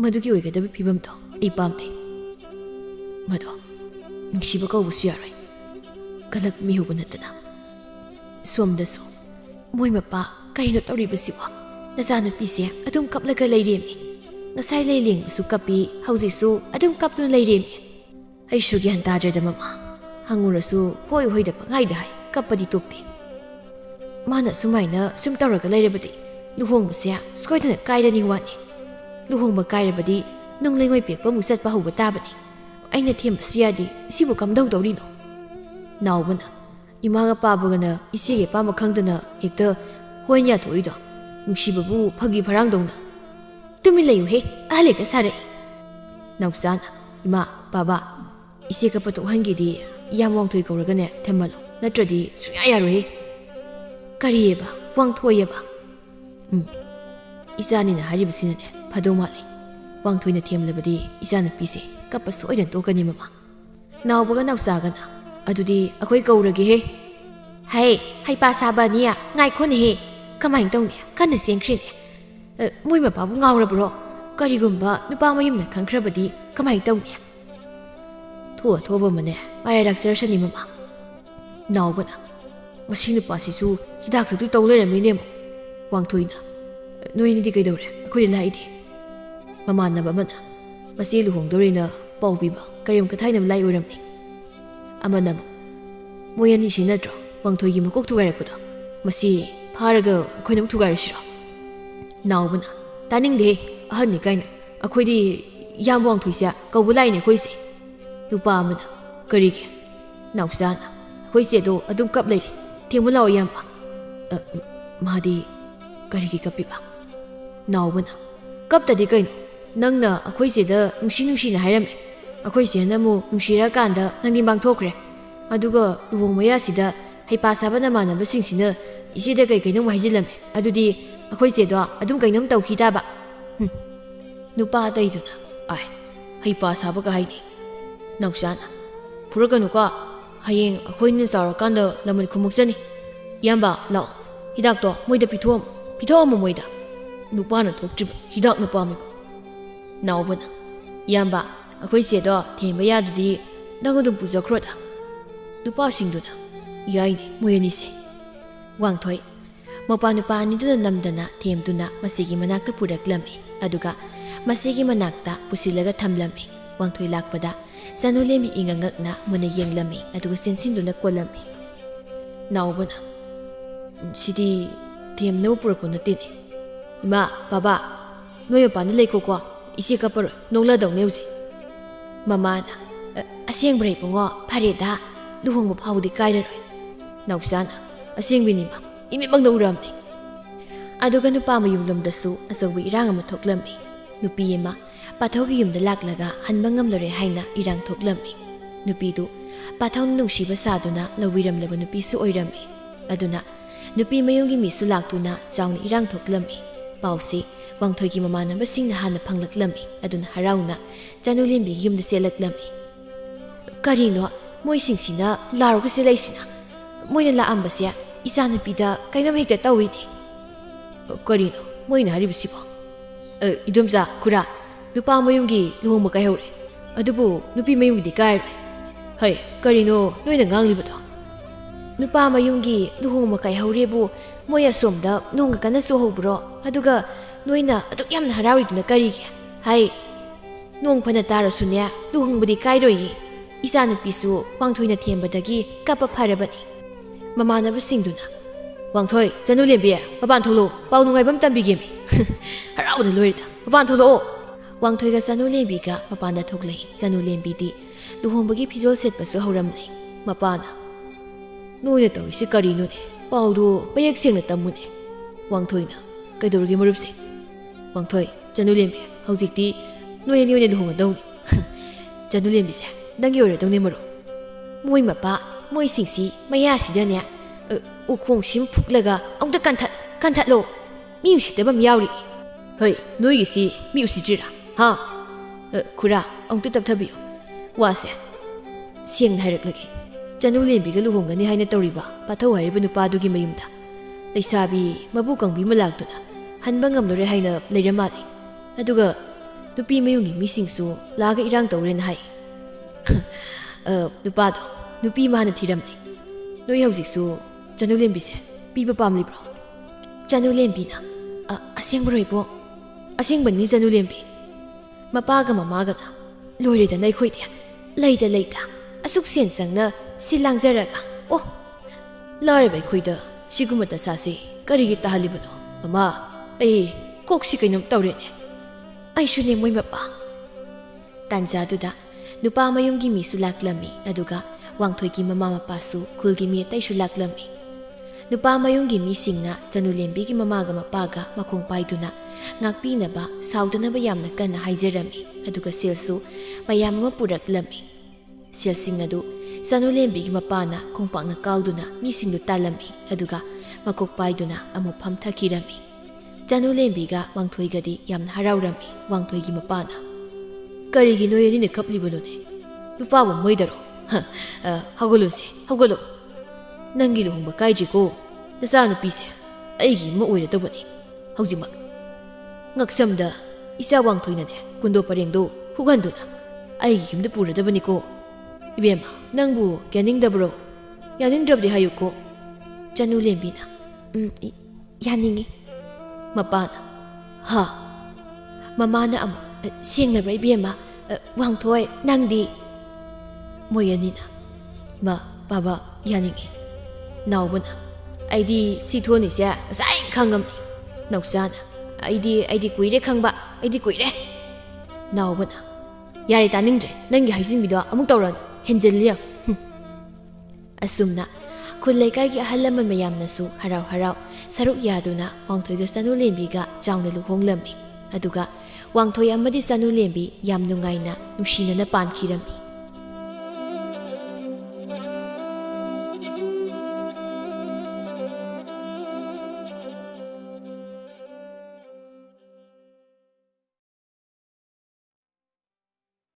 ꯃꯗꯨꯒꯤ ꯑꯣꯏꯒꯗꯕ ꯐꯤꯕꯝꯗꯣ ꯑꯩ ꯄꯥꯝꯗꯦ ꯃꯗꯣ ꯅꯨꯡꯁꯤꯕ ꯀꯧꯕꯁꯨ ꯌꯥꯔꯣꯏ ꯀꯂꯛ ꯃꯤꯍꯧꯕ ꯅꯠꯇꯅ ꯁꯣꯝꯗꯁꯨ ꯃꯣꯏ ꯃꯄꯥ ꯀꯔꯤꯅꯣ ꯇꯧꯔꯤꯕꯁꯤꯕꯣ ꯅꯆꯥꯅꯨꯄꯤꯁꯦ ꯑꯗꯨꯝ ꯀꯞꯂꯒ ꯂꯩꯔꯦꯝꯃꯤ ꯉꯁꯥꯏ ꯂꯩꯂꯦꯡꯕꯁꯨ ꯀꯞꯄꯤ ꯍꯧꯖꯤꯛꯁꯨ ꯑꯗꯨꯝ ꯀꯞꯇꯨꯅ ꯂꯩꯔꯦꯝꯃꯤ ꯑꯩꯁꯨ ꯒ꯭ꯌꯥꯟ ꯇꯥꯗ꯭ꯔꯦꯗ ꯃꯃꯥ ꯍꯪꯉꯨꯔꯁꯨ ꯍꯣꯏ ꯍꯣꯏꯗ ꯄꯪꯍꯥꯏꯗ ꯍꯥꯏ ꯀꯞꯄꯗꯤ ꯇꯣꯛꯇꯦ ꯃꯥꯅ ꯁꯨꯃꯥꯏꯅ ꯁꯨꯝ ꯇꯧꯔꯒ ꯂꯩꯔꯕꯗꯤ ꯂꯨꯍꯣꯡꯕꯁꯦ ꯁꯣꯏꯗꯅ ꯀꯥꯏꯔꯅꯤ ꯋꯥꯅꯤ ꯂꯨꯍꯣꯡꯕ ꯀꯥꯏꯔꯕꯗꯤ ꯅꯨꯡ ꯂꯩꯉꯣꯏ ꯄꯦꯛꯄ ꯑꯃꯨꯛ ꯆꯠꯄ ꯍꯧꯕ ꯇꯥꯕꯅꯤ ꯑꯩꯅ ꯊꯦꯝꯕꯁꯨ ꯌꯥꯗꯦ ꯁꯤꯕꯨ ꯀꯝꯗꯧꯗꯧꯔꯤꯅꯣ ꯅꯥꯎꯕꯅ ꯏꯃꯥꯒ ꯄꯥꯕꯒꯅ ꯏꯆꯦꯒꯤ ꯑꯄꯥꯝꯕ ꯈꯪꯗꯅ ꯍꯦꯛꯇ ꯍꯣꯏ ꯌꯥꯊꯣꯛꯏꯗꯣ ꯅꯨꯡꯁꯤꯕꯕꯨ ꯐꯥꯒꯤ ꯐꯔꯥꯡꯗꯧꯅ ꯇꯨꯃꯤꯟ ꯂꯩꯌꯨꯍꯦ ꯑꯍꯜ ꯍꯦꯛꯇ ꯁꯥꯔꯛꯏ ꯅꯥꯎꯆꯥꯅ ꯏꯃꯥ ꯕꯥꯕꯥ ꯏꯆꯦ ꯀꯞꯄ ꯇꯣꯛꯍꯟꯒꯦꯗꯤ ꯏꯌꯥꯝ ꯋꯥꯡꯊꯣꯏ ꯀꯧꯔꯒꯅꯦ ꯊꯦꯝꯍꯜꯂꯣ ꯅꯠꯇ꯭ꯔꯗꯤ ꯁꯨꯡꯌꯥ ꯌꯥꯔꯣꯏꯍꯦ ꯀꯔꯤꯑꯕ ꯋꯥꯡꯊꯣꯏꯑꯕ ꯏꯆꯥꯅꯤꯅ ꯍꯥꯏꯔꯤꯕꯁꯤꯅꯅꯦ ꯐꯗꯧ ꯃꯥꯜꯂꯤ ꯋꯥꯡꯊꯣꯏꯅ ꯊꯦꯝꯂꯕꯗꯤ ꯏꯆꯥꯅꯨꯄꯤꯁꯦ ꯀꯞꯄ ꯁꯣꯏꯗꯅ ꯇꯣꯛꯀꯅꯤ ꯃꯃꯥ ꯅꯥꯎꯕꯒ ꯅꯥꯎꯆꯥꯒꯅ ꯑꯗꯨꯗꯤ ꯑꯩꯈꯣꯏ ꯀꯧꯔꯒꯦꯍꯦ ꯍꯩ ꯍꯩꯄꯥ ꯁꯥꯕꯅꯤꯌꯥ ꯉꯥꯏꯈꯣꯅꯦꯍꯦ ꯀꯃꯥꯏꯅ ꯇꯧꯅꯤ ꯀꯟꯅ ꯆꯦꯟꯈ꯭ꯔꯦꯅꯦ ꯃꯣꯏ ꯃꯄꯥꯕꯨ ꯉꯥꯎꯔꯕ꯭ꯔꯣ ꯀꯔꯤꯒꯨꯝꯕ ꯅꯨꯄꯥ ꯃꯌꯨꯝꯅ ꯈꯪꯈ꯭ꯔꯕꯗꯤ ꯀꯃꯥꯏꯅ ꯇꯧꯅꯤ ꯊꯣꯛꯑ ꯑꯃꯅꯦ ꯃꯔꯥꯏ ꯂꯥꯛꯆꯔꯁꯅꯤ ꯃꯃꯥ ꯅꯥꯎꯕꯅ ꯃꯁꯤ ꯅꯨꯄꯥꯁꯤꯁꯨ ꯍꯤꯗꯥꯛ ꯊꯛꯇꯨ ꯇꯧ ꯂꯩꯔꯝꯃꯤꯅꯦ ꯋꯥꯡꯊꯣꯏꯅ ꯅꯣꯏꯅꯤꯗꯤ ꯀꯩꯗꯧꯔꯦ ꯑꯩꯈꯣꯏꯗ ꯂꯥꯛꯏꯗꯤ ꯃꯃꯥꯟꯅꯕ ꯑꯃꯅ ꯃꯆꯦ ꯂꯨꯍꯣꯡꯗꯧꯔꯦꯅ ꯄꯥꯎ ꯄꯤꯕ ꯀꯔꯤꯝ ꯀꯊꯥꯏꯅꯕ ꯂꯥꯏ ꯑꯣꯏꯔꯝꯅꯤ ꯑꯃꯅ ꯑꯃꯨꯛ ꯃꯣꯏ ꯑꯅꯤꯁꯤ ꯅꯠꯇ꯭ꯔꯣ ꯋꯥꯡꯊꯣꯏꯒꯤ ꯃꯀꯣꯛ ꯊꯨꯒꯥꯏꯔꯛꯄꯗꯣ ꯃꯁꯤ ꯐꯥꯔꯒ ꯑꯩꯈꯣꯏꯅ ꯑꯃꯨꯛ ꯊꯨꯒꯥꯏꯔꯁꯤꯔꯣ ꯅꯥꯎꯕꯅ ꯇꯥꯅꯤꯡꯗꯦ ꯑꯍꯟꯅꯤ ꯀꯥꯏꯅ ꯑꯩꯈꯣꯏꯗꯤ ꯏꯌꯥꯝꯕ ꯋꯥꯡꯊꯣꯏꯁꯦ ꯀꯧꯕ ꯂꯥꯛꯏꯅꯦ ꯑꯩꯈꯣꯏꯁꯦ ꯅꯨꯄꯥ ꯑꯃꯅ ꯀꯔꯤꯒꯤ ꯅꯥꯎꯆꯥꯅ ꯑꯩꯈꯣꯏ ꯆꯦꯗꯣ ꯑꯗꯨꯝ ꯀꯞ ꯂꯩꯔꯦ ꯊꯦꯡꯕ ꯂꯥꯛꯑꯣ ꯏꯌꯥꯝꯕ ꯃꯥꯗꯤ ꯀꯔꯤꯒꯤ ꯀꯞꯄꯤꯕ ꯅꯥꯎꯕꯅ ꯀꯞꯇꯗꯤ ꯀꯩꯅꯣ ꯅꯪꯅ ꯑꯩꯈꯣꯏ ꯆꯦꯗ ꯅꯨꯡꯁꯤꯅ ꯍꯥꯏꯔꯝꯃꯦ ꯑꯩꯈꯣꯏ ꯆꯦꯅ ꯑꯃꯨꯛ ꯅꯨꯡꯁꯤꯔꯀꯥꯟꯗ ꯅꯪꯗꯤ ꯃꯥꯡꯊꯣꯛꯈ꯭ꯔꯦ ꯑꯗꯨꯒ ꯂꯨꯍꯣꯡ ꯃꯌꯥꯁꯤꯗ ꯍꯩꯄꯥ ꯁꯥꯕ ꯅꯃꯥꯟꯅꯕꯁꯤꯡꯁꯤꯅ ꯏꯆꯦꯗ ꯀꯩꯅꯣꯝ ꯍꯥꯏꯖꯤꯜꯂꯝꯃꯦ ꯑꯗꯨꯗꯤ ꯑꯩꯈꯣꯏ ꯆꯦꯗꯣ ꯑꯗꯨꯝ ꯀꯩꯅꯣꯝ ꯇꯧꯈꯤ ꯇꯥꯕ ꯅꯨꯄꯥ ꯑꯇꯩꯗꯨꯅ ꯍꯩꯄꯥ ꯁꯥꯕꯒ ꯍꯥꯏꯅꯤ ꯅꯥꯎꯆꯥꯅ ꯐꯨꯔꯛꯀꯅꯨꯀꯣ ꯍꯌꯦꯡ ꯑꯩꯈꯣꯏꯅ ꯆꯥꯎꯔꯀꯥꯟꯗ ꯂꯃꯟ ꯈꯨꯝꯃꯛꯆꯅꯤ ꯏꯌꯥꯝꯕ ꯂꯥꯛꯑꯣ ꯍꯤꯗꯥꯛꯇꯣ ꯃꯣꯏꯗ ꯄꯤꯊꯣꯛꯑꯝꯃꯣ ꯃꯣꯏꯗ ꯅꯨꯄꯥꯅ ꯊꯣꯛꯇ꯭ꯔꯤꯕ ꯍꯤꯗꯥꯛꯅ ꯄꯥꯝꯃꯤꯕ ꯅꯥꯎꯕꯅ ꯏꯌꯥꯝꯕ ꯑꯩꯈꯣꯏ ꯆꯦꯗꯣ ꯊꯦꯝꯕ ꯌꯥꯗ꯭ꯔꯗꯤ ꯅꯪ ꯑꯗꯨꯝ ꯄꯨꯖꯈ꯭ꯔꯣꯗ ꯅꯨꯄꯥꯁꯤꯡꯗꯨꯅ ꯌꯥꯏꯅꯦ ꯃꯣꯏ ꯑꯅꯤꯁꯦ ꯋꯥꯡꯊꯣꯏ ꯃꯄꯥ ꯅꯨꯄꯥ ꯑꯅꯤꯗꯨꯅ ꯅꯝꯗꯅ ꯊꯦꯝꯗꯨꯅ ꯃꯁꯤꯒꯤ ꯃꯅꯥꯛꯇ ꯄꯨꯔꯛꯂꯝꯃꯤ ꯑꯗꯨꯒ ꯃꯁꯤꯒꯤ ꯃꯅꯥꯛꯇ ꯄꯨꯁꯤꯜꯂꯒ ꯊꯝꯂꯝꯃꯤ ꯋꯥꯡꯊꯣꯏ ꯂꯥꯛꯄꯗ ꯆꯅꯨꯂꯦꯝꯕꯤ ꯏꯉꯛꯅ ꯃꯨꯟꯅ ꯌꯦꯡꯂꯝꯃꯤ ꯑꯗꯨꯒ ꯆꯦꯟꯁꯤꯟꯗꯨꯅ ꯀꯣꯜꯂꯝꯃꯤ ꯅꯥꯎꯕꯅ ꯁꯤꯗꯤ ꯊꯦꯝꯅꯕ ꯄꯨꯔꯛꯄ ꯅꯠꯇꯦꯅꯦ ꯏꯃꯥ ꯕꯥꯕꯥ ꯅꯣꯏ ꯃꯄꯥꯟꯗ ꯂꯩꯈꯣꯀꯣ ꯏꯆꯦ ꯀꯞꯄꯔꯣꯏ ꯅꯣꯛꯂꯗꯧꯅꯦ ꯍꯧꯖꯤꯛ ꯃꯃꯥꯅ ꯑꯁꯦꯡꯕꯔ ꯏꯕꯨꯡꯉꯣ ꯐꯔꯦꯗ ꯂꯨꯍꯣꯡꯕ ꯐꯥꯎꯕꯗꯤ ꯀꯥꯏꯔꯔꯣꯏ ꯅꯥꯎꯆꯥꯅ ꯑꯁꯦꯡꯕꯤꯅꯤꯃ ꯏꯃꯤꯠꯃꯛꯅ ꯎꯔꯝꯃꯤ ꯑꯗꯨꯒ ꯅꯨꯄꯥ ꯃꯌꯨꯝꯂꯣꯝꯗꯁꯨ ꯑꯆꯧꯕ ꯏꯔꯥꯡ ꯑꯃ ꯊꯣꯛꯂꯝꯃꯤ ꯅꯨꯄꯤ ꯑꯃ ꯄꯥꯊꯧꯒꯤ ꯌꯨꯝꯗ ꯂꯥꯛꯂꯒ ꯍꯟꯕ ꯉꯝꯂꯔꯣꯏ ꯍꯥꯏꯅ ꯏꯔꯥꯡ ꯊꯣꯛꯂꯝꯃꯤ ꯅꯨꯄꯤꯗꯨ ꯄꯥꯊꯧꯅ ꯅꯨꯡꯁꯤꯕ ꯁꯥꯗꯨꯅ ꯂꯧꯕꯤꯔꯝꯂꯕ ꯅꯨꯄꯤꯁꯨ ꯑꯣꯏꯔꯝꯃꯤ ꯑꯗꯨꯅ Nupi mayunggi misu laktuna chauna irang thoklammi. Pausi Wangthoigi mamanabasingna hana phanglaklammi aduna harauna Chanulembi yumda selaklammi. Karino moisingsina larugase laisina. Moina laambase isanupida kainam hekta tawini. Karino moina haribasibo. Idomza kura nupa mayunggi luhongba kaihore. Adubu nupi mayunggi kairoi. Hai karino noina nganglibado. Nupa mayunggi luhongba kaihorebu moya somda nonga kana sohobro aduga noina aduk yamna harariduna karige. Hai nong phana tarasune luhongbadi kairoi. Isanupisu Wangthoina thembadagi kapa pharabani. Mamanabasingduna Wangthoi Chanulembi mapan tholo pau nungaibam tambigemi. Harauna loirda mapan tholo. Wangthoiga Chanulembiga mapanda thoklei. Chanulembidi luhongbagi phijol setpasu hauramlei. Mapana noina tawisi karinone paudu payek sengna tamune. Wangthoina kaidorgi marupsing. Wangthoi Chanulembi haujikti noyani oine luhongadawni. Chanulembise Dangi oradawne maro. Moi mapa moi singsi maya sidane ukong sim phuklaga amta kanthatlo mi usitaba miyawri. Hoi noigi si mi usitira ha khura amta tapthabiyo wase sieng hairaklage. Chanulembiga luhongani haina tawriba pathau hairiba nupadugi mayumda leisabi mabu kangbi malaktuna hanba ngamlore haina leiramani. Aduga nupi mayungi misingsu laga irang tawren hai. Nupado nupi mana thiramni. Noi haujiksu Chanulembise piba pamlibro. Chanulembina asengbroi asengbani Chanulembi. Mapaga mamaga loireda nai khoide leida asuk sen sangna silangjaraga. Oh lare khoida sigumata sase karigi tahalibano. Mama ai koksi kainom tawrene. Ai shune moi mapa. Tanjaduda nupa mayunggi mi sulaklami aduga Wangthoigi mama mapasu khulgi mi taisu laklami. Nupa mayunggi mi singna Chanulembigi mamaga mapaga makong paiduna ngakpinaba saudanaba yamna kana haijarami aduga selsu mayam ama puraklami. Selsing adu Chanulembigi mapana khongpakna kalduna mi singdu talami aduga makok paiduna amu phamthakirami. Chanulembiga Wangthoigadi yamna haraurami Wangthoigi mapana. Karigi noyani ne kaplibonone lupa bo moidaro hagolo nangi luhongba kaijiko nasa nupise aigi ma oiradabani haujimak ngaksamda isa Wangthoinane kundo parengdo huganduna aigi yumda puradabani ko ibema nangbu yaningdabro yaningdrabdi hayuko. Chanulembina yaningi. Mapana ha mamana amu siengnabra ibema Wangthoi nangdi moyanina ma baba yaningi naubana aidi sithoni sia sai khangam nausana aidi kuire khangba aidi kuire naubana yari taningdre nangi haisinbido amuk tawran henjelliya asumna khullekai ahalaman mayamnasu harau saruk yaduna Wangthoiga Chanulembiga chauna luhonglammi aduga Wangthoi amadi Chanulembi yam nungaina nushinana pankirami.